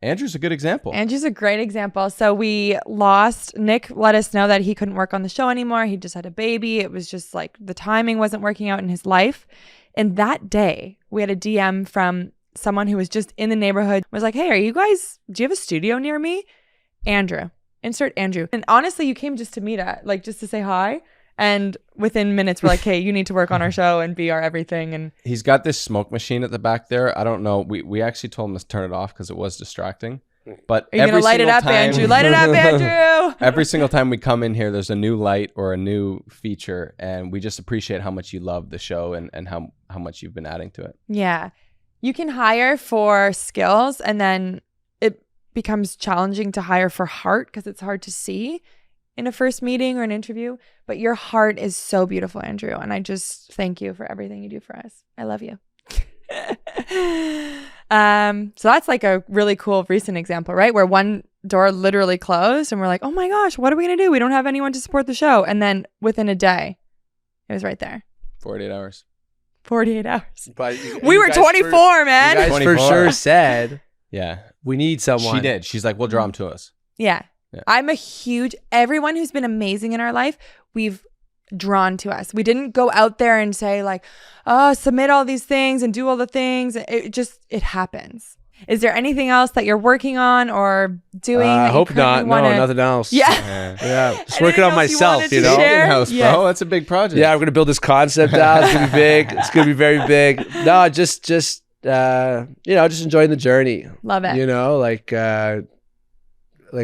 Andrew's a good example. Andrew's a great example. So we lost, Nick let us know that he couldn't work on the show anymore. He just had a baby. It was just like the timing wasn't working out in his life. And that day we had a DM from someone who was just in the neighborhood, was like, hey, do you have a studio near me? Andrew, insert Andrew. And honestly, you came just to meet us, like just to say hi. And within minutes, we're like, hey, you need to work on our show and be our everything. And he's got this smoke machine at the back there. I don't know. We actually told him to turn it off because it was distracting. But are you going to light it up, Andrew? Light it up, Andrew! Every single time we come in here, there's a new light or a new feature. And we just appreciate how much you love the show and how much you've been adding to it. Yeah. You can hire for skills, and then it becomes challenging to hire for heart because it's hard to see in a first meeting or an interview. But your heart is so beautiful, Andrew. And I just thank you for everything you do for us. I love you. So that's like a really cool recent example, right? Where one door literally closed and we're like, oh my gosh, what are we going to do? We don't have anyone to support the show. And then within a day, it was right there. 48 hours. 48 hours. But We were 24, man. You guys 24. for sure said, Yeah. we need someone. She did. She's like, we'll draw them to us. Yeah. Yeah. I'm a huge, everyone who's been amazing in our life, we've drawn to us. We didn't go out there and say like, oh, submit all these things and do all the things. It happens. Is there anything else that you're working on or doing? I hope not. No, nothing else. Yeah. Just working on myself, you know? House, Yes. bro. That's a big project. Yeah, we're gonna build this concept out. It's gonna be big. It's gonna be very big. No, just just enjoying the journey. Love it. You know, like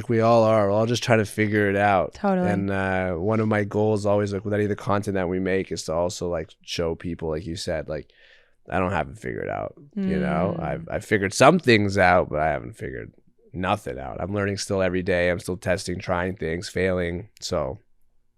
we all are. We're all just trying to figure it out. Totally. And one of my goals always, like with any of the content that we make, is to also like show people, like you said, like I don't have it figured out. You know, I've figured some things out, but I haven't figured nothing out. I'm learning still every day. I'm still testing, trying things, failing. So,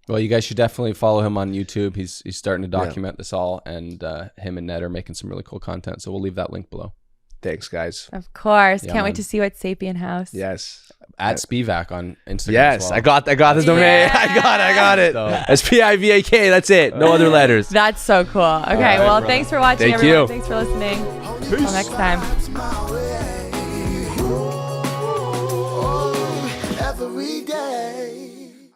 well, you guys should definitely follow him on YouTube. He's starting to document this all, and him and Ned are making some really cool content. So we'll leave that link below. Thanks, guys. Of course. Yeah, Can't man. wait to see you at Sapien House. Yes. At Spivak on Instagram. Yes, as well. I got this domain. Yeah. I got it. So- Spivak. That's it. No other letters. That's so cool. Okay. right, well, bro. thanks for watching, Thank everyone. you. Thanks for listening. Until next time.